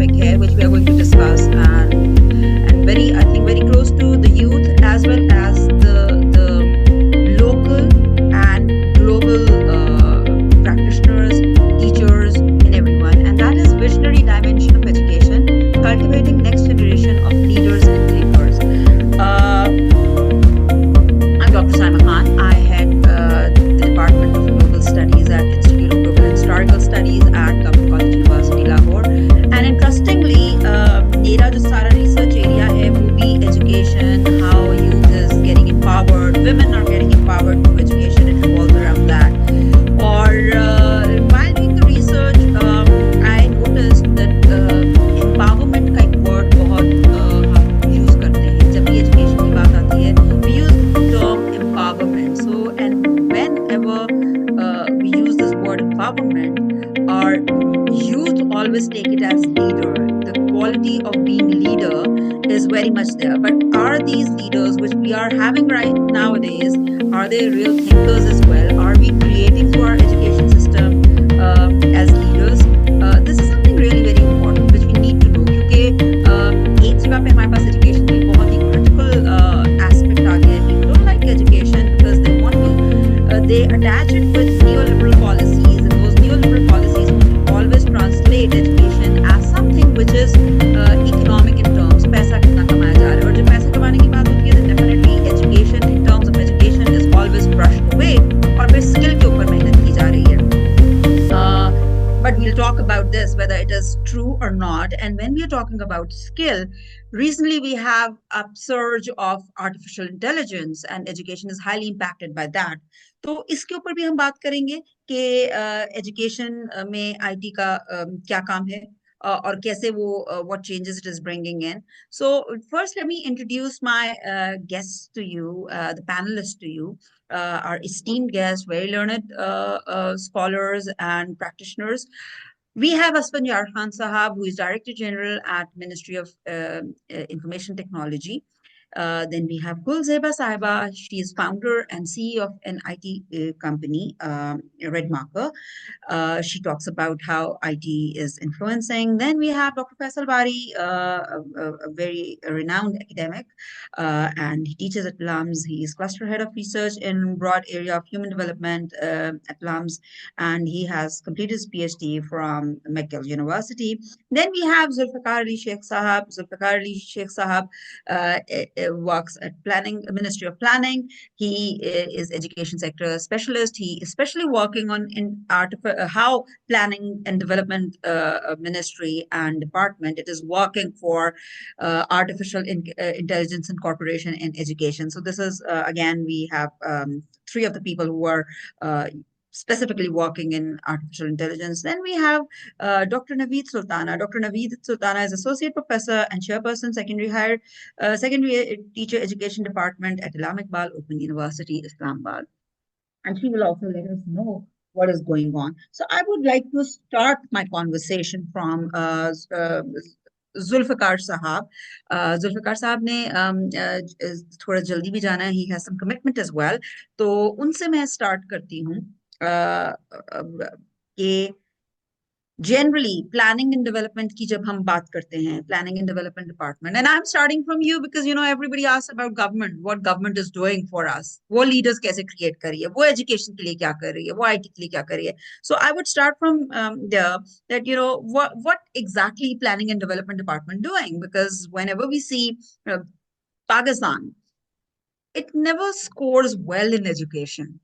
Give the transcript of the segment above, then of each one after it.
topic है which we are going to discuss, and very, I think, very close to the youth as well as the local and global practitioners, teachers, and everyone, and that is visionary dimension of education, cultivating next generation of leaders and thinkers. I'm Dr. Saima Khan. I head the Department of Global Studies at Institute of Global and Historical Studies at Government College University, Lahore. And interestingly, मेरा जो सारा research area है वो भी education, how youth is getting empowered, women are getting empowered through education, it revolves around that. और while doing the research, I noticed that empowerment का एक word बहुत हम use करते हैं जब भी education की बात आती है. We use the term empowerment. So, and whenever we use this word empowerment, our youth always take it as leader. The quality of being leader is very much there. But are these leaders which we are having right nowadays, are they real thinkers as well? Are we creating through our education system as leaders? This is something really very important which we need to know. क्योंकि एक जगह पे हमारे पास education की बहुत ही critical aspect आ गया है. People don't like education because they want to, they attach it with neoliberal policies, and those neoliberal policies always translate education as something which is economic in terms, पैसा कितना कमाया जा रहा है. और जब पैसा कमाने की बात होती है then definitely education, in terms of education, is always brushed away और फिर skill के ऊपर मेहनत की जा रही है. But we'll talk about this, whether it is true or not. And when we are talking about skill, recently we have a surge of artificial intelligence, and education is highly impacted by that. तो इसके ऊपर भी हम बात करेंगे कि education में IT का क्या काम है और कैसे वो what changes it is bringing in. So first, let me introduce my guests to you, the panelists to you. Our esteemed guests, very learned scholars and practitioners. We have Asfanjar Khan Sahab, who is Director General at Ministry of Information Technology. Then we have Gul Zeba Sahiba. She is founder and CEO of an IT company, Red Marker. She talks about how IT is influencing. Then we have Dr. Faisal Bari, a very renowned academic, and he teaches at LUMS. He is cluster head of research in broad area of human development at LUMS, and he has completed his PhD from McGill University. Then we have Zulfikar Ali Sheikh Sahab. Zulfikar Ali Sheikh Sahab works at Ministry of Planning. He is education sector specialist. He is especially working on how planning and development ministry and department, it is working for artificial intelligence incorporation in education. So this is again, we have three of the people who are specifically working in artificial intelligence. Then we have Dr. Naveed Sultana. Dr. Naveed Sultana is Associate Professor and Chairperson, Secondary Teacher Education Department at Alam Iqbal Open University, Islamabad. And she will also let us know what is going on. So I would like to start my conversation from Zulfikar Sahab. Zulfikar Sahab ने थोड़ा जल्दी भी जाना है. He has some commitment as well. तो उनसे मैं start करती हूँ कि generally planning and development की जब हम बात करते हैं, planning and development department, and I'm starting from you because you know everybody asks about government, what government is doing for us, वो leaders कैसे create कर रही है, वो education के लिए क्या कर रही है, वो IT के लिए क्या कर रही है. So I would start from there, that you know what exactly planning and development department doing, because whenever we see Pakistan, it never scores well in education.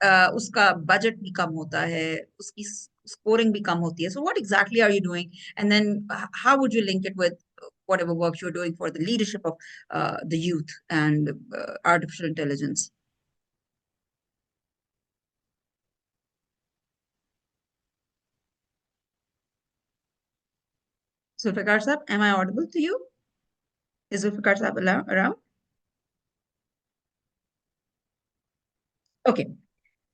उसका budget भी कम होता है, उसकी scoring भी कम होती है. So what exactly are you doing? And then how would you link it with whatever work you're doing for the leadership of the youth and artificial intelligence? Zulfikar Sahab, am I audible to you? Is Zulfikar Sahab around? Okay.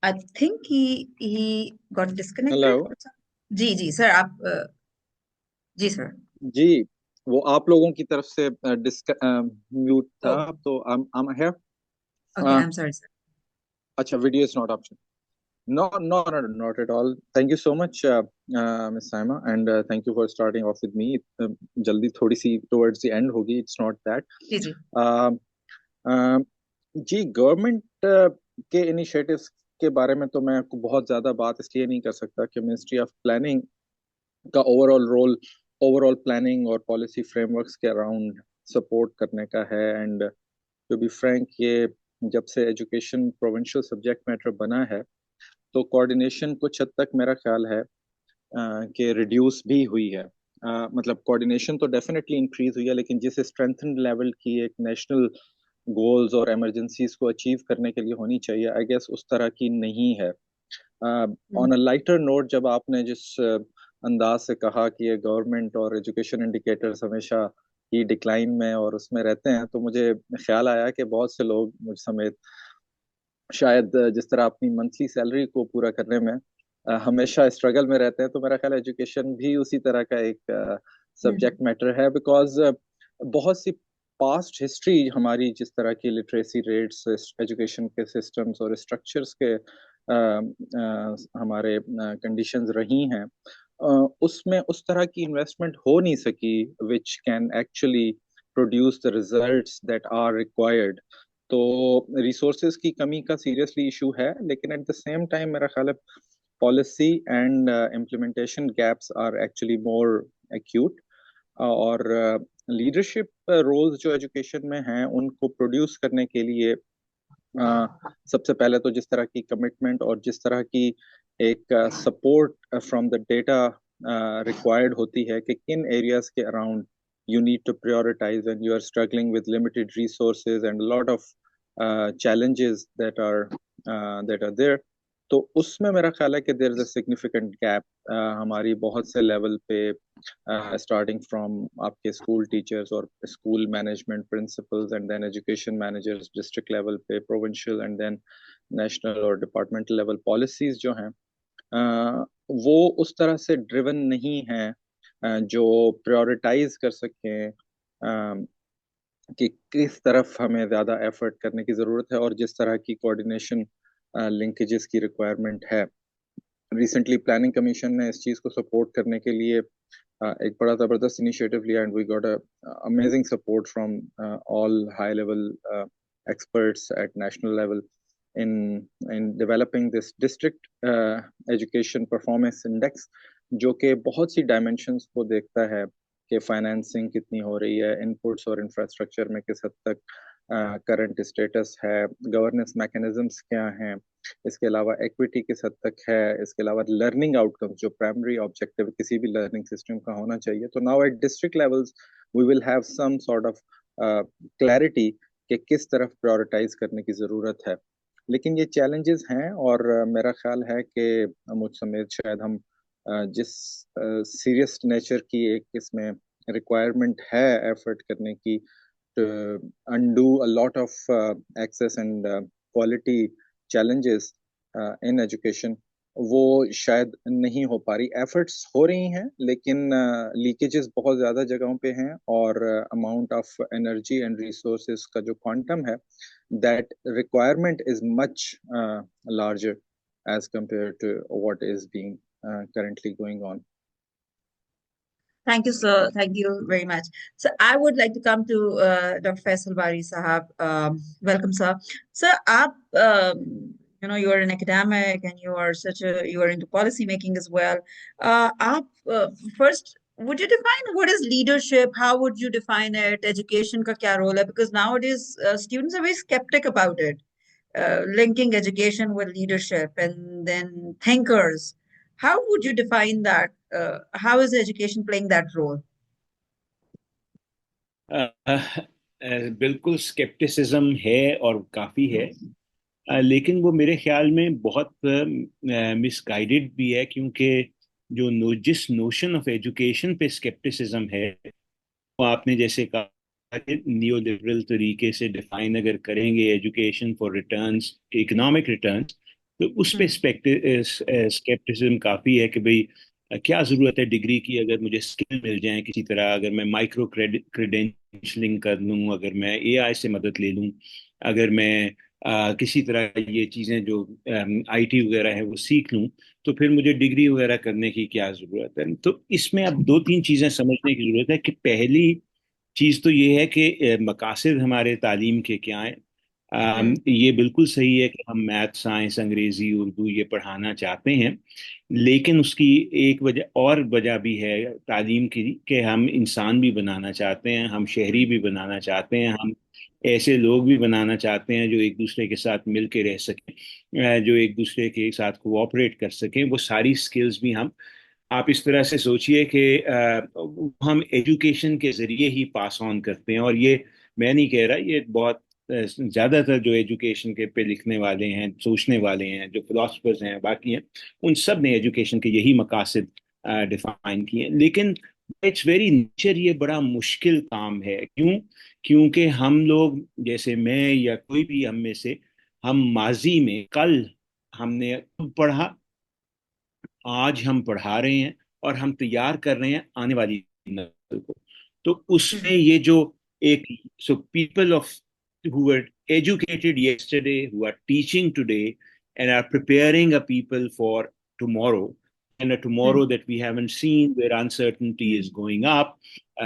I think he got disconnected. Hello. Ji sir, आप जी sir. जी, वो आप लोगों की तरफ से mute था. तो I'm here. Okay, I'm sorry sir. अच्छा, video is not option. No, no, no, not at all. Thank you so much, Miss Saima, and thank you for starting off with me. जल्दी थोड़ी सी towards the end होगी. It's not that. जी जी। Uh, uh, जी, government के initiatives के बारे में तो मैं बहुत ज्यादा बात इसलिए नहीं कर सकता कि मिनिस्ट्री ऑफ प्लानिंग का ओवरऑल रोल ओवरऑल प्लानिंग और पॉलिसी फ्रेमवर्क्स के अराउंड सपोर्ट करने का है। एंड टू बी फ्रैंक, ये जब से एजुकेशन प्रोविंशियल सब्जेक्ट मैटर बना है तो कोऑर्डिनेशन कुछ हद तक मेरा ख्याल है कि रिड्यूस भी हुई है। मतलब कोऑर्डिनेशन तो डेफिनेटली इंक्रीज हुई है, लेकिन जिस स्ट्रेंथन लेवल की एक नेशनल गोल्स और इमरजेंसीज को अचीव करने के लिए होनी चाहिए, आई गेस उस तरह की नहीं है। ऑन अ लाइटर नोट, जब आपने जिस अंदाज से कहा कि ये गवर्नमेंट और एजुकेशन इंडिकेटर्स हमेशा ही डिक्लाइन में और उसमें रहते हैं, तो मुझे ख्याल आया कि बहुत से लोग मुझ समेत शायद जिस तरह अपनी मंथली सैलरी को पूरा करने में हमेशा स्ट्रगल में रहते हैं, तो मेरा ख्याल है एजुकेशन भी उसी तरह का एक सब्जेक्ट मैटर है। बिकॉज बहुत सी पास्ट हिस्ट्री हमारी जिस तरह की लिटरेसी रेट्स, एजुकेशन के सिस्टम्स और स्ट्रक्चर्स के हमारे कंडीशंस रही हैं, उसमें उस तरह की इन्वेस्टमेंट हो नहीं सकी which can actually produce the results that are required. तो रिसोर्सेज की कमी का सीरियसली इशू है, लेकिन एट द सेम टाइम मेरा ख्याल है policy and implementation gaps are actually more acute. और लीडरशिप रोल्स जो एजुकेशन में हैं उनको प्रोड्यूस करने के लिए सबसे पहले तो जिस तरह की कमिटमेंट और जिस तरह की एक support from the data required होती है कि किन एरियाज के around you need to prioritize when you are struggling with limited resources and a lot of challenges that are there। तो उसमें मेरा ख्याल है कि there is a significant gap हमारी बहुत से लेवल पे, स्टार्टिंग फ्रॉम आपके स्कूल टीचर्स और school management principals and then education managers district level पे, प्रोविंशियल एंड देन नेशनल और डिपार्टमेंटल लेवल पॉलिसीज जो हैं वो उस तरह से ड्रिवन नहीं है जो प्रायोरिटाइज कर सकें कि किस तरफ हमें ज़्यादा एफर्ट करने की ज़रूरत है और जिस तरह की कोऑर्डिनेशन लिंकेजेस की रिक्वायरमेंट है। रिसेंटली प्लानिंग कमीशन ने इस चीज़ को सपोर्ट करने के लिए एक बड़ा ज़बरदस्त इनिशिएटिव लिया and we got amazing support from all high level experts at national level in developing this district education performance index, जो कि बहुत सी डायमेंशंस को देखता है कि फाइनेंसिंग कितनी हो रही है, इनपुट्स और इंफ्रास्ट्रक्चर में किस हद तक करंट स्टेटस है, गवर्नेंस मैकेनिज्म्स क्या हैं, इसके अलावा एक्विटी किस हद तक है, इसके अलावा लर्निंग आउटकम्स जो प्राइमरी ऑब्जेक्टिव किसी भी लर्निंग सिस्टम का होना चाहिए। तो now at district levels we will have some sort of clarity कि किस तरफ प्रायोरिटाइज करने की ज़रूरत है। लेकिन ये चैलेंजेस हैं और मेरा ख्याल है कि मुझ समेत शायद हम जिस सीरियस नेचर की एक इसमें रिक्वायरमेंट है एफर्ट करने की to undo a lot of access and quality challenges in education, वो शायद नहीं हो पा रही। एफर्ट्स हो रही हैं लेकिन लीकेजेस बहुत ज़्यादा जगहों पे हैं और amount of energy and resources का जो क्वांटम है, that requirement is much larger as compare to what is being currently going on। Thank you, sir. Thank you very much. So I would like to come to Dr. Faisal Bari Sahab. Welcome, sir. Sir, you are an academic and you are into policy making as well. First, would you define what is leadership? How would you define it? Education ka kya role hai? Because nowadays students are very skeptic about it, linking education with leadership and then thinkers. How would you define that? How is education playing that role? बिल्कुल scepticism है और काफ़ी है, लेकिन वो मेरे ख्याल में बहुत मिसगाइडेड भी है, क्योंकि जिस नोशन ऑफ एजुकेशन पे स्केप्टिसिज्म है, वो आपने जैसे कहा कि नियो लिबरल तरीके से डिफाइन अगर करेंगे education for returns, economic returns, तो उस पे स्केप्टिसिज्म काफ़ी है कि भाई क्या ज़रूरत है डिग्री की, अगर मुझे स्किल मिल जाए किसी तरह, अगर मैं माइक्रो क्रेडेंशलिंग कर लूँ, अगर मैं एआई से मदद ले लूँ, अगर मैं किसी तरह ये चीज़ें जो आईटी वगैरह है वो सीख लूँ, तो फिर मुझे डिग्री वगैरह करने की क्या ज़रूरत है। तो इसमें अब दो तीन चीज़ें समझने की ज़रूरत है कि पहली चीज़ तो ये है कि मकासद हमारे तालीम के क्या हैं। ये बिल्कुल सही है कि हम मैथ, साइंस, अंग्रेजी, उर्दू ये पढ़ाना चाहते हैं, लेकिन उसकी एक वजह और वजह भी है तालीम की कि हम इंसान भी बनाना चाहते हैं, हम शहरी भी बनाना चाहते हैं, हम ऐसे लोग भी बनाना चाहते हैं जो एक दूसरे के साथ मिल के रह सकें, जो एक दूसरे के साथ कोऑपरेट कर सकें। वो सारी स्किल्स भी हम, आप इस तरह से सोचिए कि हम एजुकेशन के जरिए ही पास ऑन करते हैं। और ये मैं नहीं कह रहा, ये बहुत ज्यादातर जो एजुकेशन के पे लिखने वाले हैं, सोचने वाले हैं, जो फिलोसफर्स हैं, बाकी हैं, उन सब ने एजुकेशन के यही मकासद डिफाइन किए हैं। लेकिन इट्स वेरी नेचर, ये बड़ा मुश्किल काम है। क्यों? क्योंकि हम लोग, जैसे मैं या कोई भी हम में से, हम माजी में कल हमने पढ़ा, आज हम पढ़ा रहे हैं, और हम तैयार कर रहे हैं आने वाली नस्ल को। तो उसमें ये जो एक, so people of who were educated yesterday, who are teaching today, and are preparing a people for tomorrow, and a tomorrow that we haven't seen, where uncertainty is going up,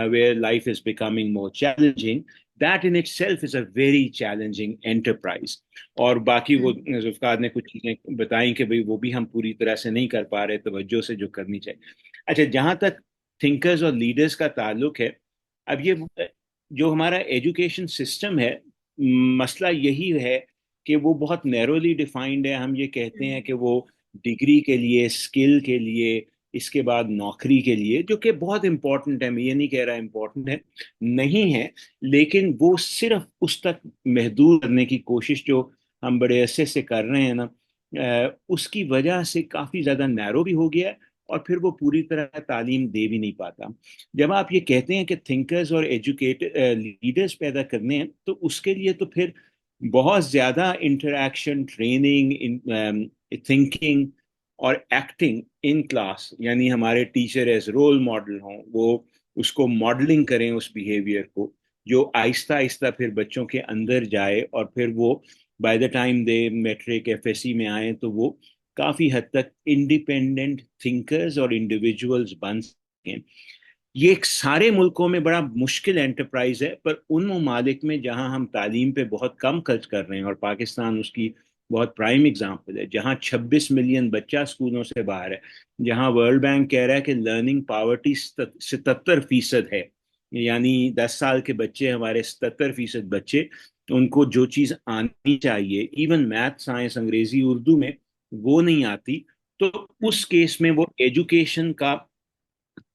where life is becoming more challenging. That in itself is a very challenging enterprise. और बाकी वो जुल्फकार ने कुछ चीजें बताई कि भाई वो भी हम पूरी तरह से नहीं कर पा रहे तवज्जो से जो करनी चाहिए। अच्छा, जहां तक थिंकर्स और लीडर्स का ताल्लुक है, अब ये जो हमारा एजुकेशन सिस्टम है, मसला यही है कि वो बहुत नैरोली डिफाइंड है। हम ये कहते हैं कि वो डिग्री के लिए, स्किल के लिए, इसके बाद नौकरी के लिए, जो कि बहुत इंपॉर्टेंट है, मैं ये नहीं कह रहा इंपॉर्टेंट है नहीं है, लेकिन वो सिर्फ उस तक महदूद करने की कोशिश जो हम बड़े अरसे से कर रहे हैं ना, उसकी वजह से काफ़ी ज़्यादा नैरो भी हो गया है, और फिर वो पूरी तरह तालीम दे भी नहीं पाता। जब आप ये कहते हैं कि थिंकर्स और एजुकेट लीडर्स पैदा करने हैं, तो उसके लिए तो फिर बहुत ज़्यादा इंटरेक्शन, ट्रेनिंग इन थिंकिंग और एक्टिंग इन क्लास, यानी हमारे टीचर एज रोल मॉडल हों, वो उसको मॉडलिंग करें उस बिहेवियर को, जो आहिस्ता आहिस्ता फिर बच्चों के अंदर जाए, और फिर वो by the time they matric FSc में आए तो वो काफी हद तक इंडिपेंडेंट थिंकर्स और इंडिविजुअल्स बन सकें। ये एक सारे मुल्कों में बड़ा मुश्किल एंटरप्राइज है, पर उन ममालिक में जहां हम तालीम पे बहुत कम खर्च कर रहे हैं, और पाकिस्तान उसकी बहुत प्राइम एग्जांपल है, जहां 26 मिलियन बच्चा स्कूलों से बाहर है, जहां वर्ल्ड बैंक कह रहा है कि लर्निंग पावर्टी 77% है, यानी 10 साल के बच्चे, हमारे 77% बच्चे, उनको जो चीज आनी चाहिए, इवन मैथ, साइंस, अंग्रेजी, उर्दू में, वो नहीं आती। तो उस केस में वो एजुकेशन का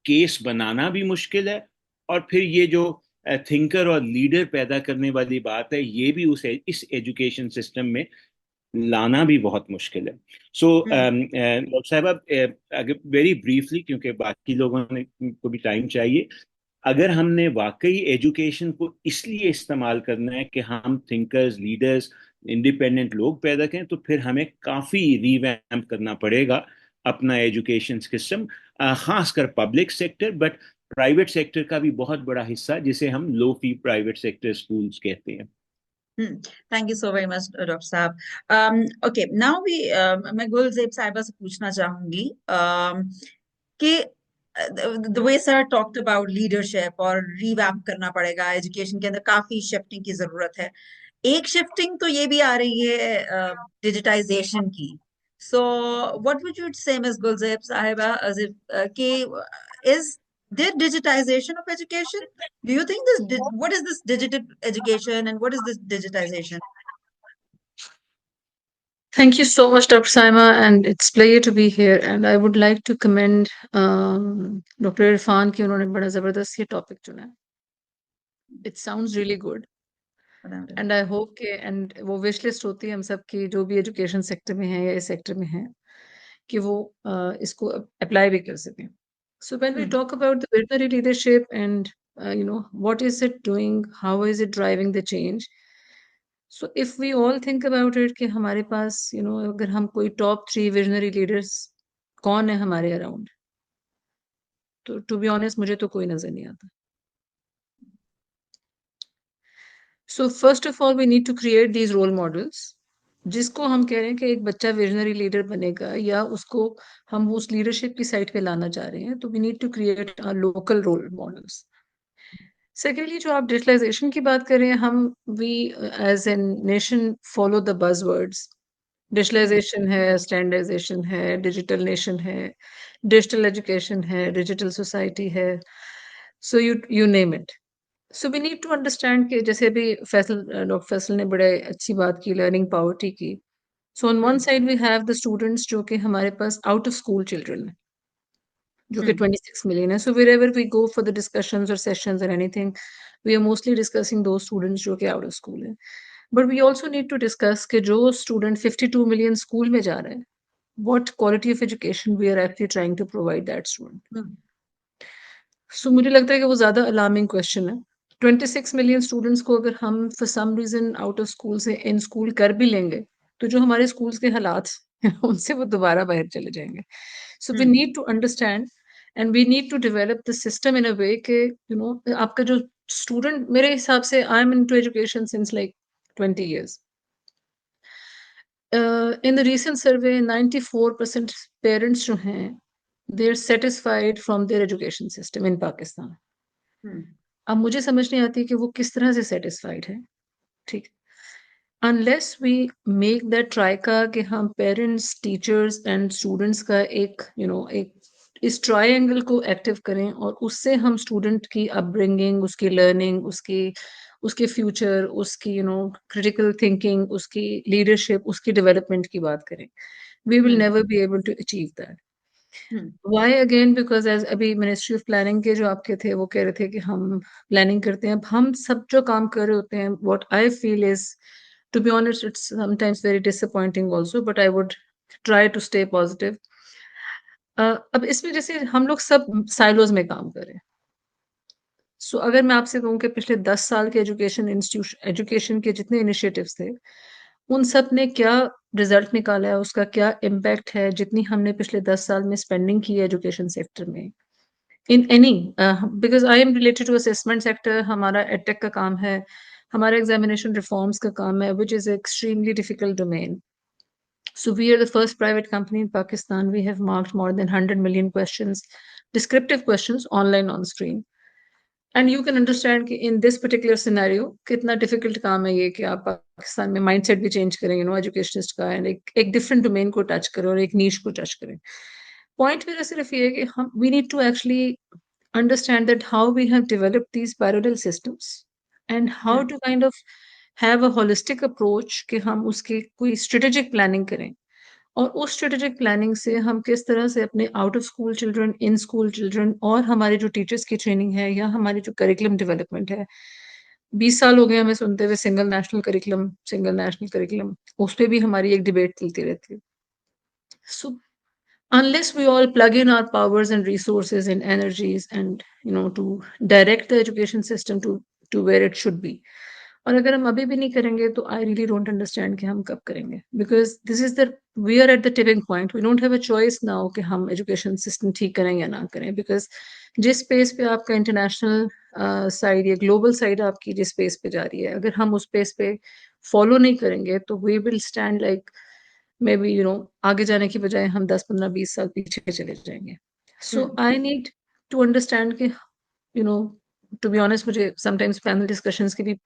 केस बनाना भी मुश्किल है, और फिर ये जो थिंकर और लीडर पैदा करने वाली बात है, ये भी उस इस एजुकेशन सिस्टम में लाना भी बहुत मुश्किल है। सो डॉक्टर साहब, अगर वेरी ब्रीफली, क्योंकि बाकी लोगों ने को भी टाइम चाहिए, अगर हमने वाकई एजुकेशन को इसलिए इस्तेमाल करना है कि हम थिंकर्स, लीडर्स, इंडिपेंडेंट लोग पैदा करें, तो फिर हमें काफ़ी रिवैम्प करना पड़ेगा अपना एजुकेशन सिस्टम, खासकर public sector, but private sector का भी बहुत बड़ा हिस्सा, जिसे हम लो फी प्राइवेट सेक्टर स्कूल्स कहते हैं। Thank you so very much doctor साहब। ओके, नाउ वी, मैं गुलजेब साहिबा से पूछना चाहूंगी कि the way sir talked about leadership और रिवैम्प करना पड़ेगा एजुकेशन के अंदर, काफी शिफ्टिंग की जरूरत है। एक शिफ्टिंग तो ये भी आ रही है डिजिटाइजेशन की। सो व्हाट वुड यू से मिस गुलजेब साहिबा, कि is did digitization of education, do you think what is this digital education and what is this digitization? Thank you so much, Dr. Saima, and it's pleasure to be here. And I would like to commend Dr. Irfan कि उन्होंने बड़ा जबरदस्त ये topic चुना है. It sounds really good. And I hope कि and वो wish list होती है हम सब की, जो भी एजुकेशन सेक्टर में है या इस सेक्टर में है, कि वो इसको अप्लाई भी कर सकें. So when we talk about the visionary leadership and what is it doing, how is it driving the change? So if we all think about it कि हमारे पास अगर हम कोई टॉप 3 विजनरी लीडर्स कौन है हमारे अराउंड, तो टू बी ऑनेस्ट मुझे तो कोई नजर नहीं आता. So first of all, we need to create these role models, जिसको हम कह रहे हैं कि एक बच्चा विजनरी लीडर बनेगा या उसको हम उस लीडरशिप की साइड पे लाना चाह रहे हैं, तो we need to create local role models. Secondly, जो आप डिजिटलाइजेशन की बात कर रहे हैं, हम we as a nation follow the buzzwords. Digitalization है, स्टैंडर्डाइजेशन है, डिजिटल नेशन है, डिजिटल एजुकेशन है, डिजिटल सोसाइटी है, so you name it. So we need to understand कि जैसे अभी डॉक्टर फैसल ने बड़े अच्छी बात की लर्निंग पॉवर्टी की। So on one side we have the students जो कि हमारे पास आउट ऑफ स्कूल चिल्ड्रन है, जो कि 26 मिलियन है। सो wherever we go for the discussions or sessions or anything, we are mostly discussing those students जो कि out of school है। But we also need to discuss कि जो student 52 million स्कूल में जा रहे हैं, what quality of education we are actually trying to provide that student। सो मुझे लगता है कि वो ज़्यादा अलार्मिंग क्वेश्चन है। 26 मिलियन स्टूडेंट्स को अगर हम for some reason out of school से इन स्कूल कर भी लेंगे, तो जो हमारे स्कूल्स के हालात हैं, उनसे वो दोबारा बाहर चले जाएँगे। So we need to understand and we need to develop the system in a way कि आपका जो स्टूडेंट, मेरे हिसाब से I am into education since like 20 years. In the recent survey 94% parents जो हैं, they are satisfied from their education system in Pakistan। अब मुझे समझ नहीं आती कि वो किस तरह से सेटिस्फाइड है, ठीक। अनलेस वी मेक दैट ट्राइका कि हम पेरेंट्स, टीचर्स एंड स्टूडेंट्स का एक एक इस ट्रायंगल को एक्टिव करें और उससे हम स्टूडेंट की अपब्रिंगिंग, उसकी लर्निंग, उसकी उसके फ्यूचर, उसकी क्रिटिकल थिंकिंग, उसकी लीडरशिप, उसकी डेवलपमेंट की बात करें, we will never be able to achieve that. Why again? Because as अभी मिनिस्ट्री ऑफ प्लानिंग के जो आपके थे, वो कह रहे थे कि हम प्लानिंग करते हैं। अब हम सब जो काम कर रहे होते हैं, what I feel is, to be honest, it's sometimes very disappointing also, but I would try to stay positive. अब इसमें जैसे हम लोग सब साइलोज में काम कर रहे हैं। सो अगर मैं आपसे कहूँ कि पिछले 10 साल के एजुकेशन के जितने इनिशिएटिव्स थे, उन सब ने क्या रिजल्ट निकाला है, उसका क्या इम्पैक्ट है, जितनी हमने पिछले 10 साल में स्पेंडिंग की है एजुकेशन सेक्टर में, in any, because I am related to assessment sector, हमारा एडटेक का काम है, हमारा एग्जामिनेशन रिफॉर्म्स का काम है, which is extremely difficult domain. So we are the first private company in Pakistan. We have marked more than 100 million questions, descriptive questions, online on screen. And you can understand कि in this particular scenario कितना difficult काम है ये कि आप पाकिस्तान में mindset भी change करें, educationist का, and एक different domain को touch करें और एक niche को touch करें। Point मेरा सिर्फ ये है कि हम we need to actually understand that how we have developed these parallel systems and how to kind of have a holistic approach कि हम उसकी कोई strategic planning करें और उस स्ट्रेटेजिक प्लानिंग से हम किस तरह से अपने out of school children, in school children और हमारे जो टीचर्स की ट्रेनिंग है या हमारी जो करिकुलम डेवलपमेंट है, 20 साल हो गए हमें सुनते हुए सिंगल नेशनल करिकुलम, उस पे भी हमारी एक डिबेट चलती रहती है। सो unless we all plug in our powers and resources and energies and to direct the education system to where it should be, और अगर हम अभी भी नहीं करेंगे तो आई रियली डोंट अंडरस्टैंड कि हम कब करेंगे, because this is the we are at the tipping point, we don't have a choice now कि हम एजुकेशन सिस्टम ठीक करें या ना करें, बिकॉज जिस स्पेस पे आपका इंटरनेशनल साइड या ग्लोबल साइड आपकी जिस स्पेस पे जा रही है, अगर हम उस स्पेस पे फॉलो नहीं करेंगे तो we will stand like maybe आगे जाने की बजाय हम 10, 15, 20 साल पीछे चले जाएंगे। सो आई नीड टू अंडरस्टैंड कि टू बी ऑनेस्ट, मुझे समटाइम्स पैनल डिस्कशंस के भी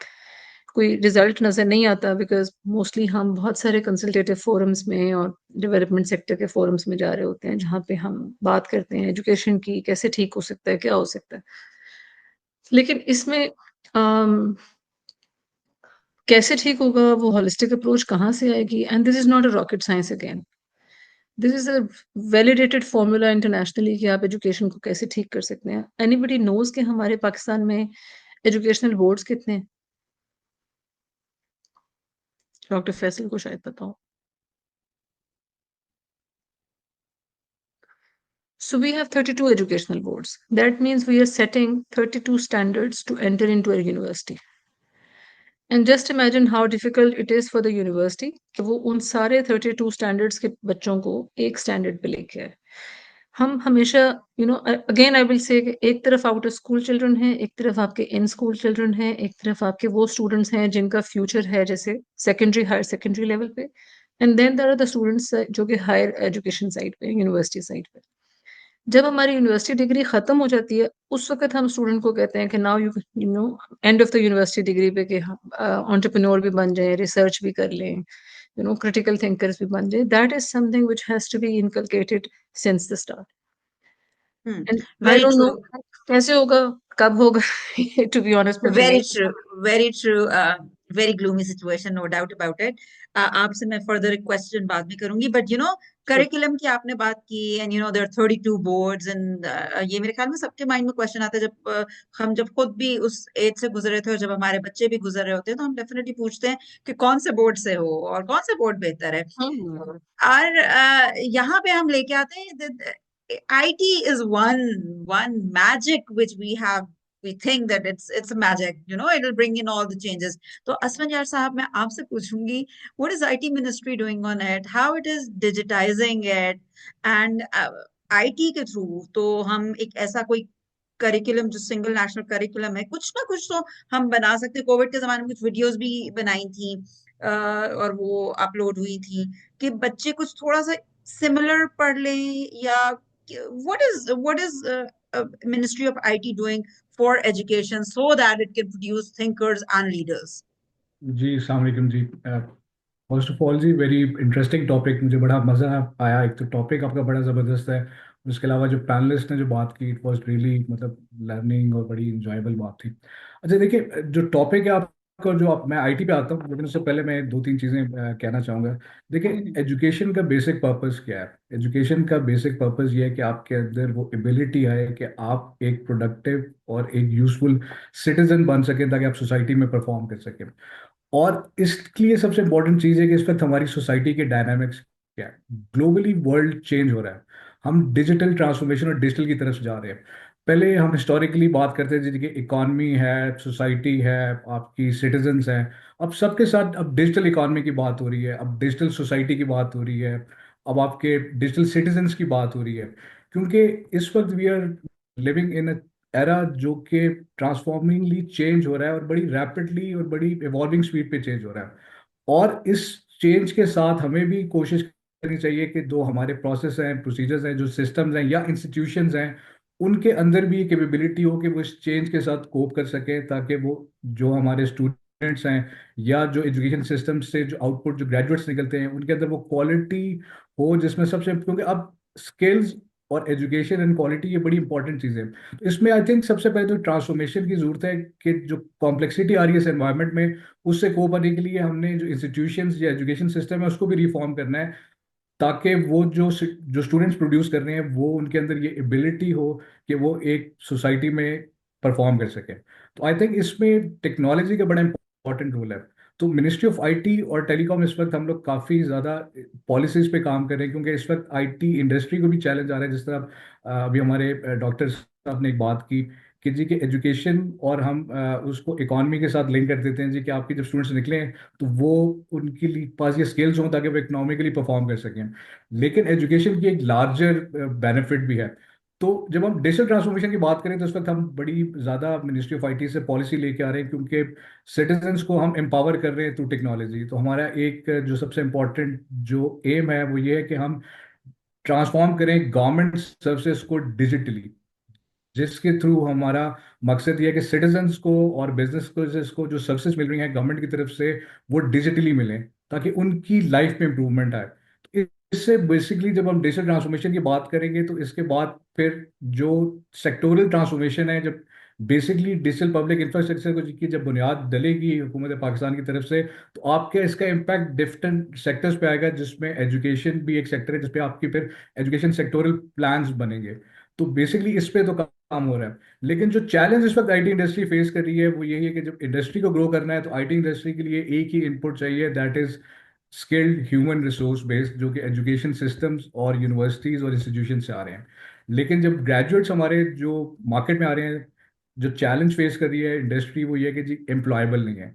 कोई रिजल्ट नज़र नहीं आता, बिकॉज मोस्टली हम बहुत सारे कंसल्टेटिव फोरम्स में और डेवलपमेंट सेक्टर के फोरम्स में जा रहे होते हैं, जहाँ पे हम बात करते हैं एजुकेशन की, कैसे ठीक हो सकता है, क्या हो सकता है। लेकिन इसमें कैसे ठीक होगा, वो होलिस्टिक अप्रोच कहाँ से आएगी? And this is not a rocket science again, this is a validated formula internationally कि आप एजुकेशन को कैसे ठीक कर सकते हैं। एनीबडी नोज कि हमारे पाकिस्तान में एजुकेशनल बोर्ड्स कितने हैं? डॉक्टर फैसल को शायद पता हो। So we have 32 educational boards. That means we are setting 32 standards to enter into a university. And just imagine how difficult it is for the university कि वो उन सारे 32 standards के बच्चों को एक standard पे लेके आए। हम हमेशा अगेन आई विल से एक तरफ आउटर स्कूल चिल्ड्रन हैं, एक तरफ आपके इन स्कूल चिल्ड्रन हैं, एक तरफ आपके वो स्टूडेंट्स हैं जिनका फ्यूचर है जैसे सेकेंडरी हायर सेकेंडरी लेवल पे, and then there are the students जो कि हायर एजुकेशन साइड पे, यूनिवर्सिटी साइड पे। जब हमारी यूनिवर्सिटी डिग्री खत्म हो जाती है, उस वक्त हम स्टूडेंट को कहते हैं कि now you know end of the university degree पे कि एंटरप्रेन्योर भी बन जाए, रिसर्च भी कर लें, critical thinkers भी बन जाए। That is something which has to be inculcated since the start. Hmm. And I Very don't know true. कैसे होगा, कब होगा, टू बी ऑनेस्ट मुझे Very नहीं true. Very true. Very gloomy situation, no doubt about it. आपसे मैं further एक question बाद में करूंगी, but curriculum की आपने बात की, and there are 32 boards, and ये मेरे ख्याल में सबके माइंड में क्वेश्चन आता है जब हम जब खुद भी उस एज से गुजरे थे और जब हमारे बच्चे भी गुजर रहे होते हैं तो हम डेफिनेटली पूछते हैं कि कौन से बोर्ड से हो और कौन से बोर्ड बेहतर है। हम्म, और यहाँ पे हम लेके आते हैं IT is one magic which we think that it's a magic, it'll bring in all the changes. तो असफन यार साहब, मैं आपसे पूछूंगी, what is IT ministry doing on it, how it is digitizing it, and IT के through तो हम एक ऐसा कोई करिकुलम जो सिंगल नेशनल करिकुलम है, कुछ ना कुछ तो हम बना सकते हैं। कोविड के जमाने में कुछ वीडियोस भी बनाई थी और वो अपलोड हुई थी कि बच्चे कुछ थोड़ा सा सिमिलर पढ़ लें, या what is Ministry of IT doing for education so that it can produce thinkers and leaders? जी अस्सलाम वालेकुम जी। फर्स्ट ऑफ ऑल जी, वेरी इंटरेस्टिंग टॉपिक, मुझे बड़ा मज़ा आया। एक तो टॉपिक आपका बड़ा ज़बरदस्त है, उसके अलावा जो पैनलिस्ट ने जो बात की, इट वाज रियली मतलब लर्निंग और बड़ी इंजॉयबल बात थी। अच्छा देखिए, जो टॉपिक है आपका, जो आप, मैं आईटी पे आता हूँ, लेकिन उससे पहले मैं दो तीन चीज़ें कहना चाहूँगा। देखिए, एजुकेशन का बेसिक पर्पस क्या है? एजुकेशन का बेसिक पर्पस ये है कि आपके अंदर वो एबिलिटी है कि आप एक प्रोडक्टिव और एक यूजफुल सिटीजन बन सकें, ताकि आप सोसाइटी में परफॉर्म कर सकें। और इसके लिए सबसे इंपॉर्टेंट चीज़ है कि इस वक्त हमारी सोसाइटी के डायनामिक्स क्या है। ग्लोबली वर्ल्ड चेंज हो रहा है, हम डिजिटल ट्रांसफॉर्मेशन और डिजिटल की तरफ जा रहे हैं। पहले हम हिस्टोरिकली बात करते थे जैसे कि इकॉनमी है, सोसाइटी है, आपकी सिटीजन्स हैं। अब सबके साथ अब डिजिटल इकॉनमी की बात हो रही है, अब डिजिटल सोसाइटी की बात हो रही है, अब आपके डिजिटल सिटीजन्स की बात हो रही है। क्योंकि इस वक्त we are living in era जो कि ट्रांसफॉर्मिंगली चेंज हो रहा है, और बड़ी रैपिडली और बड़ी इवॉल्विंग स्पीड पे चेंज हो रहा है। और इस चेंज के साथ हमें भी कोशिश करनी चाहिए कि जो हमारे प्रोसेस हैं, प्रोसीजर्स हैं, जो सिस्टम्स हैं या इंस्टीट्यूशंस हैं, उनके अंदर भी कैपेबिलिटी हो कि वो इस चेंज के साथ कोप कर सकें, ताकि वो जो हमारे स्टूडेंट्स हैं या जो एजुकेशन सिस्टम से जो आउटपुट जो ग्रेजुएट्स निकलते हैं, उनके अंदर वो क्वालिटी हो, जिसमें सबसे, क्योंकि अब स्किल्स और एजुकेशन एंड क्वालिटी ये बड़ी इंपॉर्टेंट चीज़ें हैं। तो इसमें आई थिंक सबसे पहले तो ट्रांसफॉर्मेशन की जरूरत है कि जो कॉम्प्लेक्सिटी आ रही है इस एनवायरनमेंट में, उससे कोप करने के लिए हमने जो इंस्टीट्यूशंस या एजुकेशन सिस्टम है उसको भी रिफॉर्म करना है, ताकि वो जो स्टूडेंट्स प्रोड्यूस कर रहे हैं वो उनके अंदर ये एबिलिटी हो कि वो एक सोसाइटी में परफॉर्म कर सके। तो आई थिंक इसमें टेक्नोलॉजी का बड़ा इंपॉर्टेंट रोल है। तो मिनिस्ट्री ऑफ आईटी और टेलीकॉम, इस वक्त हम लोग काफ़ी ज़्यादा पॉलिसीज़ पे काम कर रहे हैं, क्योंकि इस वक्त आईटी इंडस्ट्री को भी चैलेंज आ रहा है। जिस तरह अभी हमारे डॉक्टर साहब ने एक बात की कि जी कि एजुकेशन, और हम उसको इकॉनमी के साथ लिंक कर देते हैं जी, कि आपके जब स्टूडेंट्स निकले तो वो उनके लिए पास ये स्किल्स हों ताकि वो इकोनॉमिकली परफॉर्म कर सकें। लेकिन एजुकेशन की एक लार्जर बेनिफिट भी है। तो जब हम डिजिटल ट्रांसफॉर्मेशन की बात करें, तो इस वक्त हम बड़ी ज़्यादा मिनिस्ट्री ऑफ आईटी से पॉलिसी लेके आ रहे हैं, क्योंकि सिटीजन्स को हम एम्पावर कर रहे हैं थ्रू टेक्नोलॉजी। तो हमारा एक जो सबसे इम्पोर्टेंट जो एम है वो ये है कि हम ट्रांसफॉर्म करें गवर्नमेंट सर्विसेज को डिजिटली, जिसके थ्रू हमारा मकसद ये है कि सिटीजन्स को और बिजनेस को जो सर्विसेज मिल रही हैं गवर्नमेंट की तरफ से, वो डिजिटली मिलें, ताकि उनकी लाइफ में इंप्रूवमेंट आए। तो इससे बेसिकली जब हम डिजिटल ट्रांसफॉर्मेशन की बात करेंगे, तो इसके बाद फिर जो सेक्टोरल ट्रांसफॉर्मेशन है, जब बेसिकली डिजिटल पब्लिक इंफ्रास्ट्रक्चर को की जब बुनियाद डलेगी हुकूमत पाकिस्तान की तरफ से, तो आपके इसका इम्पैक्ट डिफरेंट सेक्टर्स पे आएगा, जिसमें एजुकेशन भी एक सेक्टर है, जिसपे आपकी फिर एजुकेशन सेक्टोरल प्लान्स बनेंगे। तो बेसिकली इस पे तो काम हो रहा है। लेकिन जो चैलेंज इस वक्त आईटी इंडस्ट्री फेस कर रही है वो यही है कि जब इंडस्ट्री को ग्रो करना है, तो आईटी इंडस्ट्री के लिए एक ही इनपुट चाहिए, that is skilled human resource based, जो कि एजुकेशन सिस्टम्स और यूनिवर्सिटीज और इंस्टीट्यूशन से आ रहे हैं। लेकिन जब ग्रेजुएट्स हमारे जो मार्केट में आ रहे हैं, जो चैलेंज फेस कर रही है इंडस्ट्री वो ये है कि जी एम्प्लॉयबल नहीं है,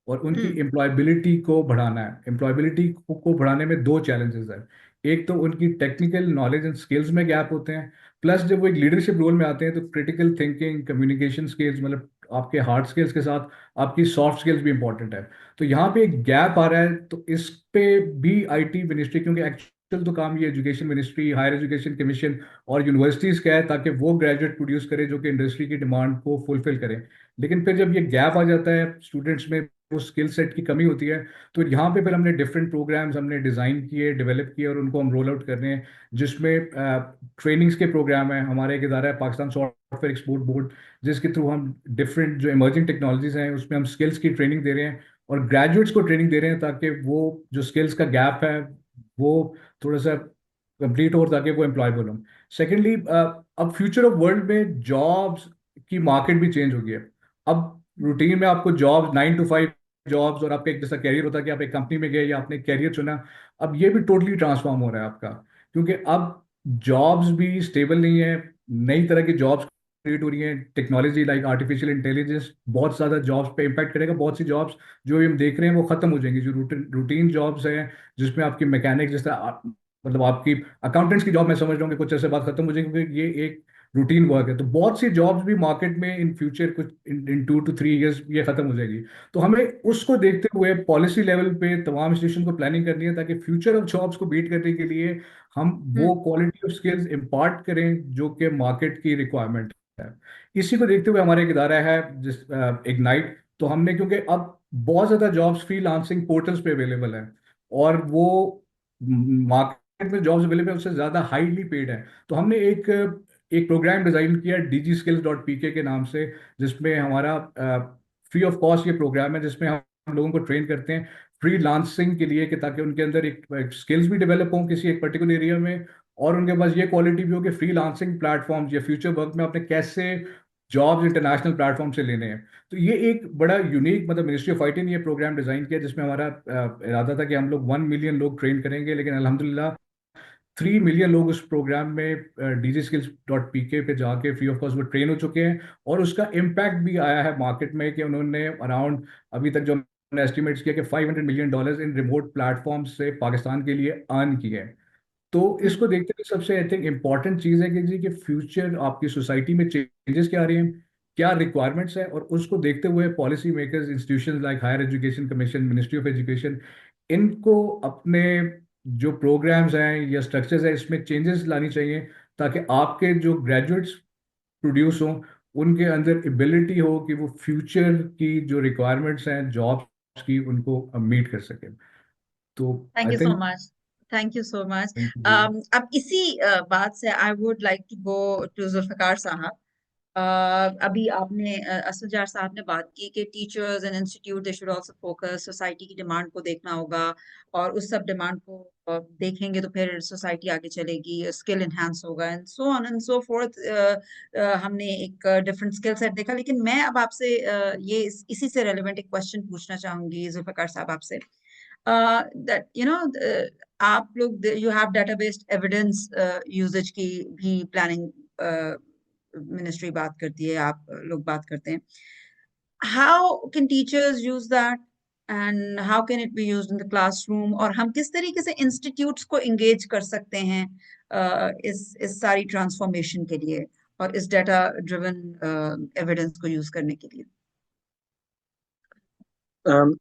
और उनकी हम्म एम्प्लॉयबिलिटी को बढ़ाना है। एम्प्लॉयबिलिटी को बढ़ाने में दो चैलेंजेस हैं। एक तो उनकी टेक्निकल नॉलेज एंड स्किल्स में गैप होते हैं, प्लस जब वो एक लीडरशिप रोल में आते हैं तो क्रिटिकल थिंकिंग, कम्युनिकेशन स्किल्स, मतलब आपके हार्ड स्किल्स के साथ आपकी सॉफ्ट स्किल्स भी इंपॉर्टेंट है। तो यहाँ पे एक गैप आ रहा है, तो इस पे भी आईटी मिनिस्ट्री, क्योंकि एक्चुअल तो काम ये education ministry, higher education commission और यूनिवर्सिटीज का है, ताकि वो ग्रेजुएट प्रोड्यूस करे जो कि इंडस्ट्री की डिमांड को फुलफिल करें। लेकिन फिर जब ये गैप आ जाता है, स्टूडेंट्स में वो स्किल सेट की कमी होती है, तो यहाँ पे फिर हमने डिफरेंट प्रोग्राम्स हमने डिज़ाइन किए, डेवलप किए और उनको हम रोल आउट कर रहे हैं, जिसमें ट्रेनिंग्स के प्रोग्राम है। हमारा एक इदारा है पाकिस्तान सॉफ्टवेयर एक्सपोर्ट बोर्ड, जिसके थ्रू हम डिफरेंट जो इमर्जिंग टेक्नोलॉजीज हैं उसमें हम स्किल्स की ट्रेनिंग दे रहे हैं और ग्रेजुएट्स को ट्रेनिंग दे रहे हैं, ताकि वो जो स्किल्स का गैप है वो थोड़ा सा कंप्लीट हो, ताकि वो एम्प्लॉयबल हो। सेकेंडली, अब फ्यूचर ऑफ वर्ल्ड में जॉब्स की मार्केट भी चेंज हो गई है। अब रूटीन में आपको जॉब 9 to 5 जॉब्स और आपका एक जैसा कैरियर होता है कि आप एक कंपनी में गए या आपने कैरियर चुना, अब ये भी टोटली ट्रांसफॉर्म हो रहा है आपका, क्योंकि अब जॉब्स भी स्टेबल नहीं है। नई तरह की जॉब्स क्रिएट हो रही हैं, टेक्नोलॉजी लाइक आर्टिफिशियल इंटेलिजेंस बहुत ज़्यादा जॉब्स पे इम्पैक्ट करेगा। बहुत सी जॉब्स जो हम देख रहे हैं वो खत्म हो जाएंगी, जो रूटीन जॉब्स हैं जिसमें आपकी मैकेनिक जैसे मतलब आपकी अकाउंटेंट्स की जॉब मैं समझ रहा हूँ कि कुछ ऐसे बाद खत्म हो जाएगी, क्योंकि ये एक रूटीन वर्क है। तो बहुत सी जॉब्स भी मार्केट में इन फ्यूचर कुछ इन 2 to 3 years ये खत्म हो जाएगी। तो हमें उसको देखते हुए पॉलिसी लेवल पे तमाम इंस्टीट्यूशन को प्लानिंग करनी है, ताकि फ्यूचर ऑफ जॉब्स को बीट करने के लिए हम वो क्वालिटी ऑफ स्किल्स इम्पार्ट करें जो कि मार्केट की रिक्वायरमेंट है। इसी को देखते हुए हमारा एक इदारा है जिस इग्नाइट। तो हमने, क्योंकि अब बहुत ज़्यादा जॉब्स फ्रीलांसिंग पोर्टल्स पे अवेलेबल है और वो मार्केट में जॉब्स अवेलेबल है उससे ज़्यादा हाईली पेड है, तो हमने एक एक प्रोग्राम डिजाइन किया DigiSkills.pk के नाम से, जिसमें हमारा फ्री ऑफ कॉस्ट ये प्रोग्राम है, जिसमें हम लोगों को ट्रेन करते हैं फ्रीलांसिंग के लिए, कि ताकि उनके अंदर एक स्किल्स भी डेवलप हों किसी एक पर्टिकुलर एरिया में, और उनके पास ये क्वालिटी भी हो कि फ्रीलांसिंग प्लेटफॉर्म्स या फ्यूचर वर्क में आपने कैसे जॉब्स इंटरनेशनल प्लेटफॉर्म से लेने हैं। तो ये एक बड़ा यूनिक, मतलब मिनिस्ट्री ऑफ आईटी ने ये प्रोग्राम डिजाइन किया, जिसमें हमारा इरादा था कि हम लोग 1 million लोग ट्रेन करेंगे, लेकिन अल्हम्दुलिल्लाह 3 million लोग उस प्रोग्राम में DigiSkills.pk पे जाके फ्री ऑफ कॉस्ट वो ट्रेन हो चुके हैं। और उसका इम्पैक्ट भी आया है मार्केट में कि उन्होंने अराउंड अभी तक जो हमने एस्टिमेट्स किया कि $500 million इन रिमोट प्लेटफॉर्म से पाकिस्तान के लिए अर्न किए हैं। तो इसको देखते हुए सबसे आई थिंक इम्पॉर्टेंट चीज़ है कि जी कि फ्यूचर आपकी सोसाइटी में चेंजेस क्या आ रही हैं, क्या रिक्वायरमेंट्स है, और उसको देखते हुए policy makers, institution like higher education commission, ministry of education, इनको अपने जो प्रोग्राम्स हैं या स्ट्रक्चर्स हैं इसमें चेंजेस लानी चाहिए, ताकि आपके जो ग्रेजुएट्स प्रोड्यूस हों उनके अंदर एबिलिटी हो कि वो फ्यूचर की जो रिक्वायरमेंट्स हैं जॉब्स की उनको मीट कर सकें। तो thank I you so think much. Thank you so much. Thank you. अब इसी बात से I would like to go to Zulfiqar साहब। अभी आपने असलजार साहब ने बात की कि teachers and institute they should also focus, society की डिमांड को देखना होगा और उस सब डिमांड को देखेंगे तो फिर सोसाइटी आगे चलेगी, स्किल एनहांस होगा and so on and so fourth. हमने एक डिफरेंट स्किल सेट देखा, लेकिन मैं अब आपसे ये इसी से रेलिवेंट एक क्वेश्चन पूछना चाहूंगी जुल्फिकार साहब आपसे, दैट यू नो आप लोग यू हैव डेटाबेस्ड एविडेंस यूजेज की भी प्लानिंग मिनिस्ट्री बात करती है, आप लोग बात करते हैं। How can teachers use that and how can it be used in the classroom, और हम किस तरीके से इंस्टीट्यूट्स को एंगेज कर सकते हैं इस सारी ट्रांसफॉर्मेशन के लिए और इस डेटा ड्रिवन एविडेंस को यूज करने के लिए? Um,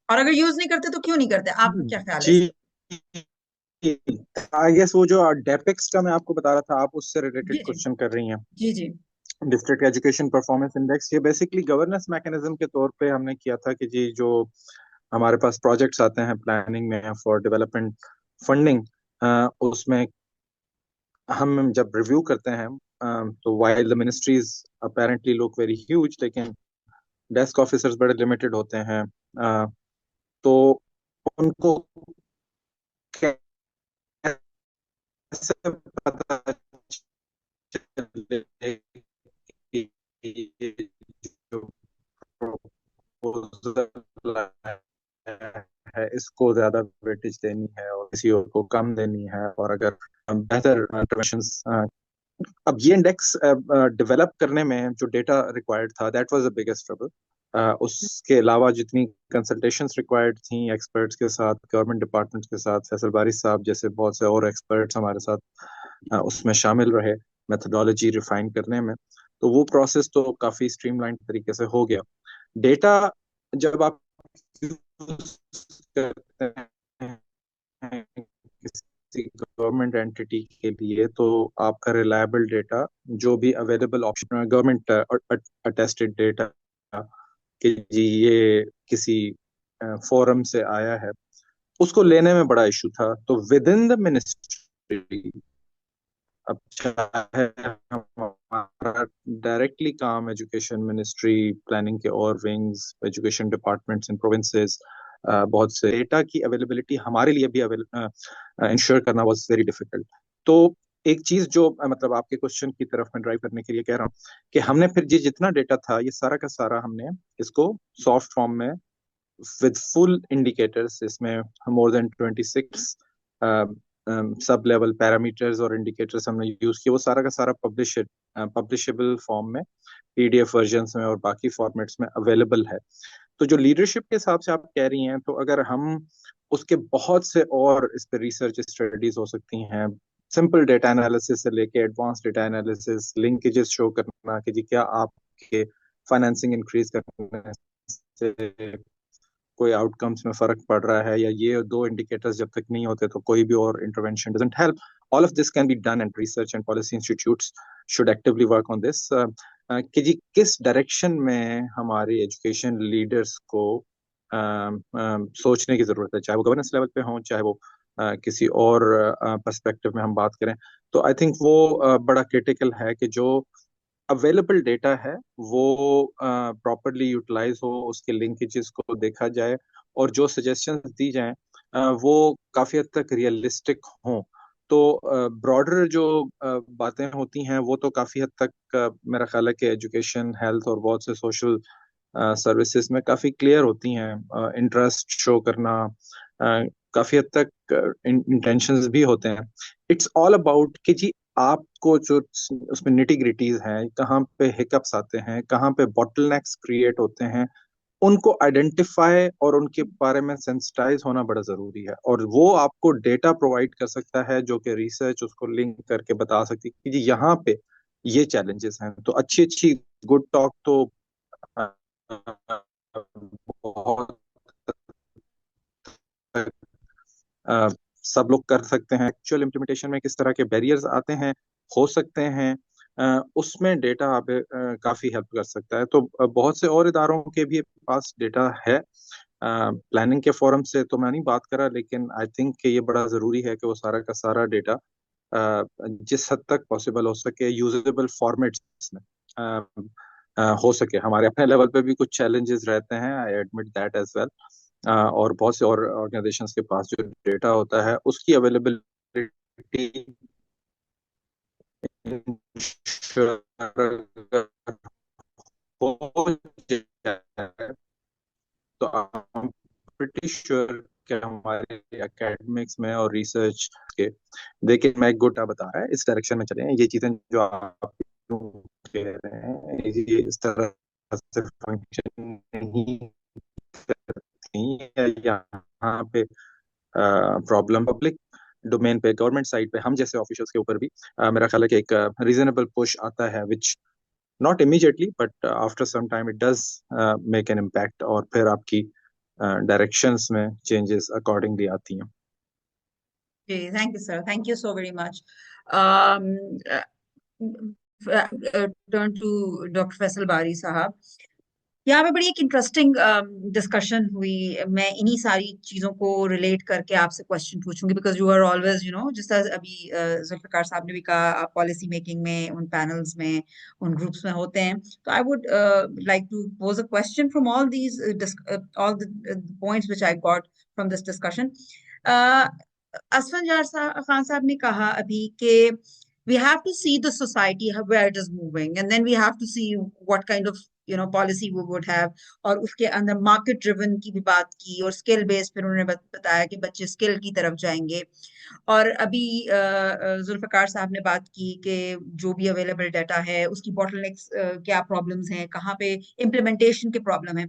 और अगर यूज नहीं करते तो क्यों नहीं करते, आपका क्या ख्याल है इस जी, आई गेस वो जो डेपेक्स का मैं आपको बता रहा था, आप उससे पे? रिलेटेड जी जी क्वेश्चन कर रही हैं। जी जी। डिस्ट्रिक्ट एजुकेशन परफॉर्मेंस इंडेक्स, ये बेसिकली गवर्नेंस मैकेनिज्म के तौर पे हमने किया था कि जी जो हमारे पास प्रोजेक्ट्स आते हैं प्लानिंग में फॉर डेवलपमेंट फंडिंग, उसमें हम जब रिव्यू करते हैं, तो while the ministries apparently look very huge, लेकिन डेस्क ऑफिसर्स बड़े लिमिटेड होते हैं। तो उनको कैसे पता चले कि ये जो प्रपोजल है इसको ज्यादा वेटेज देनी है और किसी और को कम देनी है, और अगर बेहतर इंटरवेंशंस। अब ये इंडेक्स डेवलप करने में जो डेटा रिक्वायर्ड था, that was the biggest trouble. उसके अलावा जितनी कंसल्टेशंस रिक्वायर्ड थी एक्सपर्ट्स के साथ, गवर्नमेंट डिपार्टमेंट्स के साथ, फैसल बारी साहब जैसे बहुत से और एक्सपर्ट्स हमारे साथ उसमें शामिल रहे मेथोडोलॉजी रिफाइन करने में। तो वो प्रोसेस तो काफी स्ट्रीमलाइन तरीके से हो गया। डेटा जब आप use करते हैं किसी गवर्नमेंट एंटिटी के लिए, तो आपका रिलायबल डेटा जो भी available option government attested data कि जी ये किसी फोरम से आया है, उसको लेने में बड़ा इशू था। तो विद इन द मिनिस्ट्री, अब चाहे हमारा डायरेक्टली काम एजुकेशन मिनिस्ट्री, प्लानिंग के और विंग्स, एजुकेशन डिपार्टमेंट्स इन प्रोविंसेस, बहुत से डेटा की अवेलेबिलिटी हमारे लिए भी इंश्योर करना वाज वेरी डिफिकल्ट। तो एक चीज जो मतलब आपके क्वेश्चन की तरफ मैं ड्राइव करने के लिए कह रहा हूँ कि हमने फिर जितना डेटा था ये सारा का सारा हमने इसको सॉफ्ट फॉर्म में विद फुल इंडिकेटर्स, इसमें more than 26 sub level parameters और इंडिकेटर्स हमने यूज किए, वो सारा का सारा पब्लिशेबल फॉर्म में, पीडीएफ वर्जन्स में और बाकी फॉर्मेट्स में अवेलेबल है। तो जो लीडरशिप के हिसाब से आप कह रही हैं, तो अगर हम उसके बहुत से और इस पर रिसर्च स्टडीज हो सकती हैं, सिंपल डेटा एनालिसिस से लेके advance data analysis, linkages show करना कि जी क्या आपके फाइनेंसिंग इंक्रीज करने से कोई आउटकम्स में फर्क पड़ रहा है, या ये दो इंडिकेटर्स जब तक नहीं होते तो कोई भी और intervention doesn't help. All of this can be done and research and policy institutes should actively work on this कि जी किस डायरेक्शन में हमारे एजुकेशन लीडर्स को सोचने की जरूरत है, चाहे वो गवर्नेंस लेवल पे हो, चाहे वो किसी और पर्सपेक्टिव में हम बात करें। तो आई थिंक वो बड़ा क्रिटिकल है कि जो अवेलेबल डेटा है वो प्रॉपरली यूटिलाइज हो, उसके लिंकेजेस को देखा जाए, और जो सजेशंस दी जाएं वो काफी हद तक रियलिस्टिक हों। तो ब्रॉडर जो बातें होती हैं वो तो काफी हद तक मेरा ख्याल है कि एजुकेशन, हेल्थ और बहुत से सोशल सर्विसेज में काफी क्लियर होती हैं। इंटरेस्ट शो करना, काफी हद तक इंटेंशंस भी होते हैं। इट्स ऑल अबाउट कि जी आपको जो उसमें निटी ग्रिटीज हैं, कहाँ पे हिकअप्स आते हैं, कहाँ पे बॉटलनेक्स क्रिएट होते हैं, उनको आइडेंटिफाई और उनके बारे में सेंसिटाइज होना बड़ा जरूरी है। और वो आपको डेटा प्रोवाइड कर सकता है जो कि रिसर्च उसको लिंक करके बता सकती है कि जी यहाँ पे ये चैलेंजेस हैं। तो अच्छी अच्छी गुड टॉक तो बहुत सब लोग कर सकते हैं। एक्चुअल इम्प्लीमेंटेशन में किस तरह के बैरियर्स आते हैं, हो सकते हैं, उसमें डेटा आप काफी हेल्प कर सकता है। तो बहुत से और इदारों के भी पास डेटा है। प्लानिंग के फोरम से तो मैं नहीं बात करा, लेकिन आई थिंक कि ये बड़ा जरूरी है कि वो सारा का सारा डेटा जिस हद तक पॉसिबल हो सके यूजेबल फॉर्मेट्स में हो सके। हमारे अपने लेवल पे भी कुछ चैलेंजेस रहते हैं, I admit that as well. और बहुत से और ऑर्गेनाइजेशंस के पास जो डेटा होता है उसकी अवेलेबिलिटी हो जाए तो आई एम प्रीटी श्योर कि हमारे एकेडमिक्स में और रिसर्च के, देखिए मैं एक गोटा बता रहा है, इस डायरेक्शन में चले हैं। ये चीजें जो आप कह रहे हैं ये इस तरह से फंक्शन नहीं करती है। यहाँ पे प्रॉब्लम पब्लिक डोमेन पे, गवर्नमेंट साइड पे हम जैसे ऑफिशियल्स के ऊपर भी मेरा ख्याल है कि एक रीजनेबल पुश आता है, which not immediately but after some time it does make an impact, और फिर आपकी डायरेक्शंस में चेंजेस अकॉर्डिंगली आती हैं। Thank you, sir. Thank you so very much. Turn to Dr. Faisal Bari साहब। यहाँ पे बड़ी एक इंटरेस्टिंग डिस्कशन हुई। मैं इन्हीं सारी चीजों को रिलेट करके आपसे क्वेश्चन पूछूंगी, बिकॉज यू आर ऑलवेज जिस तरह अभी जुल्फिकार साहब ने भी कहा, आप पॉलिसी मेकिंग में, उन पैनल्स में, उन ग्रुप्स में होते हैं। तो I would like to pose a question from all the points which I got from this discussion. असफंजार खान साहब ने कहा अभी कि we have to see the society where it is moving, and then we have to see what kind of policy वो would have, और उसके अंदर मार्केट ड्रिवन की भी बात की, और स्किल बेस्ड फिर उन्होंने बताया कि बच्चे स्किल की तरफ जाएंगे। और अभी जुल्फकार साहब ने बात की कि जो भी अवेलेबल डाटा है उसकी बॉटलनेक्स क्या प्रॉब्लम्स हैं, कहाँ पे इम्प्लीमेंटेशन के प्रॉब्लम है।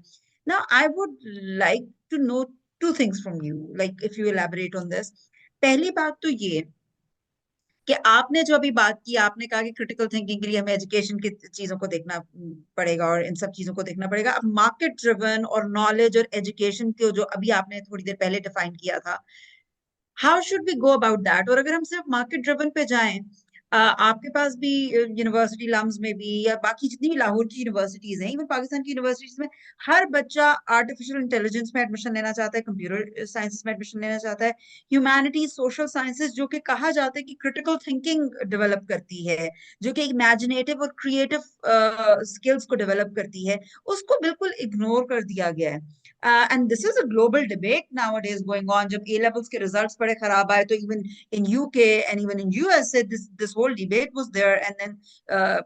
Now I would like to know two things from you, like if you elaborate on this. पहली बात तो ये कि आपने जो अभी बात की, आपने कहा कि क्रिटिकल थिंकिंग के लिए हमें एजुकेशन की चीजों को देखना पड़ेगा और इन सब चीजों को देखना पड़ेगा। अब मार्केट ड्रिवन और नॉलेज और एजुकेशन को जो अभी आपने थोड़ी देर पहले डिफाइन किया था, how should we go about that? और अगर हम सिर्फ मार्केट ड्रिवन पे जाएं, आपके पास भी यूनिवर्सिटी लम्स में भी या बाकी जितनी भी लाहौर की यूनिवर्सिटीज हैं, इवन पाकिस्तान की यूनिवर्सिटीज में, हर बच्चा आर्टिफिशियल इंटेलिजेंस में एडमिशन लेना चाहता है, कंप्यूटर साइंसेस में एडमिशन लेना चाहता है, ह्यूमैनिटीज सोशल साइंसेस जो कि कहा जाता है कि क्रिटिकल थिंकिंग डेवलप करती है, जो कि इमेजिनेटिव और क्रिएटिव स्किल्स को डेवलप करती है, उसको बिल्कुल इग्नोर कर दिया गया है। And this is a global debate nowadays going on. जब A levels के results बड़े खराब आए, तो even in UK and even in USA, this whole debate was there, and then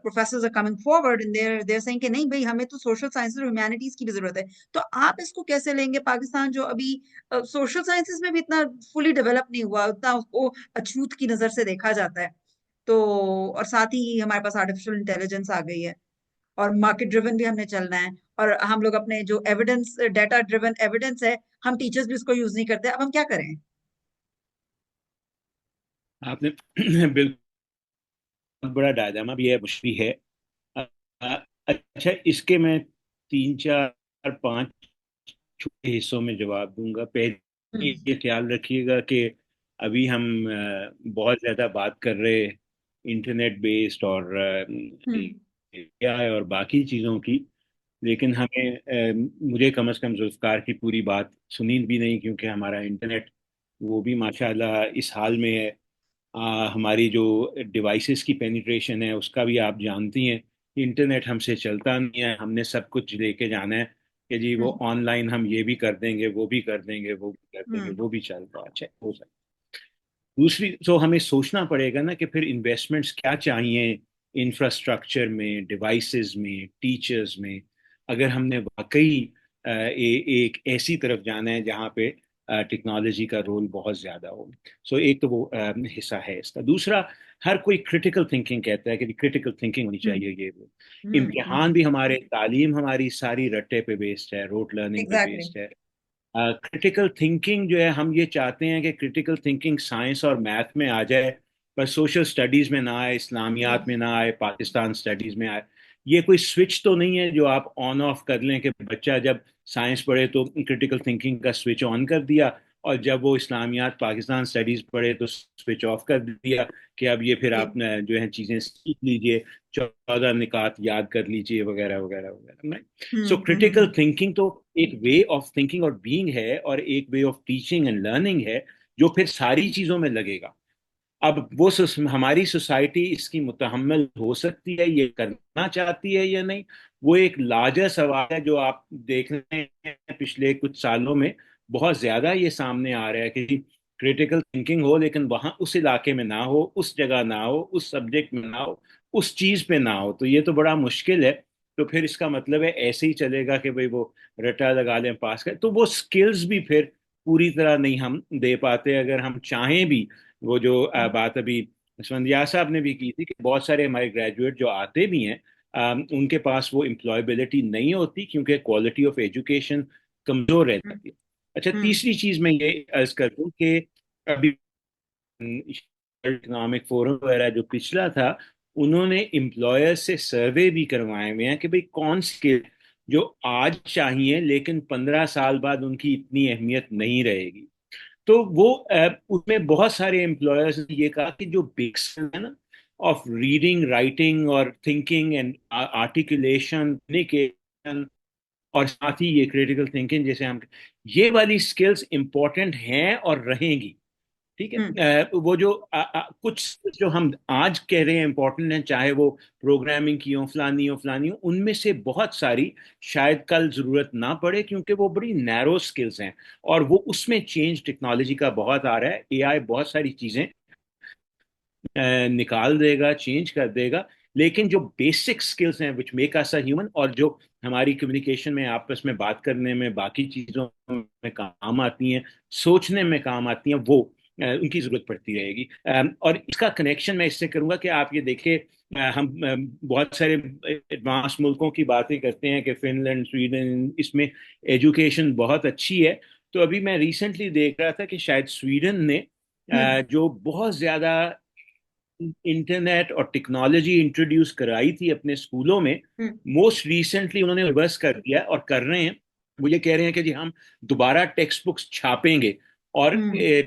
professors are coming forward and they're saying कि नहीं भाई, हमें तो social sciences और humanities की भी जरूरत है। तो आप इसको कैसे लेंगे? पाकिस्तान जो अभी social sciences में भी इतना fully develop नहीं हुआ, उतना उसको अछूत की नजर से देखा जाता है। तो और साथ ही हमारे पास आर्टिफिशियल इंटेलिजेंस आ गई है, और मार्केट ड्रिवन भी हमने चलना है, और हम लोग अपने जो एविडेंस, डाटा ड्रिवन एविडेंस है, हम टीचर्स भी उसको यूज नहीं करते। अब हम क्या करें? आपने बिल्कुल बड़ा डायनामा भी है, मुश्किल है। अ- अच्छा, इसके मैं तीन चार पांच छोटे हिस्सों में जवाब दूंगा। पहले हम्म। ये ख्याल रखिएगा कि अभी हम बहुत ज्यादा बात कर रहे इंटरनेट बेस्ड और हम्म। एआई और बाकी चीजों की, लेकिन हमें मुझे कम से कम जुल्फकार की पूरी बात सुनी भी नहीं, क्योंकि हमारा इंटरनेट वो भी माशाल्लाह इस हाल में है। हमारी जो डिवाइसेस की पेनिट्रेशन है उसका भी आप जानती हैं। इंटरनेट हमसे चलता नहीं है, हमने सब कुछ लेके जाना है कि जी वो हम्म। ऑनलाइन हम ये भी कर देंगे, वो भी कर देंगे, वो भी कर देंगे, हम्म। वो भी चलता है। अच्छा, हो सकता। दूसरी तो हमें सोचना पड़ेगा ना कि फिर इन्वेस्टमेंट्स क्या चाहिए इंफ्रास्ट्रक्चर में, डिवाइसेस में, टीचर्स में, अगर हमने वाकई एक ऐसी तरफ जाना है जहाँ पे टेक्नोलॉजी का रोल बहुत ज्यादा हो। सो एक तो वो हिस्सा है इसका। दूसरा, हर कोई क्रिटिकल थिंकिंग कहता है कि क्रिटिकल थिंकिंग होनी हम्म। चाहिए, ये वो। हम्म। इम्तिहान भी हमारे, तालीम हमारी सारी रट्टे पे बेस्ड है, रोट लर्निंग पे एग्जैक्टली। बेस्ड है। क्रिटिकल थिंकिंग जो है, हम ये चाहते हैं कि क्रिटिकल थिंकिंग साइंस और मैथ में आ जाए, पर सोशल स्टडीज में ना आए, इस्लामियात में ना आए, पाकिस्तान स्टडीज में आए। ये कोई स्विच तो नहीं है जो आप ऑन ऑफ कर लें कि बच्चा जब साइंस पढ़े तो क्रिटिकल थिंकिंग का स्विच ऑन कर दिया, और जब वो इस्लामियात पाकिस्तान स्टडीज पढ़े तो स्विच ऑफ कर दिया कि अब ये फिर जी। आप जो है चीजें सीख लीजिए, 14 निकात याद कर लीजिए, वगैरह वगैरह वगैरह। सो क्रिटिकल हम्म। थिंकिंग तो एक वे ऑफ थिंकिंग और बीइंग है, और एक way of teaching and learning है, जो फिर सारी चीजों में लगेगा। अब वो हमारी सोसाइटी इसकी मुतहम्मिल हो सकती है, ये करना चाहती है या नहीं, वो एक लार्जर सवाल है जो आप देख रहे हैं पिछले कुछ सालों में बहुत ज्यादा ये सामने आ रहा है कि क्रिटिकल थिंकिंग हो, लेकिन वहां उस इलाके में ना हो, उस जगह ना हो, उस सब्जेक्ट में ना हो, उस चीज पे ना हो। तो ये तो बड़ा मुश्किल है। तो फिर इसका मतलब है ऐसे ही चलेगा कि भाई वो रटा लगा लें, पास करें, तो वो स्किल्स भी फिर पूरी तरह नहीं हम दे पाते अगर हम चाहें भी। वो जो बात अभी असफंदिया साहब ने भी की थी कि बहुत सारे हमारे ग्रेजुएट जो आते भी हैं, उनके पास वो एम्प्लॉयबिलिटी नहीं होती क्योंकि क्वालिटी ऑफ एजुकेशन कमजोर रह जाती है। अच्छा, हम्म। तीसरी चीज मैं ये अर्ज कर दूं कि अभी इकोनॉमिक फोरम वगैरह जो पिछला था, उन्होंने एम्प्लॉयर से सर्वे भी करवाए हुए हैं कि भाई कौन स्किल जो आज चाहिए लेकिन 15 साल बाद उनकी इतनी अहमियत नहीं रहेगी। तो वो उसमें बहुत सारे एम्प्लॉयर्स ने ये कहा कि जो बेसिक्स है ना, ऑफ रीडिंग, राइटिंग और थिंकिंग एंड आर्टिकुलेशन, कम्युनिकेशन, और साथ ही ये क्रिटिकल थिंकिंग जैसे हम, ये वाली स्किल्स इंपॉर्टेंट हैं और रहेंगी। ठीक हम्म। है। वो जो कुछ जो हम आज कह रहे हैं इंपॉर्टेंट है, चाहे वो प्रोग्रामिंग की हो, फलानी हो, उनमें से बहुत सारी शायद कल जरूरत ना पड़े क्योंकि वो बड़ी नैरो स्किल्स हैं, और वो उसमें चेंज टेक्नोलॉजी का बहुत आ रहा है। एआई बहुत सारी चीजें निकाल देगा, चेंज कर देगा, लेकिन जो बेसिक स्किल्स हैं which make us a human, और जो हमारी कम्युनिकेशन में, आपस में बात करने में, बाकी चीज़ों में काम आती हैं, सोचने में काम आती हैं, वो उनकी जरूरत पड़ती रहेगी। और इसका कनेक्शन मैं इससे करूंगा कि आप ये देखिए, हम बहुत सारे एडवांस मुल्कों की बातें करते हैं कि फिनलैंड, स्वीडन, इसमें एजुकेशन बहुत अच्छी है। तो अभी मैं रिसेंटली देख रहा था कि शायद स्वीडन ने जो बहुत ज्यादा इंटरनेट और टेक्नोलॉजी इंट्रोड्यूस कराई थी अपने स्कूलों में, मोस्ट रिसेंटली उन्होंने रिवर्स कर दिया और कर रहे हैं। वो ये कह रहे हैं कि जी हम दोबारा टेक्स्ट बुक्स छापेंगे और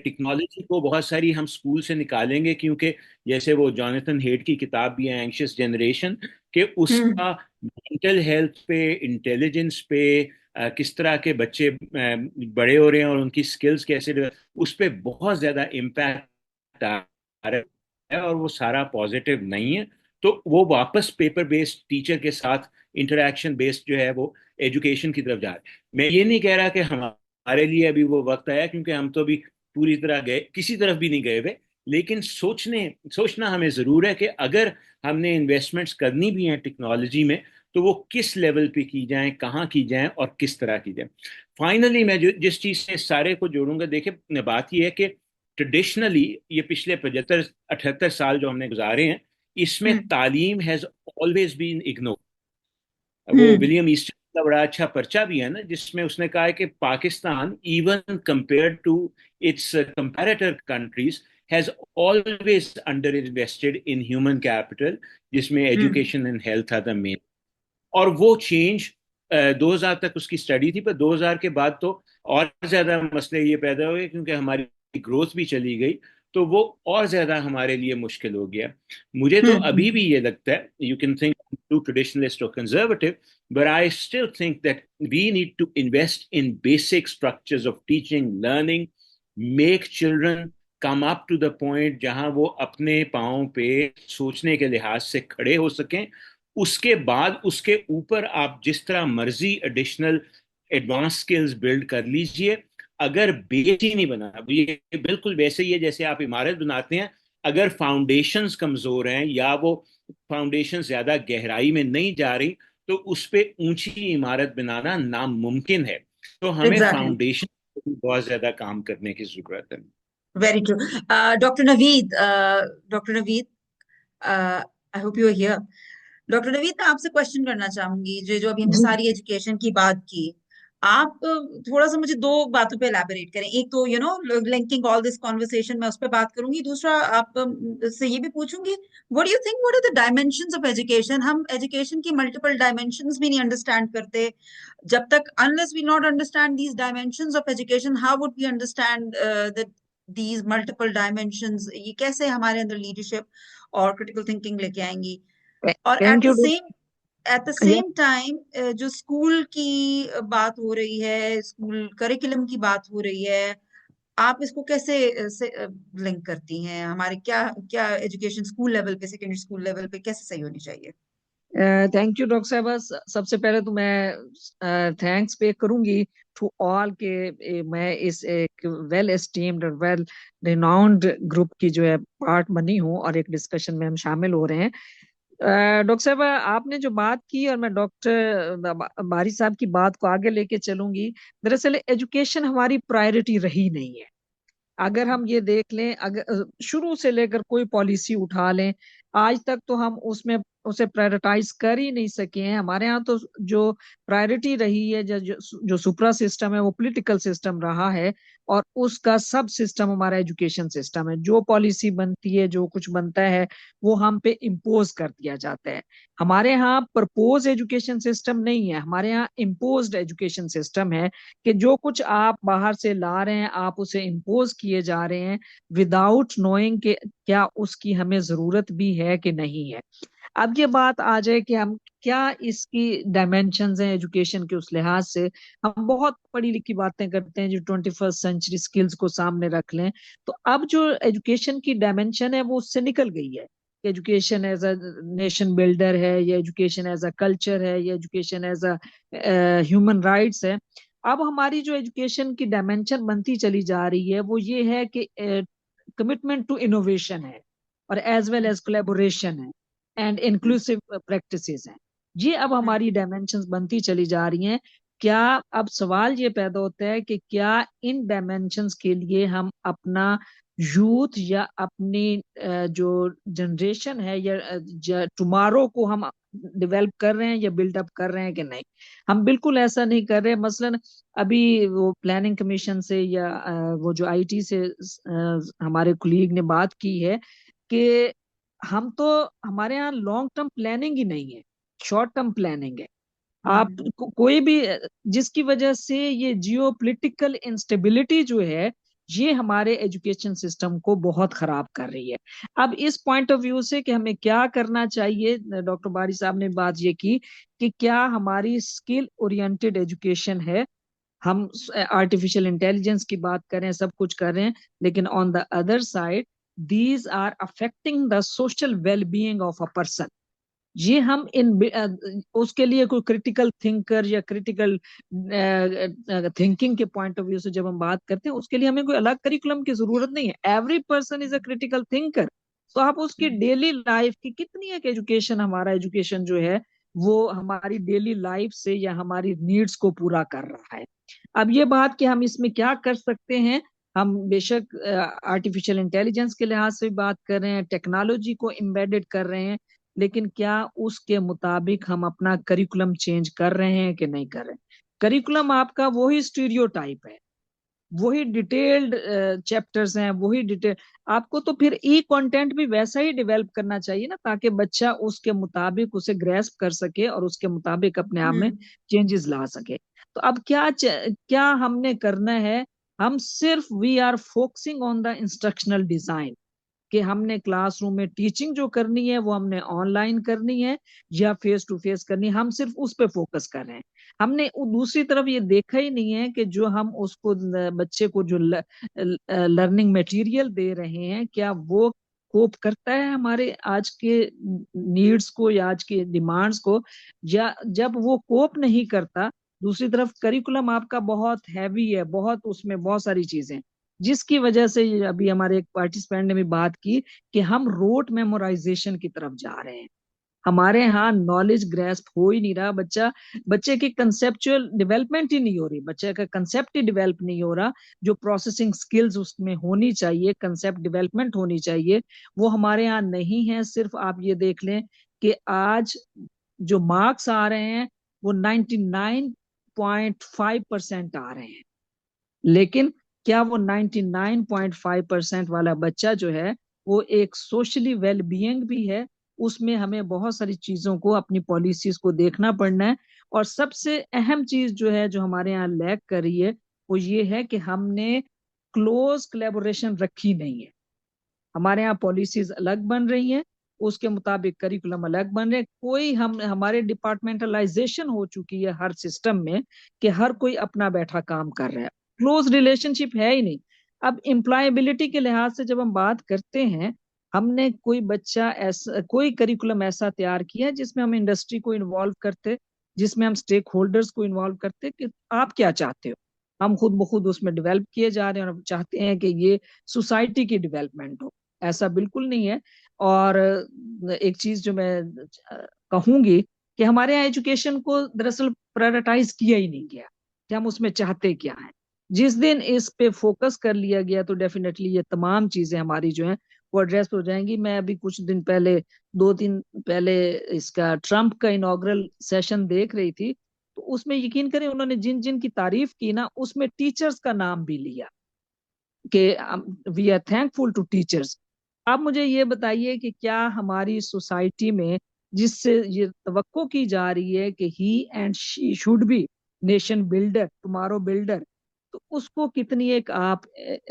टेक्नोलॉजी को बहुत सारी हम स्कूल से निकालेंगे, क्योंकि जैसे वो जॉनथन हेड की किताब भी है, एंग्शियस जनरेशन, के उसका मेंटल हेल्थ पे, इंटेलिजेंस पे, किस तरह के बच्चे बड़े हो रहे हैं और उनकी स्किल्स कैसे, उस पर बहुत ज्यादा इम्पैक्ट आ रहा है और वो सारा पॉजिटिव नहीं है। तो वो वापस पेपर बेस्ड टीचर के साथ इंटरेक्शन बेस्ड जो है वो एजुकेशन की तरफ जा रहे हैं। मैं ये नहीं कह रहा कि हमारे लिए अभी वो वक्त आया, क्योंकि हम तो अभी पूरी तरह गए, किसी तरफ भी नहीं गए हुए, लेकिन सोचना हमें जरूर है कि अगर हमने इन्वेस्टमेंट्स करनी भी है टेक्नोलॉजी में, तो वो किस लेवल पे की जाए, कहाँ की जाए और किस तरह की जाए। फाइनली मैं जिस चीज से सारे को जोड़ूंगा, देखिए बात ये है कि ट्रेडिशनली ये पिछले 75-78 साल जो हमने गुजारे हैं, इसमें तालीम हैज ऑलवेज बीन इग्नोर। वो विलियम ईस्टन का बड़ा अच्छा पर्चा भी है ना, जिसमें उसने कहा है कि Pakistan, even compare to its comparator countries, has always under invested in human capital, जिसमें education and health are the main. और वो चेंज 2000 तक उसकी स्टडी थी, पर 2000 के बाद तो और ज्यादा मसले ये पैदा हुए, क्योंकि हमारी ग्रोथ भी चली गई, तो वो और ज्यादा हमारे लिए मुश्किल हो गया। मुझे तो अभी भी ये लगता है, you can think to traditionalist और conservative, but I still think that we need to invest in basic structures of teaching, learning, make children come up to the point जहां वो अपने पाँव पे सोचने के लिहाज से खड़े हो सकें। उसके बाद उसके ऊपर आप जिस तरह मर्जी एडिशनल एडवांस स्किल्स बिल्ड कर लीजिए। अगर बेस ही नहीं बना, ये बिल्कुल वैसे ही है जैसे आप इमारत बनाते हैं, अगर फाउंडेशंस कमजोर हैं या वो फाउंडेशन ज्यादा गहराई में नहीं जा रही, तो उस पर ऊंची इमारत बनाना नामुमकिन है। तो हमें फाउंडेशन पर बहुत ज्यादा काम करने की जरूरत है। Very true. Doctor Naveed, I hope you are here. Doctor Naveed, मैं आपसे क्वेश्चन करना चाहूंगी। जो अभी हमने सारी एजुकेशन की बात की, आप थोड़ा सा मुझे दो बातों पे एलैबोरेट करें। एक तो लिंकिंग ऑल दिस कॉन्वर्सेशन, मैं उस पर बात करूंगी। दूसरा आप से ये भी पूछूंगी, what do you think, what are the dimensions of education? हम एजुकेशन की मल्टीपल डायमेंशंस भी नहीं अंडरस्टैंड करते। जब तक unless we not understand these dimensions of education, how would we understand these multiple dimensions? ये कैसे हमारे अंदर लीडरशिप और क्रिटिकल थिंकिंग लेके आएंगी? और thank you. Eight the same time जो स्कूल की बात हो रही है, स्कूल करिकुलम की बात हो रही है, आप इसको कैसे लिंक करती हैं? हमारे क्या क्या एजुकेशन स्कूल लेवल पे, सेकेंडरी स्कूल लेवल पे कैसे सही होनी चाहिए? थैंक यू डॉक्टर साहब। सबसे पहले तो मैं थैंक्स पे करूंगी टू ऑल के मैं इस एक वेल एस्टीम्ड और वेल रिनाउंड ग्रुप की जो है पार्ट बनी हूँ और एक डिस्कशन में हम शामिल हो रहे हैं। डॉक्टर साहब, आपने जो बात की और मैं डॉक्टर बारी साहब की बात को आगे लेके चलूंगी। दरअसल एजुकेशन हमारी प्रायोरिटी रही नहीं है। अगर हम ये देख लें, अगर शुरू से लेकर कोई पॉलिसी उठा लें, आज तक तो हम उसमें उसे प्रायोरिटाइज कर ही नहीं सके हैं। हमारे यहाँ तो जो प्रायोरिटी रही है, जो सुप्रा सिस्टम है, वो पॉलिटिकल सिस्टम रहा है और उसका सब सिस्टम हमारा एजुकेशन सिस्टम है। जो पॉलिसी बनती है, जो कुछ बनता है, वो हम पे इम्पोज कर दिया जाता है। हमारे यहाँ प्रपोज एजुकेशन सिस्टम नहीं है, हमारे यहाँ इम्पोज्ड एजुकेशन सिस्टम है कि जो कुछ आप बाहर से ला रहे हैं, आप उसे इम्पोज किए जा रहे हैं विदाउट नोइंग कि क्या उसकी हमें जरूरत भी है कि नहीं है। अब ये बात आ जाए कि हम क्या इसकी डायमेंशंस हैं एजुकेशन के, उस लिहाज से हम बहुत पढ़ी लिखी बातें करते हैं जो 21st सेंचुरी स्किल्स को सामने रख लें। तो अब जो एजुकेशन की डायमेंशन है वो उससे निकल गई है। Education as a nation builder है, या एजुकेशन एज अ कल्चर है, या education as a human rights है। अब हमारी जो एजुकेशन की डायमेंशन बनती चली जा रही है वो ये है कि कमिटमेंट टू इनोवेशन है और एज वेल एज कोलैबोरेशन है। एंड इंक्लूसिव प्रैक्टिसेस हैं। ये अब हमारी डायमेंशंस बनती चली जा रही हैं। क्या अब सवाल ये पैदा होता है कि क्या इन डायमेंशंस के लिए हम अपना यूथ या अपनी जो जनरेशन है या टुमारो को हम डेवलप कर रहे हैं या बिल्डअप कर रहे हैं कि नहीं। हम बिल्कुल ऐसा नहीं कर रहे। मसलन अभी वो प्लानिंग कमीशन से या वो जो आईटी से हमारे कुलीग ने बात की है कि हम तो हमारे यहाँ लॉन्ग टर्म प्लानिंग ही नहीं है, शॉर्ट टर्म प्लानिंग है। आप कोई भी जिसकी वजह से ये जियो पोलिटिकल इंस्टेबिलिटी जो है ये हमारे एजुकेशन सिस्टम को बहुत खराब कर रही है। अब इस पॉइंट ऑफ व्यू से कि हमें क्या करना चाहिए, डॉक्टर बारी साहब ने बात ये की कि क्या हमारी स्किल ओरिएंटेड एजुकेशन है। हम आर्टिफिशियल इंटेलिजेंस की बात करें, सब कुछ कर रहे हैं, लेकिन on the other side these are affecting the social wellbeing of a person. ये हम उसके लिए कोई क्रिटिकल थिंकर या क्रिटिकल थिंकिंग के पॉइंट ऑफ व्यू से जब हम बात करते हैं, उसके लिए हमें कोई अलग करिकुलम की जरूरत नहीं है। Every person is a critical thinker. तो आप उसकी डेली लाइफ की कितनी एक एजुकेशन, हमारा एजुकेशन जो है वो हमारी डेली लाइफ से या हमारी नीड्स को पूरा कर रहा है। अब ये बात कि हम इसमें क्या कर सकते हैं, हम बेशक आर्टिफिशियल इंटेलिजेंस के लिहाज से बात कर रहे हैं, टेक्नोलॉजी को एम्बेडेड कर रहे हैं, लेकिन क्या उसके मुताबिक हम अपना करिकुलम चेंज कर रहे हैं कि नहीं कर रहे हैं। करिकुलम आपका वही स्टीरियोटाइप है, वही डिटेल्ड चैप्टर्स हैं, वही डिटेल। आपको तो फिर ई कंटेंट भी वैसा ही डेवलप करना चाहिए ना, ताकि बच्चा उसके मुताबिक उसे ग्रेस्प कर सके और उसके मुताबिक अपने आप में चेंजेस ला सके। तो अब क्या हमने करना है, हम सिर्फ we are focusing on the instructional design कि हमने क्लासरूम में टीचिंग जो करनी है वो हमने ऑनलाइन करनी है या फेस टू फेस करनी है, हम सिर्फ उस पर फोकस कर रहे हैं। हमने दूसरी तरफ ये देखा ही नहीं है कि जो हम उसको बच्चे को जो लर्निंग मटेरियल दे रहे हैं क्या वो कोप करता है हमारे आज के नीड्स को या आज के डिमांड्स को। या जब वो कोप नहीं करता, दूसरी तरफ करिकुलम आपका बहुत हैवी है, बहुत उसमें बहुत सारी चीजें, जिसकी वजह से अभी हमारे एक पार्टिसिपेंट ने भी बात की कि हम रोट मेमोराइजेशन की तरफ जा रहे हैं। हमारे यहाँ नॉलेज ग्रेस्प हो ही नहीं रहा। बच्चे की कंसेप्चुअल डेवलपमेंट ही नहीं हो रही, बच्चे का कंसेप्ट ही डेवलप नहीं हो रहा। जो प्रोसेसिंग स्किल्स उसमें होनी चाहिए, कंसेप्ट डेवलपमेंट होनी चाहिए, वो हमारे यहाँ नहीं है। सिर्फ आप ये देख लें कि आज जो मार्क्स आ रहे हैं वो 99.5% आ रहे हैं, लेकिन क्या वो 99.5% वाला बच्चा जो है वो एक सोशली वेल बीइंग भी है। उसमें हमें बहुत सारी चीजों को, अपनी पॉलिसीज को देखना पड़ना है। और सबसे अहम चीज जो है जो हमारे यहाँ लैक कर रही है वो ये है कि हमने क्लोज कोलैबोरेशन रखी नहीं है। हमारे यहाँ पॉलिसीज अलग बन रही हैं, उसके मुताबिक करिकुलम अलग बन रहे हैं। कोई हमारे डिपार्टमेंटलाइजेशन हो चुकी है हर सिस्टम में कि हर कोई अपना बैठा काम कर रहा है, क्लोज रिलेशनशिप है ही नहीं। अब एम्प्लॉयबिलिटी के लिहाज से जब हम बात करते हैं, हमने कोई करिकुलम ऐसा तैयार किया जिसमें हम इंडस्ट्री को इन्वॉल्व करते, जिसमें हम स्टेक होल्डर्स को इन्वॉल्व करते कि आप क्या चाहते हो। हम खुद ब खुद उसमें डेवलप किए जा रहे हैं और चाहते हैं कि ये सोसाइटी की डेवलपमेंट हो, ऐसा बिल्कुल नहीं है। और एक चीज जो मैं कहूंगी कि हमारे यहाँ एजुकेशन को दरअसल प्रायोरिटाइज किया ही नहीं गया कि हम उसमें चाहते क्या है। जिस दिन इस पे फोकस कर लिया गया तो डेफिनेटली ये तमाम चीजें हमारी जो हैं वो एड्रेस हो जाएंगी। मैं अभी कुछ दिन पहले, 2 दिन पहले इसका ट्रम्प का इनॉग्रल सेशन देख रही थी, तो उसमें यकीन करें उन्होंने जिन जिन की तारीफ की ना, उसमें टीचर्स का नाम भी लिया कि we are thankful to teachers. आप मुझे ये बताइए कि क्या हमारी सोसाइटी में, जिससे ये तवक्को की जा रही है कि he and she should be nation builder, tomorrow builder, तो उसको कितनी एक आप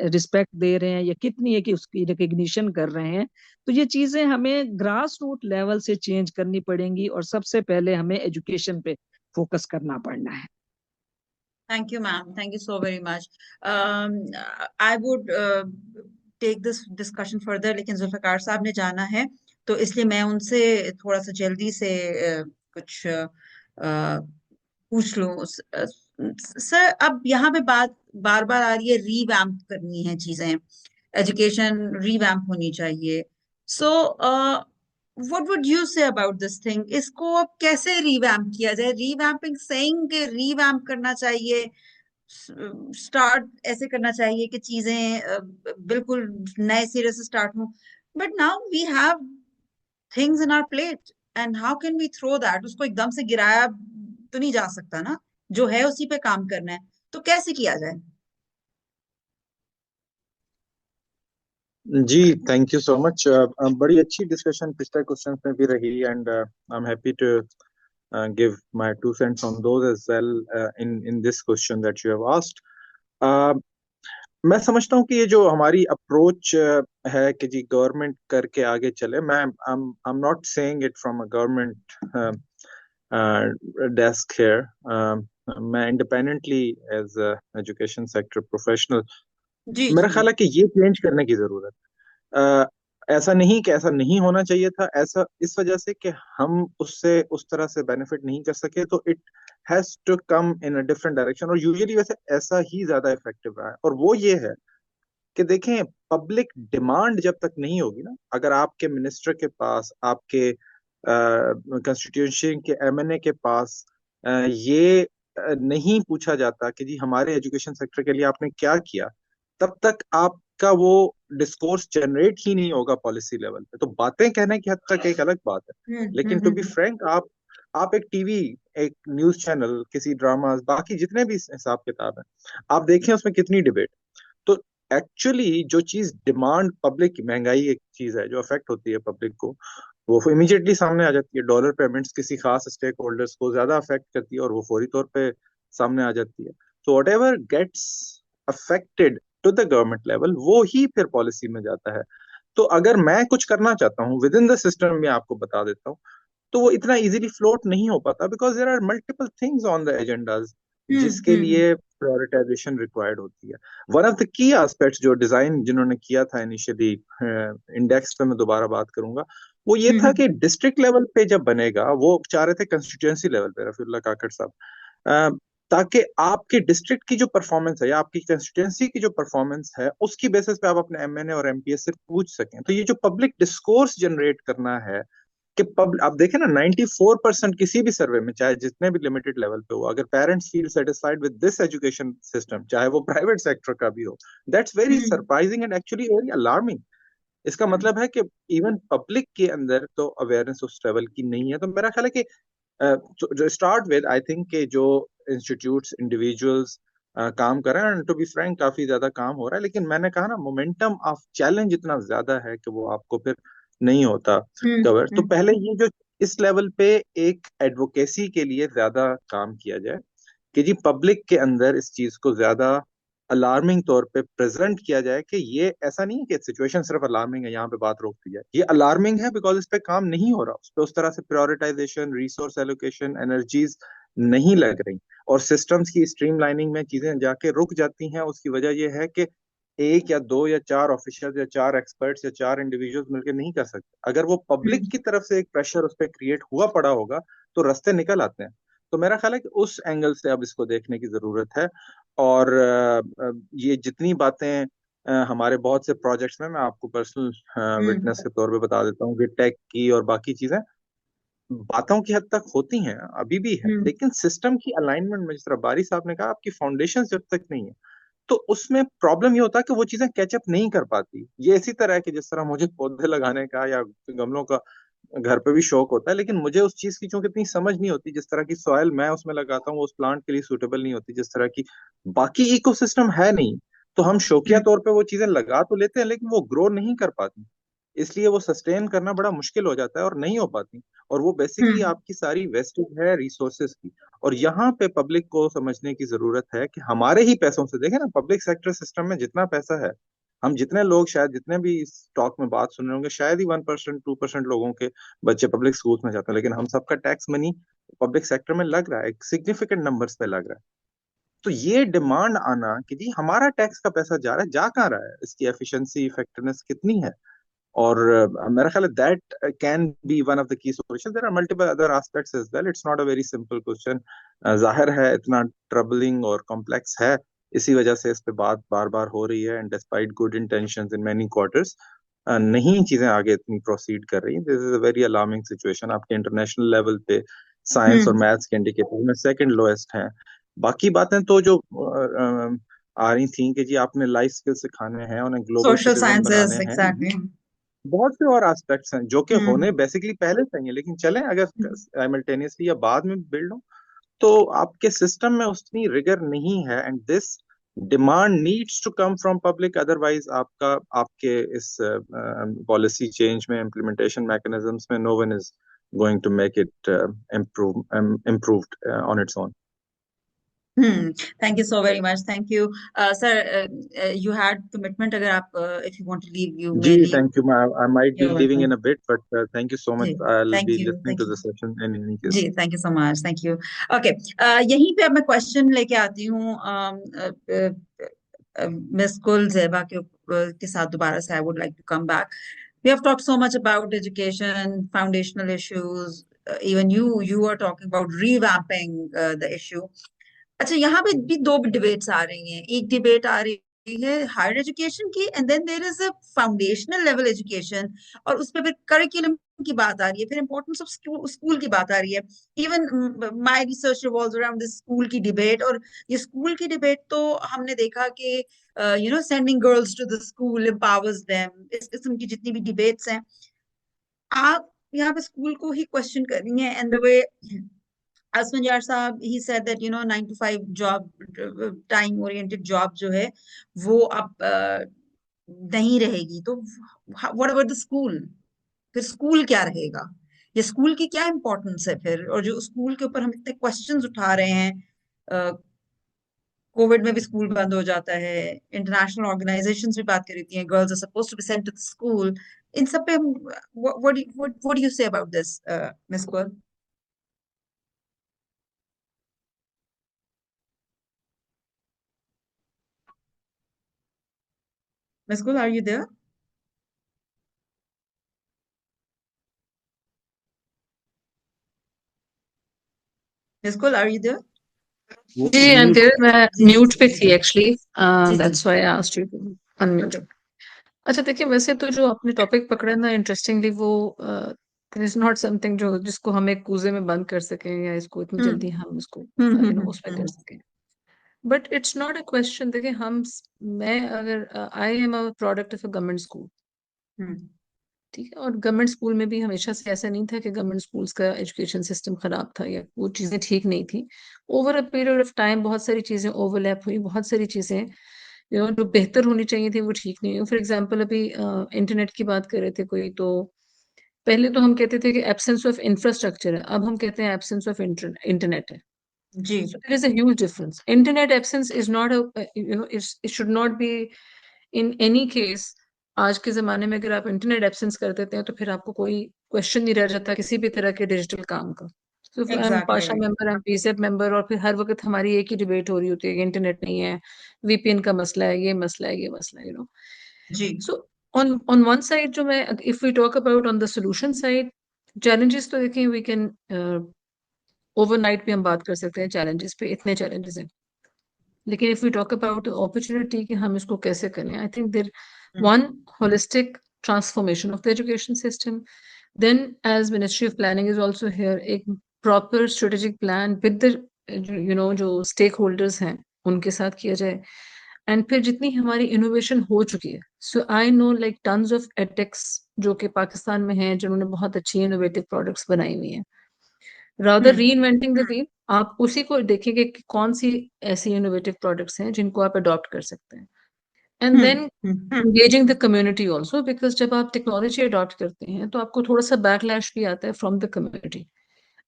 रिस्पेक्ट दे रहे हैं या कितनी एक उसकी रिकग्निशन कर रहे हैं। तो ये चीजें हमें ग्रास रूट लेवल से चेंज करनी पड़ेंगी और सबसे पहले हमें एजुकेशन पे फोकस करना पड़ना है। Thank you, ma'am. Thank you so very much. I would take this discussion further, लेकिन जुल्फिकार साहब ने जाना है तो इसलिए मैं उनसे थोड़ा सा जल्दी से कुछ पूछ लूं। सर, अब यहाँ पे बात बार बार आ रही है, रीवैम्प करनी है चीजें, एजुकेशन रीवैम्प होनी चाहिए। सो what would you say about this thing? इसको अब कैसे रिवैम्प किया जाए? रिवैम्पिंग सेइंग के रिवैम्प करना चाहिए, स्टार्ट ऐसे करना चाहिए कि चीजें बिल्कुल नए सिरे से स्टार्ट हों, but now we have things in our plate and how can we throw that? उसको एकदम से गिराया तो नहीं जा सकता ना, जो है उसी पे काम करना है, तो कैसे किया जाए? जी, थैंक यू सो मच। बड़ी अच्छी डिस्कशन पिछले क्वेश्चन में भी रही, and I am happy to give my 2 cents on those as well in this question that you have asked. मैं समझता हूँ कि ये जो हमारी अप्रोच है कि जी गवर्नमेंट करके आगे चले, मैं I am not saying it from a government desk here. मैं independently as education sector professional, जी मेरा जी ख्याल है कि ये चेंज करने की जरूरत है। ऐसा नहीं कि ऐसा नहीं होना चाहिए था, ऐसा इस वजह से कि हम उससे उस तरह से बेनिफिट नहीं कर सके, तो it has to come in a different direction, और यूजुअली वैसे ऐसा ही ज्यादा इफेक्टिव रहा है। और वो ये है कि देखें, पब्लिक डिमांड जब तक नहीं होगी ना, अगर आपके मिनिस्टर के पास, आपके कंस्टिट्यूंसी के एमएनए के पास ये नहीं पूछा जाता कि जी हमारे एजुकेशन सेक्टर के लिए आपने क्या किया, तब तक आपका वो डिस्कोर्स जनरेट ही नहीं होगा पॉलिसी लेवल पे। तो बातें कहने की हद तक एक अलग बात है, लेकिन टू बी फ्रैंक, आप एक टीवी, एक न्यूज चैनल, किसी ड्रामा, बाकी जितने भी हिसाब किताब है, आप देखें उसमें कितनी डिबेट। तो एक्चुअली जो चीज डिमांड, पब्लिक की महंगाई एक चीज है जो अफेक्ट होती है पब्लिक को, वो इमीडिएटली सामने आ जाती है। डॉलर पेमेंट्स किसी खास स्टेक होल्डर्स को ज्यादा अफेक्ट करती है और वो फौरी तौर पे सामने आ जाती है। तो whatever gets affected to the government level, वो ही फिर पॉलिसी में जाता है। तो अगर मैं कुछ करना चाहता हूँ विद इन द सिस्टम, में आपको बता देता हूँ, तो वो इतना इजीली फ्लोट नहीं हो पाता, because there are multiple things on the agendas जिसके लिए प्रायोरिटाइजेशन रिक्वायर्ड होती है। One of the key aspects जो डिजाइन जिन्होंने किया था इनिशियली, इंडेक्स पे मैं दोबारा बात करूंगा, वो ये था कि डिस्ट्रिक्ट लेवल पे जब बनेगा, वो चाह रहे थे कंस्टिट्यूएंसी लेवल पे, रफीउल्लाह काकड़ साहब, ताकि आपके डिस्ट्रिक्ट की जो परफॉर्मेंस है या आपकी कंस्टिट्यूएंसी की जो परफॉर्मेंस है, उसकी बेसिस पे आप अपने एमएनए और एमपीएस से पूछ सकें। तो ये जो पब्लिक डिस्कोर्स जनरेट करना है कि आप देखें ना, 94% किसी भी सर्वे में, चाहे जितने भी लिमिटेड लेवल पे हो, अगर parents feel satisfied with this education system, चाहे वो प्राइवेट सेक्टर का भी हो, that's very surprising and actually very alarming. इसका मतलब है कि इवन पब्लिक के अंदर तो अवेयरनेस उस लेवल की नहीं है। तो मेरा ख्याल है कि जो स्टार्ट विद, आई थिंक कि जो इंस्टीट्यूट्स, इंडिविजुअल्स काम कर रहे हैं, टू बी फ्रैंक काफी ज्यादा काम हो रहा है, लेकिन मैंने कहा ना, मोमेंटम ऑफ चैलेंज इतना ज्यादा है कि वो आपको फिर नहीं होता कवर। तो पहले ये जो इस लेवल पे एक एडवोकेसी के लिए ज्यादा काम किया जाए कि जी पब्लिक के अंदर इस चीज को ज्यादा अलार्मिंग तौर पे प्रेजेंट किया जाए कि ये ऐसा नहीं है कि सिचुएशन सिर्फ अलार्मिंग है, यहाँ पे बात रोक दी जाए। ये अलार्मिंग है बिकॉज इस पे काम नहीं हो रहा, उस पे उस तरह से प्रायोरिटाइजेशन, रिसोर्स एलोकेशन, एनर्जीज नहीं लग रही, और सिस्टम्स की स्ट्रीमलाइनिंग में चीजें जाके रुक जाती हैं। उसकी वजह यह है कि एक या दो या चार ऑफिशियल या चार एक्सपर्ट्स या चार इंडिविजुअल्स मिलकर नहीं कर सकते। अगर वो पब्लिक की तरफ से एक प्रेशर उस पर क्रिएट हुआ पड़ा होगा, तो रास्ते निकल आते हैं। तो मेरा ख्याल है कि उस एंगल से अब इसको देखने की जरूरत है। और ये जितनी बातें हमारे बहुत से प्रोजेक्ट्स में, मैं आपको पर्सनल विटनेस के तौर पे बता देता हूँ कि टेक की और बाकी चीजें बातों की हद तक होती हैं, अभी भी है, लेकिन सिस्टम की अलाइनमेंट में, जिस तरह बारी साहब ने कहा, आपकी फाउंडेशन जब तक नहीं है, तो उसमें प्रॉब्लम ये होता है कि वो चीजें कैचअप नहीं कर पाती। ये इसी तरह है कि जिस तरह मुझे पौधे लगाने का या गमलों का घर पे भी शौक होता है, लेकिन मुझे उस चीज की चूंकि इतनी समझ नहीं होती, जिस तरह की सॉइल मैं उसमें लगाता हूँ वो उस प्लांट के लिए सूटेबल नहीं होती, जिस तरह की बाकी इकोसिस्टम है नहीं, तो हम शौकिया तौर पे वो चीजें लगा तो लेते हैं, लेकिन वो ग्रो नहीं कर पाती, इसलिए वो सस्टेन करना बड़ा मुश्किल हो जाता है और नहीं हो पाती। और वो बेसिकली आपकी सारी वेस्टेज है रिसोर्सेज की। और यहाँ पे पब्लिक को समझने की जरूरत है कि हमारे ही पैसों से, देखें ना, पब्लिक सेक्टर सिस्टम में जितना पैसा है, हम जितने लोग शायद जितने भी इस टॉक में बात सुन रहे होंगे, शायद ही 1% 2% लोगों के बच्चे पब्लिक स्कूल में जाते हैं, लेकिन हम सबका टैक्स मनी पब्लिक सेक्टर में लग रहा है, एक सिग्निफिकेंट नंबर्स पे लग रहा है। तो ये डिमांड आना कि जी हमारा टैक्स का पैसा जा रहा है, जा कहाँ रहा है, इसकी एफिशिएंसी, इफेक्टिवनेस कितनी है। और मेरा ख्याल है that can be one of the key solution. There are multiple other aspects as well, it's not a very simple question. जाहिर है इतना ट्रबलिंग और कॉम्प्लेक्स है, इसी वजह से इस पे बात बार बार हो रही है, and despite good intentions in many quarters, नहीं चीजें आगे इतनी प्रोसीड कर रही। This is a very alarming situation. आपके इंटरनेशनल लेवल पे साइंस और मैथ्स के इंडिकेटर में सेकंड लोएस्ट हैं। बाकी बातें तो जो आ रही थी कि जी आपने लाइफ स्किल सिखाने हैं, उन्हें ग्लोबल सोशल सिटीजन बनाने साइंसेस, हैं, एग्जैक्टली। बहुत से और एस्पेक्ट्स हैं जो कि होने बेसिकली पहले चाहिए, लेकिन चलें अगर साइमल्टेनियसली या बाद में बिल्ड हो, तो आपके सिस्टम में उतनी रिगर नहीं है। And this demand needs to come from public, otherwise आपका आपके इस पॉलिसी चेंज में, इम्प्लीमेंटेशन मैकेनिज्म्स में, no one is going to make it improved on its own. Thank you so very much. Thank you, sir. You had commitment. अगर आप if you want to leave, you may ji, leave. thank you. I might be You're leaving in welcome. a bit, but thank you so much. Ji, I'll thank be you, listening thank to you. the session in any case. Ji, thank you so much. Thank you. Okay, यहीं पे अब मैं question लेके आती हूँ miss कुल ज़ेबा के साथ दोबारा से. I would like to come back. We have talked so much about education, foundational issues. Even you are talking about revamping the issue. अच्छा, यहाँ पे भी दो डिबेट्स आ रही हैं. एक डिबेट आ रही है हायर एजुकेशन की, and then there is a foundational level education, और उस पे फिर करिकुलम की बात आ रही है, फिर इंपॉर्टेंस ऑफ स्कूल की बात आ रही है. Even my research revolves around this school की डिबेट. और ये स्कूल की डिबेट तो हमने देखा कि sending girls to the school empowers them, इस किस्म की जितनी भी डिबेट्स हैं, आप यहाँ पे स्कूल को ही क्वेश्चन कर रही हैं. एंड द वे Asfanjar साहब, he said that 9 to 5 job, time oriented job जो है वो अब नहीं रहेगी. तो what about the school? फिर स्कूल क्या रहेगा? ये स्कूल की क्या इंपॉर्टेंस है फिर? और जो स्कूल के ऊपर हम इतने क्वेश्चंस उठा रहे हैं, कोविड में भी स्कूल बंद हो जाता है, इंटरनेशनल ऑर्गेनाइजेशंस भी बात कर रही हैं, girls are supposed to be sent to the school. इन सब पे हम what do you say about this, Miss Kull? Miss Kull, are you there? Miss Kull, are you there? Ji, I'm there. मैं जी म्यूट पे थी actually. जी That's why I asked you to unmute. अच्छा, देखिए, वैसे तो जो आपने टॉपिक पकड़ा ना, इंटरेस्टिंगली वो इज नॉट समथिंग जो जिसको हम एक कूजे में बंद कर सकें, या इसको इतनी जल्दी हम उसको उसमें कर सकें. But it's not a question. देखिए, मैं अगर I am a product of a government school, ठीक है, और गवर्नमेंट स्कूल में भी हमेशा से ऐसा नहीं था कि गवर्नमेंट स्कूल्स का एजुकेशन सिस्टम खराब था या वो चीज़ें ठीक नहीं थी. Over a period of time बहुत सारी चीज़ें ओवरलैप हुई, बहुत सारी चीज़ें जो बेहतर होनी चाहिए थी वो ठीक नहीं हुई. फॉर एग्जांपल, अभी इंटरनेट की बात कर रहे थे कोई, तो पहले तो हम कहते थे कि एब्सेंस ऑफ इंफ्रास्ट्रक्चर है, अब हम कहते हैं एब्सेंस ऑफ इंटरनेट है. जी. So there is a huge difference. Internet absence is not it should not be in any case. आज के ज़माने में अगर आप इंटरनेट एब्सेंस कर देते हैं तो फिर आपको कोई क्वेश्चन नहीं रह जाता किसी भी तरह के डिजिटल काम का. तो हम पाशा Exactly. मेंबर, हम पीसेट मेंबर, और फिर हर वक्त हमारी एक ही डिबेट हो रही होती है कि इंटरनेट नहीं है, वीपीएन का मसला है, ये मसला है, ये मसला है, जी. सो on one side, जो मैं, if we talk about on the solution side, challenges तो देखें, we can ओवरनाइट भी हम बात कर सकते हैं चैलेंजेस पे, इतने चैलेंजेस हैं. लेकिन if we talk about opportunity कि हम इसको कैसे करें, I think there one holistic transformation of the education system. Then as ministry of planning is also here, एक proper strategic plan with the जो स्टेक होल्डर्स हैं उनके साथ किया जाए. एंड फिर जितनी हमारी इनोवेशन हो चुकी है, so I know like tons of edtechs जो कि पाकिस्तान में हैं, जिन्होंने बहुत अच्छी इनोवेटिव प्रोडक्ट्स बनाई हुई हैं. रादर री इन्वेंटिंग द व्हील, आप उसी को देखेंगे कि कौन सी ऐसी इनोवेटिव प्रोडक्ट्स हैं जिनको आप अडॉप्ट कर सकते हैं. And then engaging the community also, because जब आप टेक्नोलॉजी अडॉप्ट करते हैं तो आपको थोड़ा सा बैकलैश भी आता है from the community.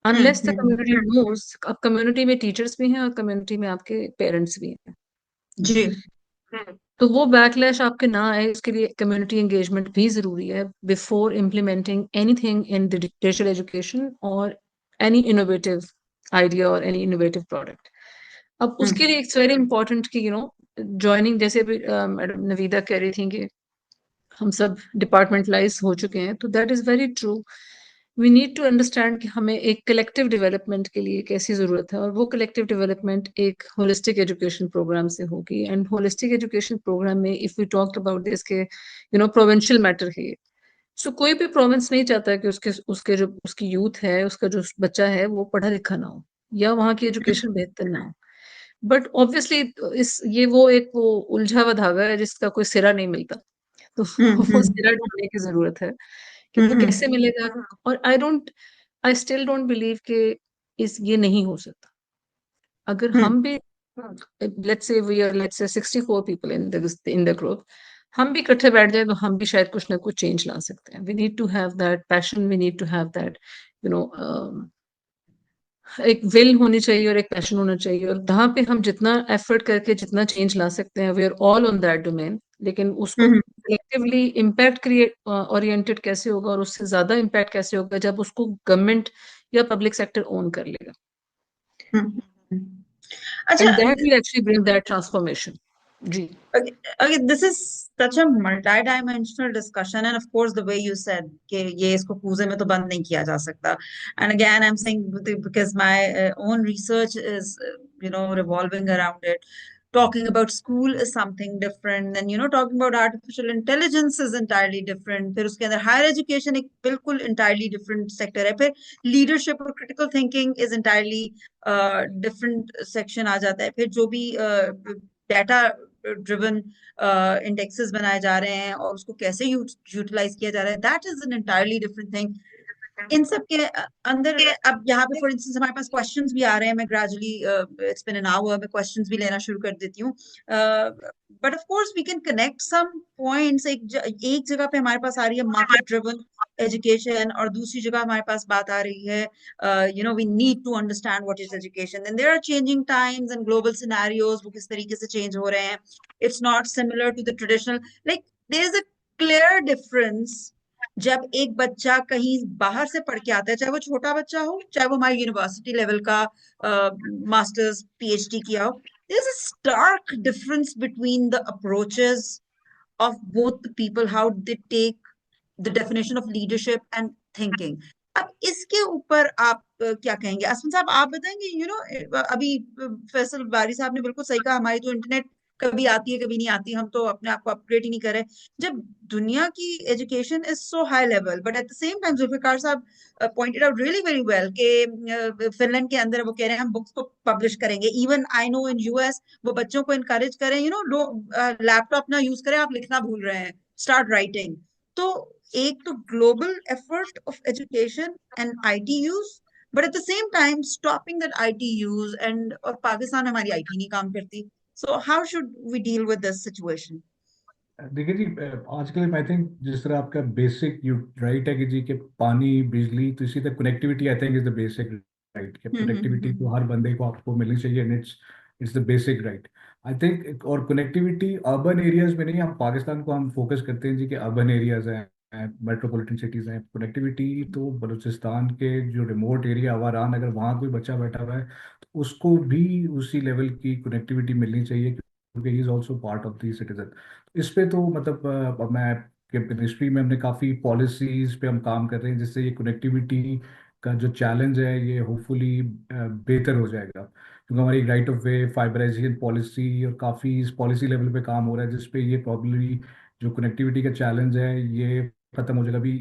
Unless the community knows, अब कम्युनिटी में टीचर्स भी हैं और कम्युनिटी में आपके पेरेंट्स भी हैं. जी. तो वो बैकलैश आपके ना आए, उसके लिए कम्युनिटी एंगेजमेंट भी जरूरी है before implementing anything in the digital education और एनी इनोवेटिव आइडिया और एनी इनोवेटिव प्रोडक्ट. अब उसके लिए इट्स वेरी इंपॉर्टेंट कि ज्वाइनिंग, जैसे अभी मैडम नवीदा कह रही थी कि हम सब डिपार्टमेंटलाइज हो चुके हैं, तो that is very true. We need to understand कि हमें एक कलेक्टिव डेवलपमेंट के लिए कैसी ज़रूरत है, और वो कलेक्टिव डेवलपमेंट एक होलिस्टिक एजुकेशन प्रोग्राम से होगी। एंड होलिस्टिक एजुकेशन प्रोग्राम में if we talk about this के प्रोविंशियल मैटर है, सो कोई भी प्रोविंस नहीं चाहता कि उसके उसके जो उसकी यूथ है, उसका जो बच्चा है वो पढ़ा लिखा ना हो या वहाँ की एजुकेशन बेहतर ना हो। बट ऑब्वियसली वो उलझा हुआ धागा है जिसका कोई सिरा नहीं मिलता। तो वो हम्म सिरा ढूंढने की जरूरत है कि वो हम्म कैसे मिलेगा। और आई स्टिल डोंट बिलीव कि इस ये नहीं हो सकता। अगर हम्म हम भी let's say 64 people in the group, हम भी इकट्ठे बैठ जाए तो हम भी शायद कुछ ना कुछ चेंज ला सकते हैं। We need to have that passion, we need to have that you know एक विल होनी चाहिए और एक पैशन होना चाहिए। और जहाँ पे हम जितना एफर्ट करके जितना चेंज ला सकते हैं, we are all on that domain. लेकिन उसको hmm collectively impact create oriented कैसे होगा और उससे ज्यादा इम्पैक्ट कैसे होगा जब उसको गवर्नमेंट या पब्लिक सेक्टर ओन कर लेगा। हम्म, हम्म। अच्छा, and that will actually bring that transformation. जी। okay, okay, this is such a multi-dimensional discussion, and of course, the way you said कि ये इसको पूजे में तो बंद नहीं किया जा सकता. And again, I'm saying because my own research is, revolving around it. Talking about school is something different, then talking about artificial intelligence is entirely different. फिर उसके अंदर higher education एक बिल्कुल entirely different sector है. फिर leadership और critical thinking is entirely different section आ जाता है. फिर जो भी data ड्रिवन इंडेक्सेस बनाए जा रहे हैं और उसको कैसे यूटिलाइज किया जा रहा है, that is an entirely different thing. इन सब के अंदर अब यहाँ पे फॉर इंस्टेंस हमारे पास क्वेश्चंस भी आ रहे हैं. मैं gradually it's been an hour मैं क्वेश्चंस भी लेना शुरू कर देती हूँ. But of course we can connect some points. एक जगह पे हमारे पास आ रही है मार्केट ड्रिवन एजुकेशन, और दूसरी जगह हमारे पास बात आ रही है we need to understand what is education. And there are changing times and global scenarios, वो किस तरीके से चेंज हो रहे हैं. It's not similar to the traditional, like there is a clear difference. जब एक बच्चा कहीं बाहर से पढ़ के आता है, चाहे वो छोटा बच्चा हो, चाहे वो हमारे यूनिवर्सिटी लेवल का मास्टर्स पीएचडी किया हो, there's a stark difference between the approaches of both the people, how they take the definition of leadership and thinking. अब इसके ऊपर आप क्या कहेंगे? आसमान साहब आप बताएंगे. अभी फैसल बारी साहब ने बिल्कुल सही कहा, हमारी तो इंटरनेट कभी आती है कभी नहीं आती, हम तो अपने आप को अपग्रेड ही नहीं कर रहे. जब दुनिया की education is so high level, but at the same time Zulfiqar साहब pointed out really very well कि फिनलैंड के अंदर वो कह रहे हैं हम बुक्स को पब्लिश करेंगे. Even I know in US वो बच्चों को इनकरेज करें, लैपटॉप ना यूज करें, आप लिखना भूल रहे हैं, स्टार्ट राइटिंग. तो एक तो global effort of education and IT use, but at the same time stopping that IT use. And और पाकिस्तान में हमारी आईटी नहीं काम करती. So how should we deal with this situation? देखिए जी, आजकल आई थिंक जिस तरह आपका बेसिक यू राइट है कि जी के पानी बिजली, तो इसी तरह connectivity I think is the basic right. कि कनेक्टिविटी तो हर बंदे को आपको मिलनी चाहिए, and it's the basic right I think. और कनेक्टिविटी अर्बन एरियाज में नहीं, हम पाकिस्तान को हम फोकस करते हैं जी कि अर्बन एरियाज हैं, मेट्रोपॉलिटन सिटीज हैं. कनेक्टिविटी तो बलूचिस्तान के जो रिमोट एरिया आवारान, अगर वहाँ कोई बच्चा बैठा हुआ है तो उसको भी उसी लेवल की कनेक्टिविटी मिलनी चाहिए, क्योंकि he is also part of the citizen. इस पे तो मतलब मैं के मिनिस्ट्री में हमने काफ़ी पॉलिसीज पे हम काम कर रहे हैं, जिससे ये कनेक्टिविटी का जो चैलेंज है ये होपफुली बेहतर हो जाएगा. क्योंकि हमारी राइट ऑफ वे फाइबराइजेशन पॉलिसी और काफ़ी इस पॉलिसी लेवल पे काम हो रहा है, जिसपे ये प्रॉब्लली जो कनेक्टिविटी का चैलेंज है ये खत्म हो जाएगा. अभी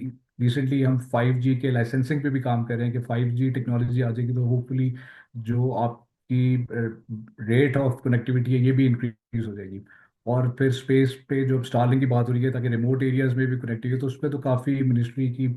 रिसेंटली हम 5G के लाइसेंसिंग पे भी काम कर रहे हैं कि 5G टेक्नोलॉजी आ जाएगी तो होपफुली जो आपकी रेट ऑफ कनेक्टिविटी है ये भी इंक्रीज हो जाएगी. और फिर स्पेस पे जो स्टारलिंक की बात हो रही है ताकि रिमोट एरियाज में भी कनेक्टिविटी, तो उस पर तो काफ़ी मिनिस्ट्री की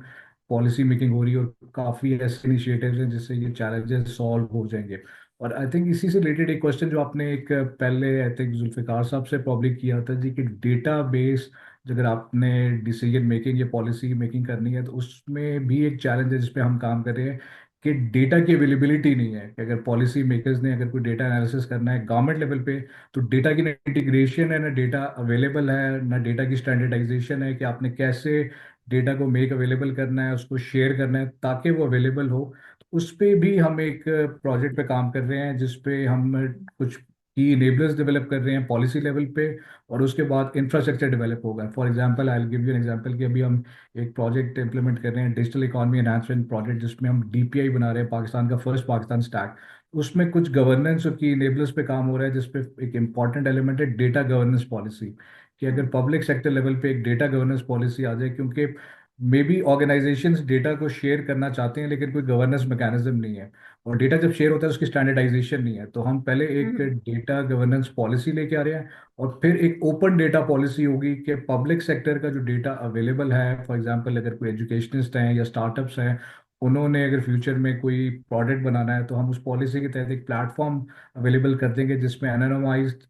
पॉलिसी मेकिंग हो रही है और काफ़ी ऐसे इनिशिएटिव्स हैं जिससे ये चैलेंजेस सॉल्व हो जाएंगे. और आई थिंक इसी से रिलेटेड एक क्वेश्चन जो आपने एक पहले आई थिंक जुल्फिकार साहब से पब्लिक किया था जी कि डेटा बेस, अगर आपने डिसीजन मेकिंग या पॉलिसी मेकिंग करनी है तो उसमें भी एक चैलेंज है जिस पे हम काम कर रहे हैं कि डेटा की अवेलेबिलिटी नहीं है. कि अगर पॉलिसी मेकर्स ने अगर कोई डेटा एनालिसिस करना है गवर्नमेंट लेवल पे, तो डेटा की ना इंटीग्रेशन है, ना डेटा अवेलेबल है, ना डेटा की स्टैंडर्डाइजेशन है कि आपने कैसे डेटा को मेक अवेलेबल करना है, उसको शेयर करना है ताकि वो अवेलेबल हो. तो उस पे भी हम एक प्रोजेक्ट पे काम कर रहे हैं जिस पे हम कुछ की इनेबलर्स डेवलप कर रहे हैं पॉलिसी लेवल पे, और उसके बाद इंफ्रास्ट्रक्चर डेवलप होगा। For example I will give you an example कि अभी हम एक प्रोजेक्ट इंप्लीमेंट कर रहे हैं, डिजिटल इकोनॉमी एनहांसमेंट प्रोजेक्ट, जिसमें हम डीपीआई बना रहे हैं, पाकिस्तान का फर्स्ट पाकिस्तान स्टैक। उसमें कुछ गवर्नेंस और की इनेबलर्स पे काम हो रहा है, जिसपे एक इंपॉर्टेंट एलिमेंट है डेटा गवर्नेंस पॉलिसी, कि अगर पब्लिक सेक्टर लेवल पे एक डेटा गवर्नेंस पॉलिसी आ जाए, क्योंकि मे बी ऑर्गेनाइजेशंस डेटा को शेयर करना चाहते हैं लेकिन कोई गवर्नेंस मैकेनिज्म नहीं है, और डेटा जब शेयर होता है उसकी स्टैंडर्डाइजेशन नहीं है, तो हम पहले एक हम्म डेटा गवर्नेंस पॉलिसी लेके आ रहे हैं, और फिर एक ओपन डेटा पॉलिसी होगी कि पब्लिक सेक्टर का जो डेटा अवेलेबल है, फॉर एग्जांपल अगर कोई एजुकेशनिस्ट हैं या स्टार्टअप्स हैं, उन्होंने अगर फ्यूचर में कोई प्रोडक्ट बनाना है, तो हम उस पॉलिसी के तहत एक प्लेटफॉर्म अवेलेबल कर देंगे जिसमें एनोनिमाइज्ड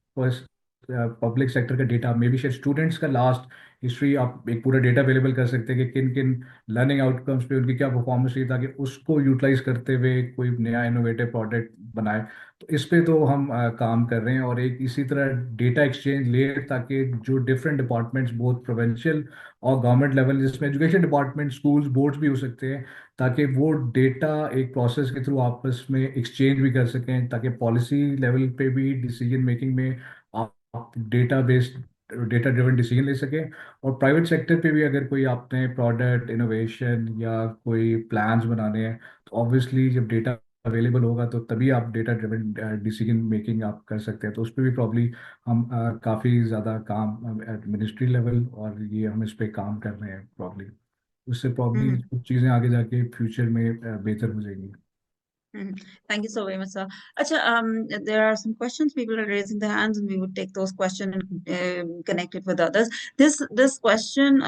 पब्लिक सेक्टर का डेटा, मे बी शायद स्टूडेंट्स का लास्ट हिस्ट्री, आप एक पूरा डेटा अवेलेबल कर सकते हैं कि किन किन लर्निंग आउटकम्स पे उनकी क्या परफॉर्मेंस रही, ताकि उसको यूटिलाइज करते हुए कोई नया इनोवेटिव प्रोडक्ट बनाए। तो इस पे तो हम काम कर रहे हैं, और एक इसी तरह डेटा एक्सचेंज लेयर, ताकि जो डिफरेंट डिपार्टमेंट्स बोथ प्रोविंशियल और गवर्नमेंट लेवल, जिसमें एजुकेशन डिपार्टमेंट स्कूल्स बोर्ड्स भी हो सकते हैं, ताकि वो डेटा एक प्रोसेस के थ्रू आपस में एक्सचेंज भी कर सकें, ताकि पॉलिसी लेवल पे भी डिसीजन मेकिंग में आप data based data driven decision ले सकें। और प्राइवेट सेक्टर पे भी अगर कोई आपने प्रोडक्ट इनोवेशन या कोई प्लान्स बनाने हैं, तो ऑब्वियसली जब डेटा अवेलेबल होगा तो तभी आप डेटा ड्रिवन डिसीजन मेकिंग आप कर सकते हैं। तो उस पर भी प्रॉब्ली हम काफ़ी ज़्यादा काम मिनिस्ट्री लेवल, और ये हम इस पे काम कर रहे हैं प्रॉब्ली, उससे प्रॉब्ली हम्म कुछ चीज़ें आगे जाके फ्यूचर में बेहतर हो जाएंगी। Thank you so very much, sir. Acha, there are some questions. People are raising their hands, and we would take those questions and connect it with others. This question,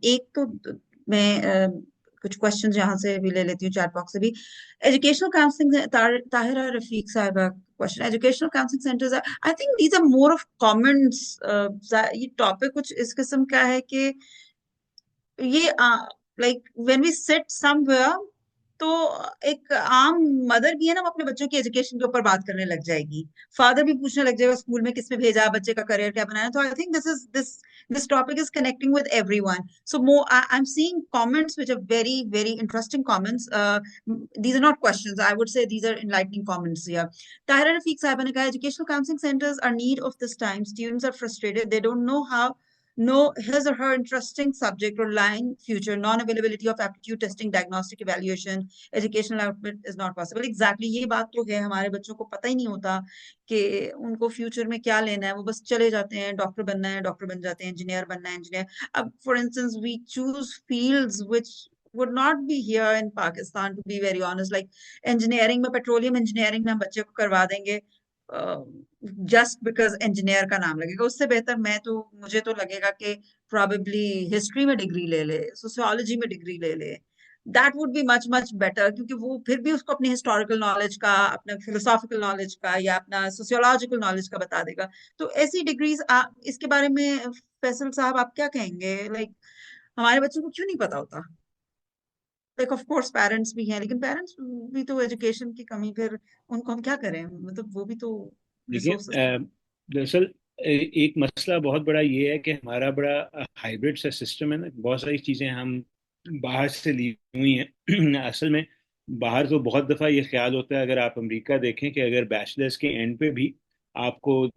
एक तो मैं कुछ questions यहाँ से भी ले लेती हूँ chat box से भी. Educational counseling, Tahira Rafiq साहिबा question. Educational counseling centers are, I think these are more of comments. ये topic कुछ इस किस्म का है कि ये like when we sit somewhere, तो एक आम मदर भी है ना, वो अपने बच्चों की एजुकेशन के ऊपर बात करने लग जाएगी, फादर भी पूछने लग जाएगा स्कूल में किस में भेजा, बच्चे का करियर क्या बनाना। तो I think this topic is connecting with everyone. So more, I'm seeing comments which are very very interesting comments. These are not questions, I would say these are enlightening comments here. Tahira Rafiq साहिबा ने कहा, educational counseling centers are need of this time. Students are frustrated, they don't know how know his or her interesting subject or line future, non-availability of aptitude testing, diagnostic evaluation, educational output is not possible. Exactly, ये बात तो है, हमारे बच्चों को पता ही नहीं होता कि उनको फ्यूचर में क्या लेना है, वो बस चले जाते हैं, डॉक्टर बनना है डॉक्टर बन जाते हैं, इंजीनियर बनना है इंजीनियर। अब for instance we choose fields which would not be here in Pakistan, to be very honest, like engineering में, पेट्रोलियम इंजीनियरिंग में हम बच्चे को करवा देंगे जस्ट बिकॉज इंजीनियर का नाम लगेगा। उससे बेहतर मुझे तो लगेगा कि प्रोबेबली हिस्ट्री में डिग्री ले ले, सोशियोलॉजी में डिग्री ले ले, that would be much much better, क्योंकि वो फिर भी उसको अपनी हिस्टोरिकल नॉलेज का, अपना फिलोसॉफिकल नॉलेज का या अपना सोशियोलॉजिकल नॉलेज का बता देगा। तो ऐसी डिग्रीज, इसके बारे में फैसल साहब आप क्या कहेंगे? लाइक हमारे बच्चों को क्यों नहीं पता होता? लाइक ऑफ कोर्स पेरेंट्स भी हैं, लेकिन पेरेंट्स भी तो एजुकेशन की कमी, फिर उनको हम क्या करें, मतलब वो भी तो देखिए, रिसोर्सेस। दरअसल एक मसला बहुत बड़ा ये है कि हमारा बड़ा हाइब्रिड सा सिस्टम है ना, बहुत सारी चीज़ें हम बाहर से ली हुई हैं। असल में बाहर तो बहुत दफ़ा ये ख्याल होता है, अगर आप अमेरिका देखें, कि अगर बैचलर्स के एंड पे भी आपको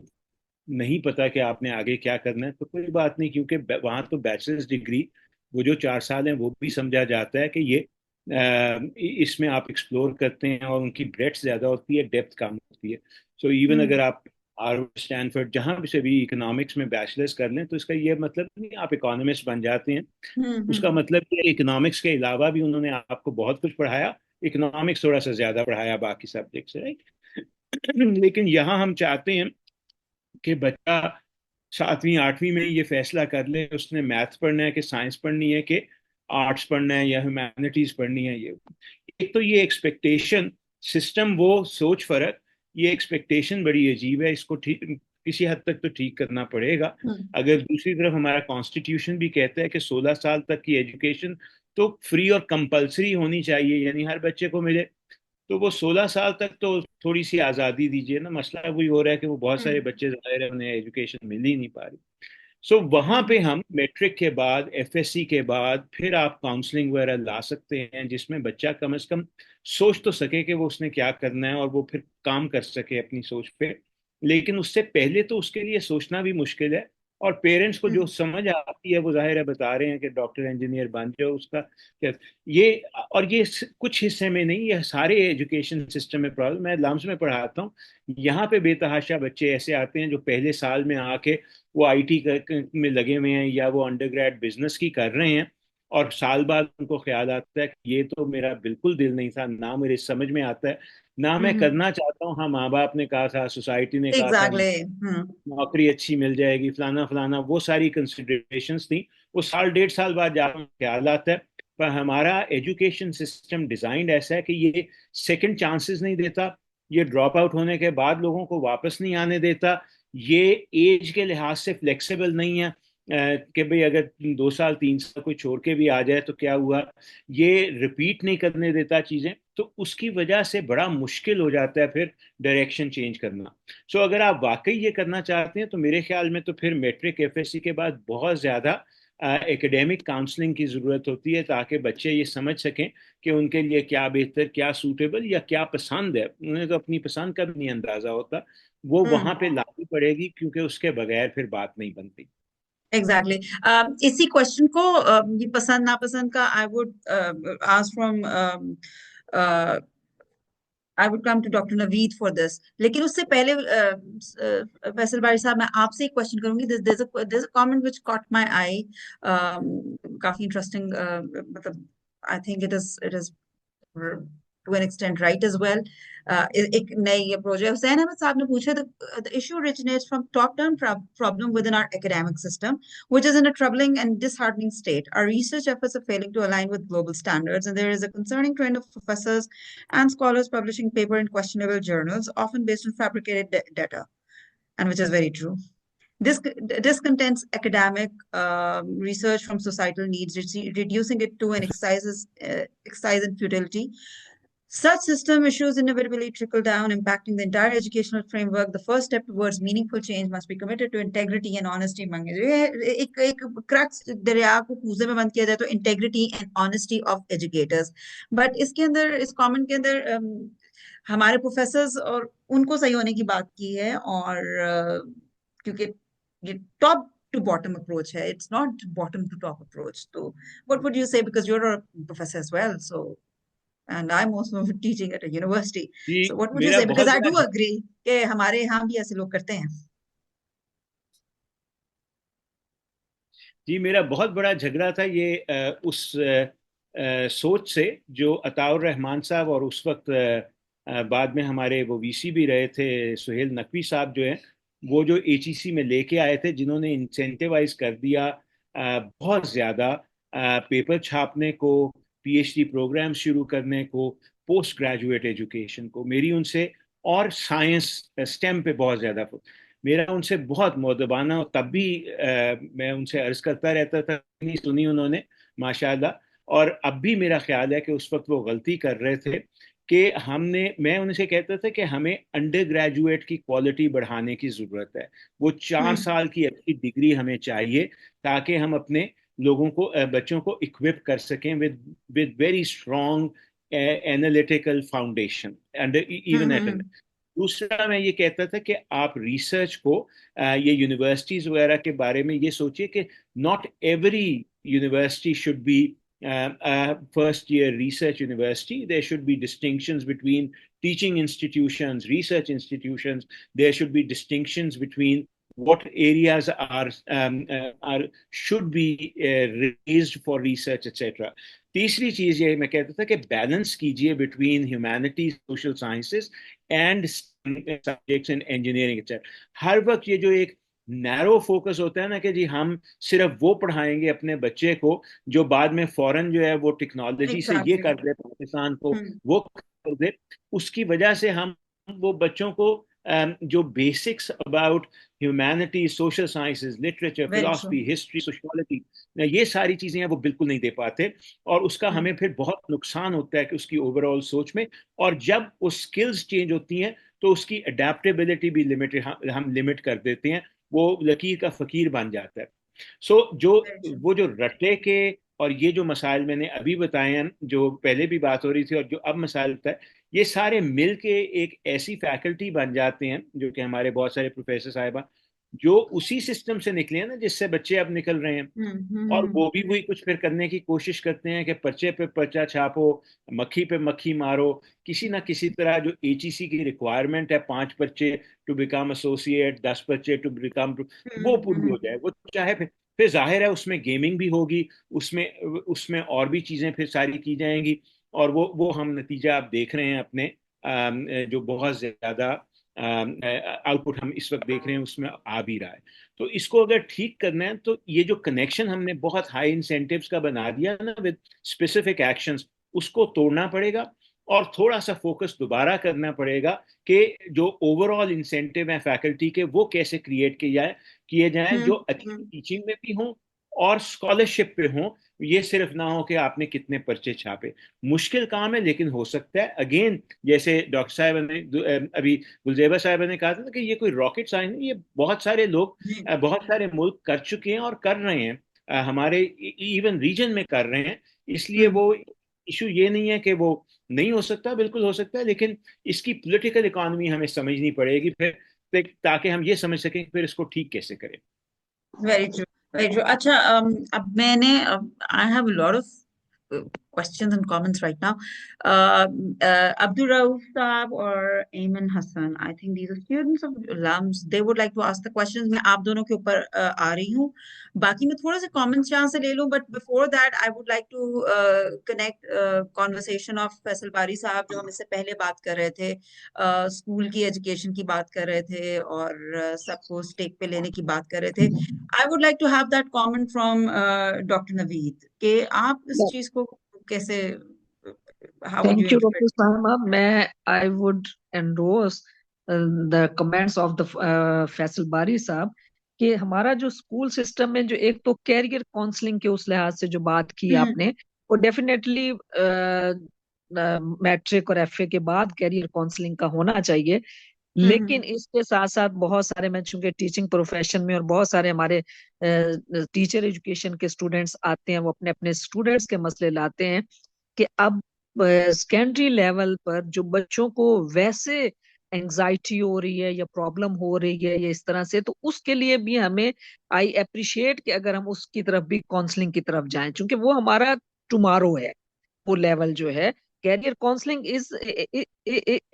नहीं पता कि आपने आगे क्या करना है, तो कोई बात नहीं, क्योंकि वहाँ तो बैचलर्स डिग्री, वो जो 4 साल हैं, वो भी समझा जाता है कि ये इसमें आप एक्सप्लोर करते हैं, और उनकी ब्रेड्थ ज़्यादा होती है, डेप्थ कम होती है। सो इवन अगर आप हार्वर्ड, स्टैनफोर्ड, जहाँ भी से भी इकोनॉमिक्स में बैचलर्स कर लें, तो इसका ये मतलब नहीं आप इकोनॉमिस्ट बन जाते हैं। उसका मतलब कि इकोनॉमिक्स के अलावा भी उन्होंने आपको बहुत कुछ पढ़ाया, इकोनॉमिक्स थोड़ा सा ज्यादा पढ़ाया बाकी सब्जेक्ट से, राइट। लेकिन यहाँ हम चाहते हैं कि बच्चा 7वीं 8वीं में ये फैसला कर ले उसने मैथ पढ़ना है कि साइंस पढ़नी है कि आर्ट्स पढ़ना है या ह्यूमैनिटीज पढ़नी है। ये एक तो ये एक्सपेक्टेशन सिस्टम, वो सोच फर्क, ये एक्सपेक्टेशन बड़ी अजीब है, इसको ठीक किसी हद तक तो ठीक करना पड़ेगा। अगर दूसरी तरफ हमारा कॉन्स्टिट्यूशन भी कहता है कि 16 साल तक की एजुकेशन तो फ्री और कंपलसरी होनी चाहिए, यानी हर बच्चे को मिले, तो वो 16 साल तक तो थोड़ी सी आज़ादी दीजिए ना। मसला वही हो रहा है कि वो बहुत सारे बच्चे ज़ाहिर है उन्हें एजुकेशन मिल ही नहीं पा रही। सो वहाँ पे हम मैट्रिक के बाद, एफएससी के बाद, फिर आप काउंसलिंग वगैरह ला सकते हैं, जिसमें बच्चा कम से कम सोच तो सके कि वो उसने क्या करना है, और वो फिर काम कर सके अपनी सोच पे। लेकिन उससे पहले तो उसके लिए सोचना भी मुश्किल है। और पेरेंट्स को जो समझ आती है वो जाहिर है बता रहे हैं कि डॉक्टर इंजीनियर बन जाओ, उसका क्या ये। और ये कुछ हिस्से में नहीं, ये सारे एजुकेशन सिस्टम में प्रॉब्लम। मैं लाम्स में पढ़ाता हूँ, यहाँ पे बेतहाशा बच्चे ऐसे आते हैं जो पहले साल में आके वो आईटी में लगे हुए हैं या वो अंडरग्रेड बिजनेस की कर रहे हैं, और साल बाद उनको ख्याल आता है कि ये तो मेरा बिल्कुल दिल नहीं था, ना मेरे समझ में आता है, ना मैं Mm-hmm. करना चाहता हूँ। हाँ, माँ बाप ने कहा था, सोसाइटी ने कहा था Exactly. Hmm. नौकरी अच्छी मिल जाएगी, फलाना फलाना, वो सारी कंसिडरेशंस थी। वो साल डेढ़ साल बाद जाकर ख्याल आता है। पर हमारा एजुकेशन सिस्टम डिजाइंड ऐसा है कि ये सेकंड चांसेस नहीं देता, ये ड्रॉप आउट होने के बाद लोगों को वापस नहीं आने देता, ये एज के लिहाज से फ्लेक्सिबल नहीं है कि भाई अगर 2 साल 3 साल कोई छोड़ के भी आ जाए तो क्या हुआ, ये रिपीट नहीं करने देता चीजें। तो उसकी वजह से बड़ा मुश्किल हो जाता है फिर डायरेक्शन चेंज करना। सो अगर आप वाकई ये करना चाहते हैं तो मेरे ख्याल में तो फिर मैट्रिक एफएससी के बाद बहुत ज़्यादा एकेडमिक काउंसलिंग की ज़रूरत होती है, ताकि बच्चे ये समझ सकें कि उनके लिए क्या बेहतर, क्या सूटेबल या क्या पसंद है। उन्हें तो अपनी पसंद का भी नहीं अंदाज़ा होता, वो वहाँ Hmm. पे लागू पड़ेगी, क्योंकि उसके बगैर फिर बात नहीं बनती। Exactly. इसी क्वेश्चन को ये पसंद नापसंद का I would ask from I would come to doctor Naveed for this, लेकिन उससे पहले फैसल बारी साहब, मैं आपसे एक क्वेश्चन करूंगी। there's a comment which caught my eye, काफी इंटरेस्टिंग, मतलब I think it is to an extent right as well. एक नई अप्रोच है। हुसैन अहमद साहब ने पूछा, the issue originates from top-down problem within our academic system, which is in a troubling and disheartening state. Our research efforts are failing to align with global standards, and there is a concerning trend of professors and scholars publishing paper in questionable journals, often based on fabricated data, and which is very true. This discontents academic research from societal needs, reducing it to an exercise in futility. Such system issues inevitably trickle down, impacting the entire educational framework. The first step towards meaningful change must be committed to integrity and honesty among एक crux दरिया को कूजे में बंद किया जाए तो integrity and honesty of educators. But इसके अंदर, इस कमेंट के अंदर हमारे प्रोफेसर्स और उनको सही होने की बात की है, और क्योंकि ये टॉप टू बॉटम अप्रोच है, it's not bottom to top approach. तो what would you say, because you're a professor as well, so and I'm also teaching at a university. जी, So what would you मेरा say? Because बहुत I बड़ा do agree कि हमारे यहाँ भी ऐसे लोग करते हैं। जी, मेरा बहुत बड़ा झगड़ा था ये उस सोच से जो अताउर रहमान साहब और उस वक्त बाद में हमारे वो वीसी भी रहे थे सुहेल नकवी साहब जो हैं, वो जो एचईसी में लेके आए थे, जिन्होंने इंसेंटिवाइज कर दिया बहुत ज़्यादा पेपर छापने को, पीएचडी प्रोग्राम शुरू करने को, पोस्ट ग्रेजुएट एजुकेशन को। मेरी उनसे, और साइंस स्टेम पे बहुत ज़्यादा, मेरा उनसे बहुत मुअद्दबाना, और तब भी मैं उनसे अर्ज करता रहता था, नहीं सुनी उन्होंने माशाल्लाह। और अब भी मेरा ख्याल है कि उस वक्त वो गलती कर रहे थे कि मैं उनसे कहता था कि हमें अंडर ग्रेजुएट की क्वालिटी बढ़ाने की ज़रूरत है। वो 4 साल की अच्छी डिग्री हमें चाहिए, ताकि हम अपने लोगों को, बच्चों को इक्विप कर सकें with very strong analytical foundation and even at. दूसरा, मैं ये कहता था कि आप रिसर्च को, ये यूनिवर्सिटीज वगैरह के बारे में ये सोचिए कि not every university should be first year research university. There should be distinctions between teaching institutions, research institutions. There should be distinctions between what areas are should be raised for research, etc. तीसरी चीज ये मैं कहता था कि balance कीजिए between humanities, social sciences and subjects in engineering, etcetera. हर वक्त ये जो एक नैरो फोकस होता है ना कि जी हम सिर्फ वो पढ़ाएंगे अपने बच्चे को जो बाद में फौरन जो है वो टेक्नोलॉजी से ये कर दे, पाकिस्तान को वो कर दे, उसकी वजह से हम वो बच्चों को जो basics about humanity, social sciences, literature, philosophy, history, sociology, ये सारी चीजें हैं वो बिल्कुल नहीं दे पाते, और उसका हमें फिर बहुत नुकसान होता है कि उसकी ओवरऑल सोच में। और जब वो स्किल्स चेंज होती हैं तो उसकी अडेप्टेबिलिटी भी लिमिटेड, हम लिमिट कर देते हैं, वो लकीर का फकीर बन जाता है। सो जो वो जो रटे के और ये जो मसाइल मैंने अभी बताए हैं, जो पहले भी बात हो रही थी और जो अब मसाइल बताए, ये सारे मिल के एक ऐसी फैकल्टी बन जाते हैं, जो कि हमारे बहुत सारे प्रोफेसर साहिबा जो उसी सिस्टम से निकले हैं ना, जिससे बच्चे अब निकल रहे हैं, और वो भी वही कुछ फिर करने की कोशिश करते हैं कि पर्चे पे पर्चा छापो, मक्खी पे मक्खी मारो, किसी ना किसी तरह जो एचईसी की रिक्वायरमेंट है, 5 पर्चे टू बिकम एसोसिएट, 10 पर्चे टू बिकम, वो पूरी हो जाए। वो चाहे फिर जाहिर है उसमें गेमिंग भी होगी, उसमें उसमें और भी चीजें फिर सारी की जाएंगी, और वो हम नतीजा आप देख रहे हैं अपने जो बहुत ज्यादा आउटपुट हम इस वक्त देख रहे हैं उसमें आ भी रहा है। तो इसको अगर ठीक करना है तो ये जो कनेक्शन हमने बहुत हाई इंसेंटिव्स का बना दिया ना विद स्पेसिफिक एक्शंस, उसको तोड़ना पड़ेगा, और थोड़ा सा फोकस दोबारा करना पड़ेगा कि जो ओवरऑल इंसेंटिव है फैकल्टी के, वो कैसे क्रिएट किए जाएं जो अच्छी टीचिंग में भी हों और स्कॉलरशिप पे हों। ये सिर्फ ना हो कि आपने कितने पर्चे छापे। मुश्किल काम है, लेकिन हो सकता है। अगेन, जैसे डॉक्टर साहब ने अभी गुलजेबा साहब ने कहा था ना कि ये कोई रॉकेट साइंस नहीं, ये बहुत सारे लोग बहुत सारे मुल्क कर चुके हैं और कर रहे हैं, हमारे इवन रीजन में कर रहे हैं। इसलिए वो इशू ये नहीं है कि वो नहीं हो सकता, बिल्कुल हो सकता है, लेकिन इसकी पॉलिटिकल इकोनॉमी हमें समझनी पड़ेगी फिर, ताकि हम ये समझ सकें कि फिर इसको ठीक कैसे करें। Very true, very true. अच्छा, अब मैंने I have lot of questions and comments right now. Abdul Rauf Saab or Ayman Hassan, I think these are students of alums. They would like to ask the questions. मैं आप दोनों के ऊपर आ रही हूँ, बाकी मैं थोड़े से comments यहाँ से ले लूँ, but before that I would like to connect conversation of Faisal बारी साहब, जो हम इससे पहले बात कर रहे थे, स्कूल की एजुकेशन की बात कर रहे थे और सबको स्टेक पे लेने की बात कर रहे थे। I would like to have that comment from doctor Naveed कि आप इस चीज को कैसे, how would Thank you you, Dr. Interpret? Salma. I would endorse the comments of the Faisal Bari साहब कि हमारा जो स्कूल सिस्टम में जो एक तो कैरियर काउंसलिंग के उस लिहाज से जो बात की आपने, वो डेफिनेटली मैट्रिक और एफए के बाद कैरियर काउंसलिंग का होना चाहिए। लेकिन इसके साथ साथ बहुत सारे, मैं चूंकि टीचिंग प्रोफेशन में और बहुत सारे हमारे टीचर एजुकेशन के स्टूडेंट्स आते हैं, वो अपने अपने स्टूडेंट्स के मसले लाते हैं कि अब सेकेंडरी लेवल पर जो बच्चों को वैसे एंजाइटी हो रही है या प्रॉब्लम हो रही है या इस तरह से, तो उसके लिए भी हमें, आई अप्रिशिएट कि अगर हम उसकी तरफ भी काउंसलिंग की तरफ जाएं, क्योंकि वो हमारा टुमारो है। वो लेवल जो है, career counselling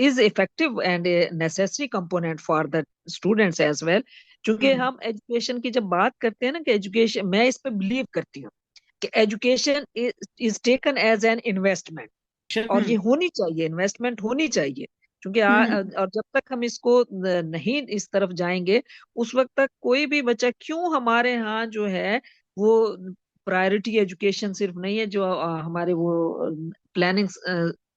is effective and necessary component for the students as well. क्योंकि हम एजुकेशन की जब बात करते हैं ना, कि एजुकेशन, मैं इस पे बिलीव करती हूँ कि education is taken as an investment, और ये होनी चाहिए, इन्वेस्टमेंट होनी चाहिए। क्योंकि और जब तक हम इसको नहीं इस तरफ जाएंगे, उस वक्त तक कोई भी बच्चा, क्यों हमारे यहाँ जो है वो प्रायोरिटी एजुकेशन सिर्फ नहीं है, जो हमारे वो प्लानिंग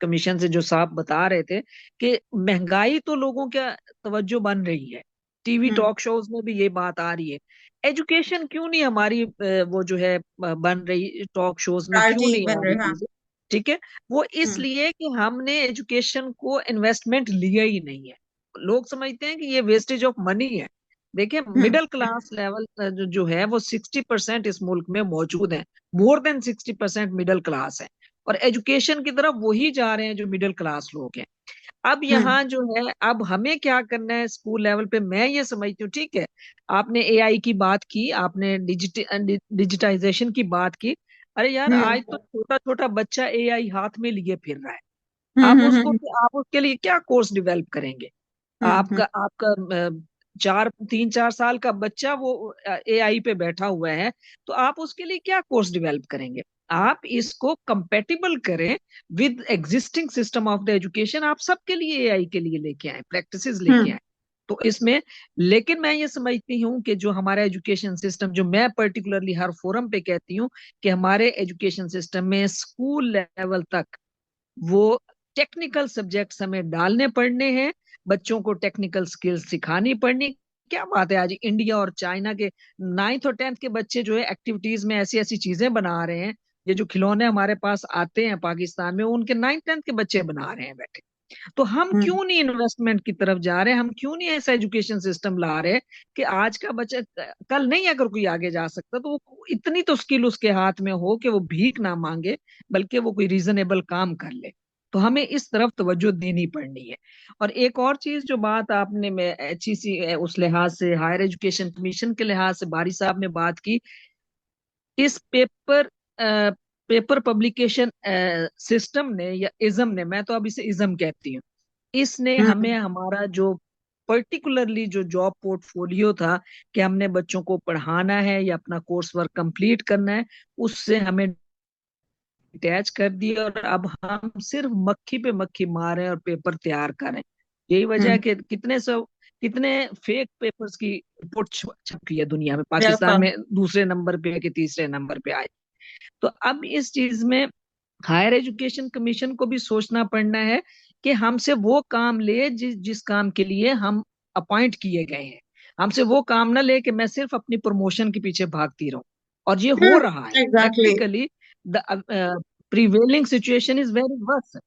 कमीशन से जो साहब बता रहे थे कि महंगाई तो लोगों का तवज्जो बन रही है, टीवी टॉक शोज में भी ये बात आ रही है, एजुकेशन क्यों नहीं हमारी वो जो है बन रही, टॉक शोज में क्यों नहीं आ रही चीजें? ठीक है, वो इसलिए कि हमने एजुकेशन को इन्वेस्टमेंट लिया ही नहीं है। लोग समझते हैं कि ये वेस्टेज ऑफ मनी है। देखिए, मिडिल क्लास लेवल जो है वो 60% इस मुल्क में मौजूद है, मोर देन 60% मिडिल क्लास है, और एजुकेशन की तरफ वही जा रहे हैं जो मिडिल क्लास लोग हैं। अब यहाँ जो है, अब हमें क्या करना है स्कूल लेवल पे, मैं ये समझती हूँ, ठीक है, आपने एआई की बात की, आपने डिजिटाइजेशन की बात की। अरे यार, आज तो छोटा छोटा बच्चा एआई हाथ में लिए फिर रहा है। आप उसके लिए क्या कोर्स डेवलप करेंगे? आपका 3-4 साल का बच्चा वो एआई पे बैठा हुआ है, तो आप उसके लिए क्या कोर्स डेवलप करेंगे? आप इसको कंपेटिबल करें with existing system of the education. आप सबके लिए एआई के लिए लेके आए, प्रैक्टिसेस लेके आए। तो इसमें, लेकिन मैं ये समझती हूँ कि जो हमारा एजुकेशन सिस्टम, जो मैं पर्टिकुलरली हर फोरम पे कहती हूँ कि हमारे एजुकेशन सिस्टम में स्कूल लेवल तक वो टेक्निकल सब्जेक्ट्स हमें डालने पड़ने हैं, बच्चों को टेक्निकल स्किल्स सिखानी पड़नी। क्या बात है, आज इंडिया और चाइना के 9th और 10th के बच्चे जो है एक्टिविटीज में ऐसी ऐसी चीजें बना रहे हैं। ये जो खिलौने हमारे पास आते हैं पाकिस्तान में, उनके 9th 10th के बच्चे बना रहे हैं बैठे। तो हम क्यों नहीं इन्वेस्टमेंट की तरफ जा रहे, हम क्यों नहीं ऐसा एजुकेशन सिस्टम ला रहे कि आज का बच्चा कल नहीं अगर कोई आगे जा सकता तो वो इतनी तो स्किल उसके हाथ में हो कि वो भीख ना मांगे, बल्कि वो कोई रीजनेबल काम कर ले। तो हमें इस तरफ तवज्जो देनी पड़नी है। और एक और चीज जो बात आपने में अच्छी सी उस लिहाज से हायर एजुकेशन कमीशन के लिहाज से बारी साहब ने बात की, इस पेपर पब्लिकेशन सिस्टम ने या इज्म ने, मैं तो अब इसे इज्म कहती हूँ, इसने हमें हमारा जो पर्टिकुलरली जो जॉब पोर्टफोलियो था कि हमने बच्चों को पढ़ाना है या अपना कोर्स वर्क कंप्लीट करना है, उससे हमें डिटैच कर दिया और अब हम सिर्फ मक्खी पे मक्खी मारें और पेपर तैयार करें। यही वजह है कि कितने फेक पेपर्स की रिपोर्ट छपी है दुनिया में, पाकिस्तान में दूसरे नंबर पे कि तीसरे नंबर पे आए। तो अब इस चीज में हायर एजुकेशन कमीशन को भी सोचना पड़ना है कि हमसे वो काम ले जिस काम के लिए हम अपॉइंट किए गए हैं। हमसे वो काम ना ले कि मैं सिर्फ अपनी प्रमोशन के पीछे भागती रहूं। और ये हो रहा है practically, the prevailing situation is very worse.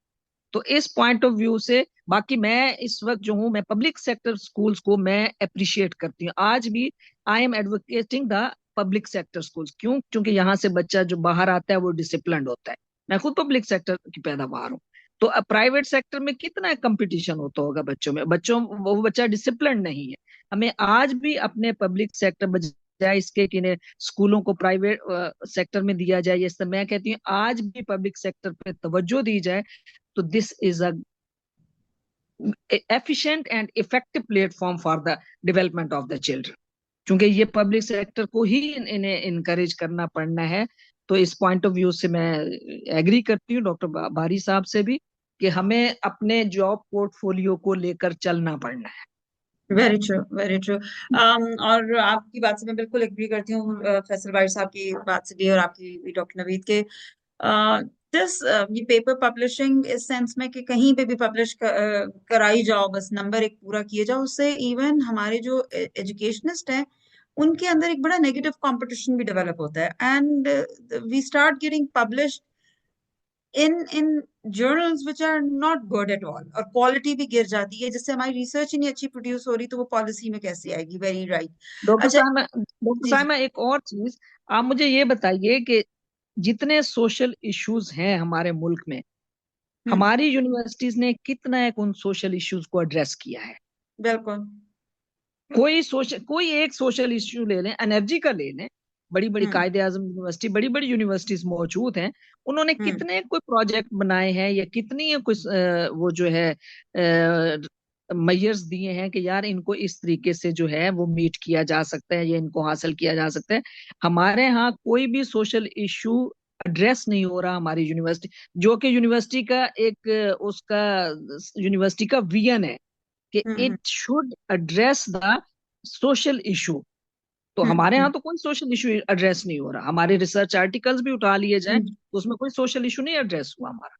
तो इस पॉइंट ऑफ व्यू से, बाकी मैं इस वक्त जो हूँ, मैं पब्लिक सेक्टर स्कूल्स को मैं अप्रिशिएट करती हूँ आज भी। I am advocating the public sector schools. क्यों? क्योंकि यहाँ से बच्चा जो बाहर आता है वो डिसिप्लिन्ड होता है। मैं खुद पब्लिक सेक्टर की पैदावार हूँ। तो अब प्राइवेट सेक्टर में कितना कंपटीशन होता होगा बच्चों में, वो बच्चा डिसिप्लिन नहीं है। हमें आज भी अपने पब्लिक सेक्टर, बजाय इसके कि इन्हें स्कूलों को प्राइवेट सेक्टर में दिया जाए, ये मैं कहती हूँ आज भी पब्लिक सेक्टर पे तवज्जो दी जाए। तो this is a efficient and effective platform for the development of the children। क्योंकि ये पब्लिक सेक्टर को ही इन्हें इनकरेज करना पड़ना है। तो इस पॉइंट ऑफ व्यू से मैं एग्री करती हूँ डॉक्टर बारी साहब से भी कि हमें अपने जॉब पोर्टफोलियो को लेकर चलना पड़ना है। Very true, very true. और आपकी बात से मैं बिल्कुल एग्री करती हूँ, फैसल बारी साहब की बात से भी और आपकी भी, डॉक्टर नवीद के। ये पेपर पब्लिशिंग इस सेंस में कि कहीं पे भी पब्लिश कराई जाओ, बस नंबर एक पूरा किए जाओ, उससे इवन हमारे जो एजुकेशनिस्ट हैं उनके अंदर एक बड़ा नेगेटिव कंपटीशन भी डेवलप होता है। And we start getting publish in journals which are not good at all, और क्वालिटी भी गिर जाती है, जिससे हमारी रिसर्च ही नहीं अच्छी प्रोड्यूस हो रही, तो वो पॉलिसी में कैसे आएगी? Very right. डॉक्टर अच्छा, साहब एक और चीज आप मुझे ये बताइए कि जितने सोशल इश्यूज हैं हमारे मुल्क में, हमारी यूनिवर्सिटीज ने कितना एक उन सोशल इश्यूज को एड्रेस किया है? बिल्कुल। कोई एक सोशल इश्यू ले लें, एनर्जी का ले लें, बड़ी बड़ी कायदे आजम यूनिवर्सिटी, बड़ी बड़ी यूनिवर्सिटीज मौजूद हैं, उन्होंने कितने कोई प्रोजेक्ट बनाए हैं या कितनी कुछ वो जो है मेजर्स दिए हैं कि यार इनको इस तरीके से जो है वो मीट किया जा सकता है या इनको हासिल किया जा सकता है। हमारे यहाँ कोई भी सोशल इशू एड्रेस नहीं हो रहा हमारी यूनिवर्सिटी, जो कि यूनिवर्सिटी का एक उसका यूनिवर्सिटी का विजन है कि it should address the social issue. तो हमारे यहाँ तो कोई सोशल इशू एड्रेस नहीं हो रहा। हमारे रिसर्च आर्टिकल्स भी उठा लिए जाएं तो उसमें कोई सोशल इशू नहीं एड्रेस हुआ हमारा।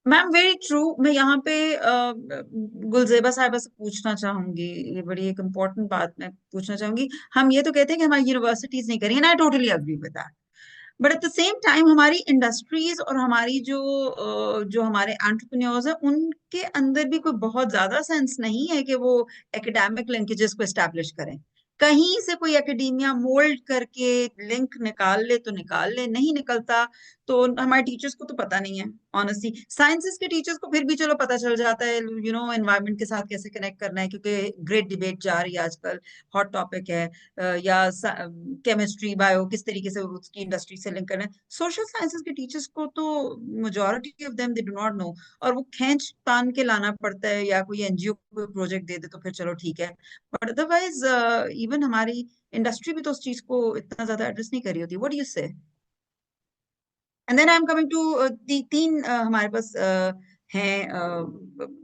Ma'am very true. मैं यहाँ पे गुलजेबा साहिबा से पूछना चाहूंगी, ये बड़ी एक इम्पोर्टेंट बात मैं पूछना चाहूंगी। हम ये तो कहते हैं कि हमारी यूनिवर्सिटीज नहीं करेंगे, आई totally agree with that, but at the same time हमारी इंडस्ट्रीज और हमारी जो हमारे एंटरप्रेन्योर्स हैं उनके अंदर भी कोई बहुत ज्यादा सेंस नहीं है कि वो एकेडमिक लिंकेजेस को एस्टैब्लिश करें। कहीं से कोई एकेडेमिया मोल्ड करके लिंक निकाल ले तो निकाल ले, नहीं निकलता तो हमारे टीचर्स को तो पता नहीं है। ऑनेस्टली साइंसेस के टीचर्स को फिर भी चलो पता चल जाता है, एनवायरनमेंट के साथ कैसे कनेक्ट करना है, क्योंकि ग्रेट डिबेट जा रही है आजकल, हॉट टॉपिक है। या केमिस्ट्री बायो किस तरीके से उसकी इंडस्ट्री से लिंक करना है। सोशल साइंसेस के टीचर्स को तो majority of them they do not know, और वो खींच तान के लाना पड़ता है, या कोई एनजीओ कोई प्रोजेक्ट दे दे तो फिर चलो ठीक है, बट अदरवाइज इवन हमारी इंडस्ट्री भी तो उस चीज को इतना ज्यादा एड्रेस नहीं कर रही होती। What do you say? And then I am coming to तीन हमारे पास हैं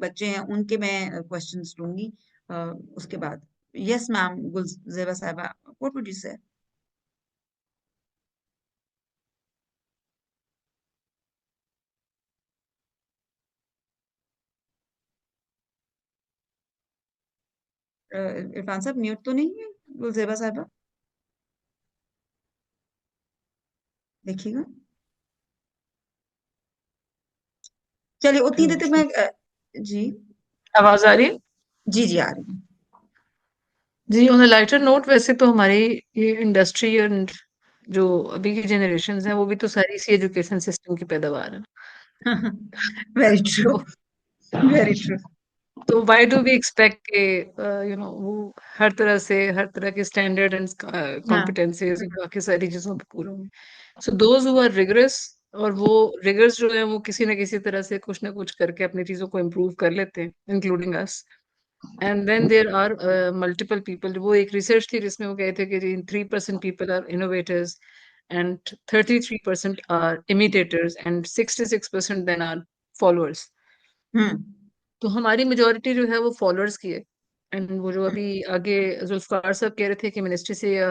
बच्चे हैं, उनके मैं क्वेश्चंस लूंगी उसके बाद। यस मैम, गुलजेबा साहिबा, व्हाट वुड यू से? इरफान साहब म्यूट तो नहीं है गुलजेबा साहिबा? देखिएगा। चलिए उतनी देर तक मैं जी आवाज आ रही है? जी जी आ रही है। जी, ऑन अ लाइटर नोट, वैसे तो हमारी ये इंडस्ट्री एंड जो अभी की जनरेशन है वो भी तो सारी इसी एजुकेशन सिस्टम की पैदावार है। वेरी ट्रू, तो वेरी ट्रू। तो व्हाई डू वी एक्सपेक्ट के वो हर तरह से हर तरह के स्टैंडर्ड एंड हाँ कॉम्पिटेंसीज बाकी सारी चीजों पे पूरा होंगे। So those who are rigorous, और वो रिगर्स जो है वो किसी ना किसी तरह से कुछ ना कुछ करके अपनी चीजों को इम्प्रूव कर लेते हैं, including us. And then there are multiple people. वो एक रिसर्च थी जिसमें वो कहते थे कि 3% people are innovators and 33% are imitators and 66% then are followers. Hmm तो हमारी मेजोरिटी जो है वो फॉलोअर्स की है। एंड वो जो अभी आगे जुल्फकार साहब कह रहे थे कि मिनिस्ट्री से या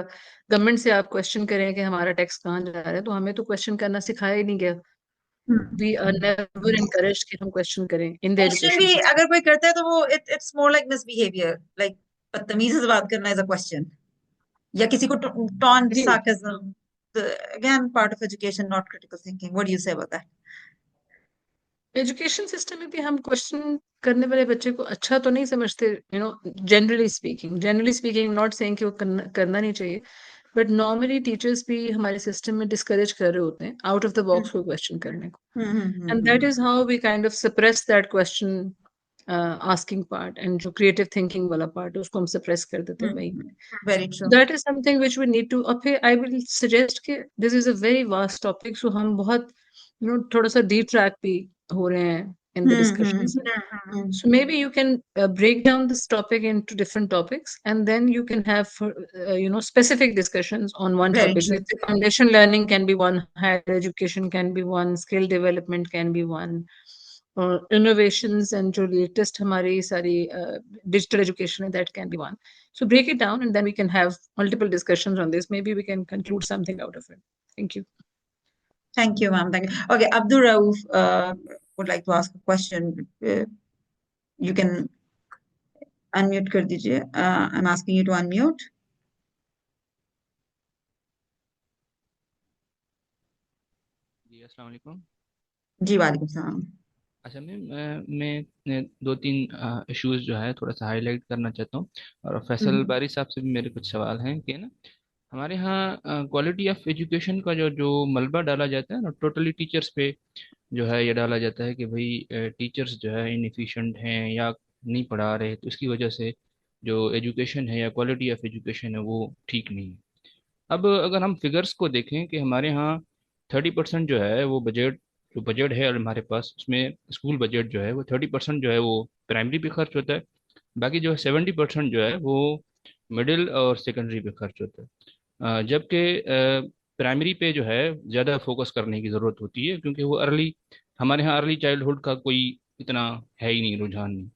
गवर्नमेंट से आप क्वेश्चन करें कि हमारा टैक्स कहाँ जा रहा है, तो हमें तो क्वेश्चन करना सिखाया ही नहीं गया। वी आर नेवर इनकरेज्ड कि हम क्वेश्चन करें इन द क्वेश्चन एजुकेशन भी सिस्टम। अगर कोई करता है तो वो it's more like misbehaviour, like बदतमीजी से बात करना इज अ क्वेश्चन, या किसी को taunt ji, sarcasm, again part of education, not critical thinking. What do you say about that? Education system में भी हम क्वेश्चन करने वाले बच्चे को अच्छा तो नहीं समझते, जनरली स्पीकिंग नॉट सेइंग कि वो करना नहीं चाहिए, बट नॉर्मली टीचर्स भी हमारे सिस्टम में डिस्करेज कर रहे होते हैं आउट ऑफ द बॉक्स को क्वेश्चन करने को। And that is how we kind of suppress that question asking part, and जो creative thinking वाला part उसको हम suppress कर देते हैं वहीं पे। Very true. That is something which we need to, अब फिर I will suggest कि this is a very vast topic, so हम बहुत थोड़ा सा deep track भी हो रहे हैं in the discussions. So maybe you can break down this topic into different topics, and then you can have specific discussions on one Very topic. true. Let's say foundation learning can be one, higher education can be one, skill development can be one, innovations and जो latest हमारी सारी digital education है, that can be one. So break it down, and then we can have multiple discussions on this. Maybe we can conclude something out of it. Thank you. Thank you, ma'am. Thank you. Okay, Abdul Rauf would like to ask a question. You can unmute कर दीजिए. I'm asking you to unmute. जी अस्सलाम वालेकुम। जी वालेकुम सलाम. अच्छा मैं दो तीन इश्यूज जो है थोड़ा सा हाईलाइट करना चाहता हूँ, और फैसल बारी साहब से भी मेरे कुछ सवाल हैं कि ना हमारे यहाँ क्वालिटी ऑफ एजुकेशन का जो जो मलबा डाला जाता है ना, टोटली टीचर्स पे जो है ये डाला जाता है कि भाई टिचर्स जो है इनएफिशिएंट हैं या नहीं पढ़ा रहे, तो इसकी वजह से जो एजुकेशन है या क्वालिटी ऑफ एजुकेशन है वो ठीक नहीं है। अब अगर हम फिगर्स को देखें कि हमारे यहाँ 30% जो है वो बजट, जो बजट है हमारे पास उसमें स्कूल बजट जो है वो 30% जो है वो प्राइमरी पे खर्च होता है, बाकी जो है 70% जो है वो मिडिल और सेकेंडरी पे खर्च होता है। जबकि प्राइमरी पे जो है ज़्यादा फोकस करने की ज़रूरत होती है, क्योंकि वो अर्ली, हमारे यहाँ अर्ली चाइल्डहुड का कोई इतना है ही नहीं, रुझान नहीं।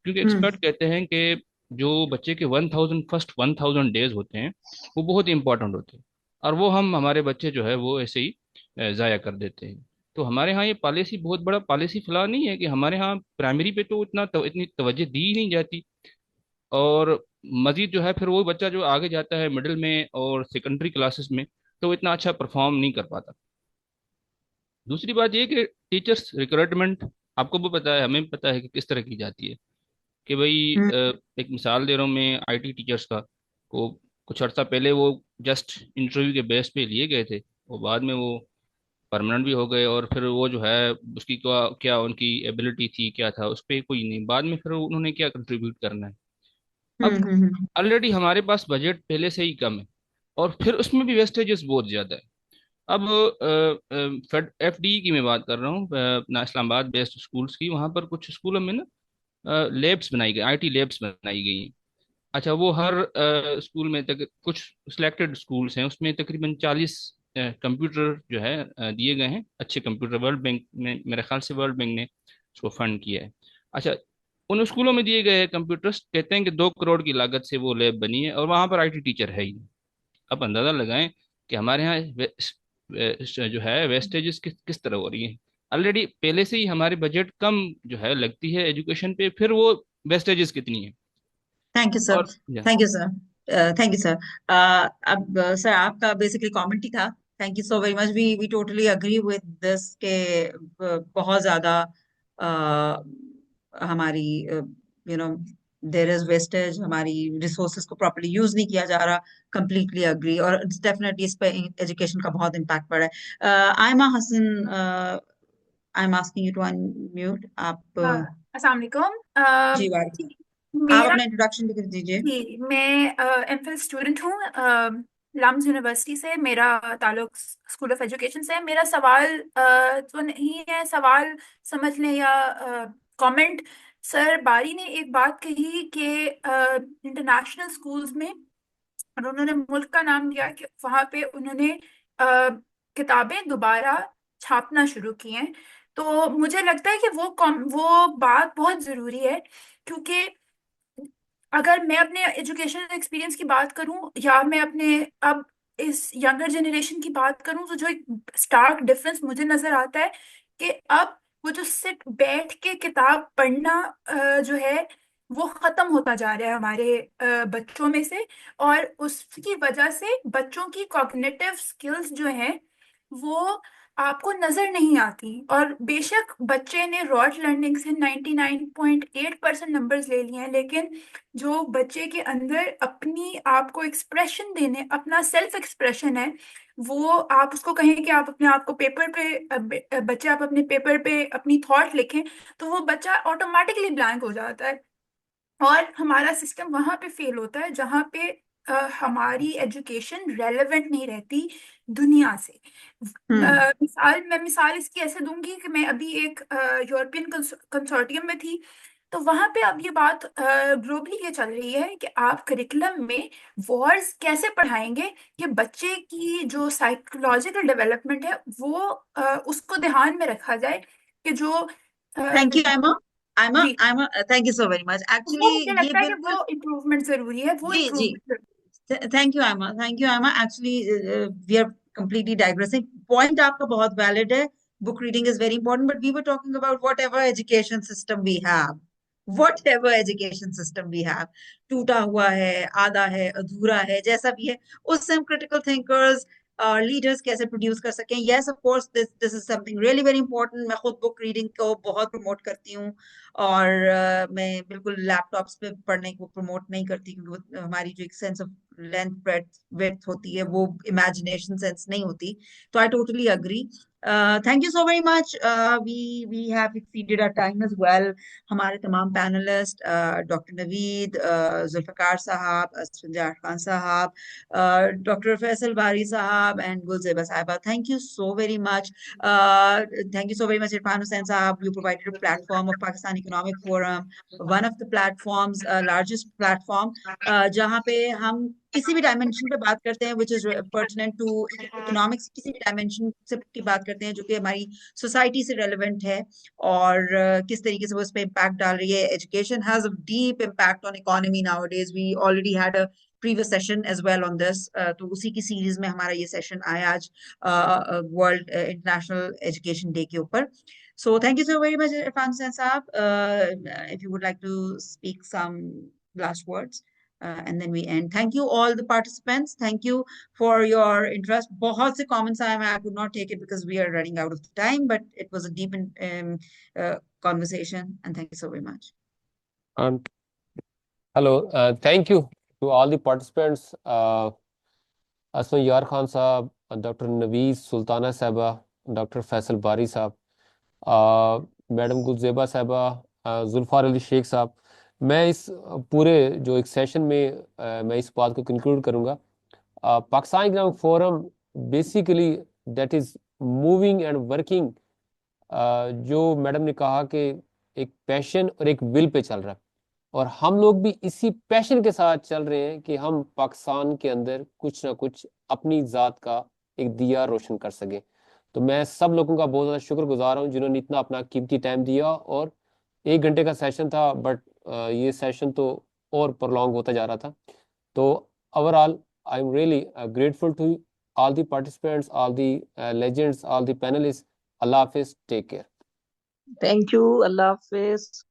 क्योंकि एक्सपर्ट कहते हैं कि जो बच्चे के 1000 डेज होते हैं वो बहुत इंपॉर्टेंट होते हैं, और वो हम हमारे बच्चे जो है वो ऐसे ही ज़ाया कर देते हैं। तो हमारे यहाँ ये पॉलिसी बहुत बड़ा पॉलिसी फ्लॉ नहीं है कि हमारे यहाँ प्राइमरी पे तो इतनी तवज्जो दी ही नहीं जाती, और मजीद जो है फिर वो बच्चा जो आगे जाता है मिडिल में और सेकेंडरी क्लासेस में तो वो इतना अच्छा परफॉर्म नहीं कर पाता। दूसरी बात ये कि टीचर्स रिक्रूटमेंट आपको भी पता है, हमें भी पता है कि किस तरह की जाती है। कि भाई एक मिसाल दे रहा हूँ मैं आईटी टीचर्स का, को कुछ अर्सा पहले वो जस्ट इंटरव्यू के बेस पे लिए गए थे, और बाद में वो परमानेंट भी हो गए, और फिर वो जो है उसकी क्या क्या उनकी एबिलिटी थी क्या था उस पर कोई नहीं, बाद में फिर उन्होंने क्या कंट्रीब्यूट करना है। अब ऑलरेडी हमारे पास बजट पहले से ही कम है, और फिर उसमें भी वेस्टेजेस बहुत ज़्यादा है। अब एफडी की मैं बात कर रहा हूँ, अपना इस्लामाबाद बेस्ड स्कूल्स की, वहाँ पर कुछ स्कूलों में ना लैब्स बनाई गई, आईटी लैब्स बनाई गई हैं। अच्छा, वो हर स्कूल में तक कुछ सिलेक्टेड स्कूल्स हैं उसमें तकरीबन 40 कंप्यूटर जो है दिए गए हैं, अच्छे कंप्यूटर। वर्ल्ड बैंक ने, मेरे ख्याल से वर्ल्ड बैंक ने उसको फंड किया है। अच्छा, उन स्कूलों में दिए गए कंप्यूटर्स कहते हैं कि 2 करोड़ की लागत से वो लैब बनी है, और वहाँ पर आईटी टीचर है ही नहीं। अब अंदाज़ा लगाएं कि हमारे यहाँ जो है वेस्टेजेस किस तरह हो रही है। ऑलरेडी पहले से ही हमारे बजट कम जो है लगती है एजुकेशन पे, फिर वो वेस्टेजेस कितनी है। Thank you sir. और thank you sir. Thank you sir. अब सर आपका बेसिकली कमेंट ही था. Thank you so very much. We totally agree with this के बहुत ज्यादा हमारी देयर इज वेस्टेज, हमारी रिसोर्सेज को प्रॉपर्ली यूज नहीं किया जा रहा। कंप्लीटली अग्री, और डेफिनेटली इस पे एजुकेशन का बहुत इम्पैक्ट पड़ा है। Ayma Hasan, I am asking you to unmute आप। अस्सलाम वालेकुम। जी वालेकुम। आप मेरा अपना इंट्रोडक्शन भी कर दीजिए। जी, मैं एमफिल स्टूडेंट हूँ लम्स यूनिवर्सिटी से। मेरा ताल्लुक स्कूल ऑफ एजुकेशन से है। मेरा सवाल तो नहीं है, सवाल समझ लें या कमेंट। सर बारी ने एक बात कही कि इंटरनेशनल स्कूल्स में, और उन्होंने मुल्क का नाम लिया कि वहाँ पे उन्होंने किताबें दोबारा छापना शुरू की हैं। तो मुझे लगता है कि वो बात बहुत ज़रूरी है, क्योंकि अगर मैं अपने एजुकेशनल एक्सपीरियंस की बात करूं या मैं अपने अब इस यंगर जनरेशन की बात करूं, तो जो एक स्टार्क डिफरेंस मुझे नजर आता है कि अब वो जो सिट बैठ के किताब पढ़ना जो है वो खत्म होता जा रहा है हमारे बच्चों में से। और उसकी वजह से बच्चों की कॉग्निटिव स्किल्स जो हैं वो आपको नजर नहीं आती। और बेशक बच्चे ने रॉट लर्निंग से 99.8% नंबर्स ले लिए हैं, लेकिन जो बच्चे के अंदर अपनी आप को एक्सप्रेशन देने, अपना सेल्फ एक्सप्रेशन है, वो आप उसको कहें कि आप अपने आप को पेपर पे बच्चे आप अपने पेपर पे अपनी थॉट लिखें, तो वो बच्चा ऑटोमेटिकली ब्लैंक हो जाता है। और हमारा सिस्टम वहां पे फेल होता है जहां पे हमारी एजुकेशन रेलेवेंट नहीं रहती दुनिया से। मैं मिसाल इसकी ऐसे दूंगी कि मैं अभी एक यूरोपियन कंसोर्टियम में थी। तो वहां पे अब ये बात ग्लोबली ये चल रही है कि आप करिकुलम में वॉर्स कैसे पढ़ाएंगे कि बच्चे की जो साइकोलॉजिकल डेवलपमेंट है वो उसको ध्यान में रखा जाए कि जो thank you Ayma. Ayma ji, Ayma thank you so very much. वो एक्चुअली मुझे ये लगता है कि बिल्कुल। वो इम्प्रूवमेंट जरूरी है, वो जी जी, improvement. Thank you Aima, thank you Aima. Actually we are completely digressing. Point आपका बहुत valid है. Book reading is very important, but we were talking about whatever education system we have. Whatever education system we have, टूटा हुआ है, आधा है, अधूरा है, जैसा भी है, उससे हम critical thinkers, लीडर्स कैसे प्रोड्यूस कर सकें। Yes of course this is something really very important. मैं खुद बुक रीडिंग को बहुत प्रमोट करती हूँ, और मैं बिल्कुल लैपटॉप्स पे पढ़ने को प्रमोट नहीं करती, क्योंकि हमारी जो एक sense of length breadth width होती है वो इमेजिनेशन सेंस नहीं होती। तो I totally agree. Thank you so very much. We have exceeded our time as well. हमारे तमाम पैनलिस्ट, डॉक्टर नवीद, जुल्फकार साहब, असफंजार खान साहब, डॉक्टर फैसल बारी साहब एंड गुलजेबा साहिबा, thank you so very much. Thank you so very much, Irfan Hussain Saab. You provided a platform of Pakistan Economic Forum, one of the platforms, largest platform, जहाँ पे हम किसी भी डायमेंशन पे बात करते हैं which is pertinent to economics, किसी भी डायमेंशन से की बात करते हैं जो कि हमारी सोसाइटी से रेलेवेंट है, और किस तरीके से वो उस पर इम्पैक्ट डाल रही है। Education has a deep impact on economy nowadays. We already had a previous session as well on this. तो उसी की सीरीज में हमारा ये सेशन आया आज वर्ल्ड इंटरनेशनल एजुकेशन डे के ऊपर। So thank you so very much, Irfan Hussain Saab. If you would like to speak some last words, and then we end. Thank you all the participants. Thank you for your interest. बहुत से comments आए, I could not take it because we are running out of time, but it was a deep conversation, and thank you so very much. Hello, thank you to all the participants. Asma Yar Khan Saab, Dr. Naveez Sultana Sahaba, Dr. Faisal Bari Saab, madam Gulzeba साहबा, जुल्फार अली शेख साहब। मैं इस पूरे जो एक session में मैं इस बात को कंक्लूड करूँगा। Pakistan economic forum basically that is moving and working, जो मैडम ने कहा कि एक पैशन और एक विल पे चल रहा है, और हम लोग भी इसी पैशन के साथ चल रहे हैं कि हम पाकिस्तान के अंदर कुछ ना कुछ अपनी ज़ात का एक दिया रोशन कर सके। तो मैं सब लोगों का बहुत ज़्यादा शुक्रगुजार हूँ जिन्होंने इतना अपना कीमती टाइम दिया, और 1 घंटे का सेशन था, बट ये सेशन तो और प्रोलॉन्ग होता जा रहा था। तो overall I am really grateful to all the participants, all the legends, all the panelists. Allah Hafiz, take care. Thank you. Allah Hafiz.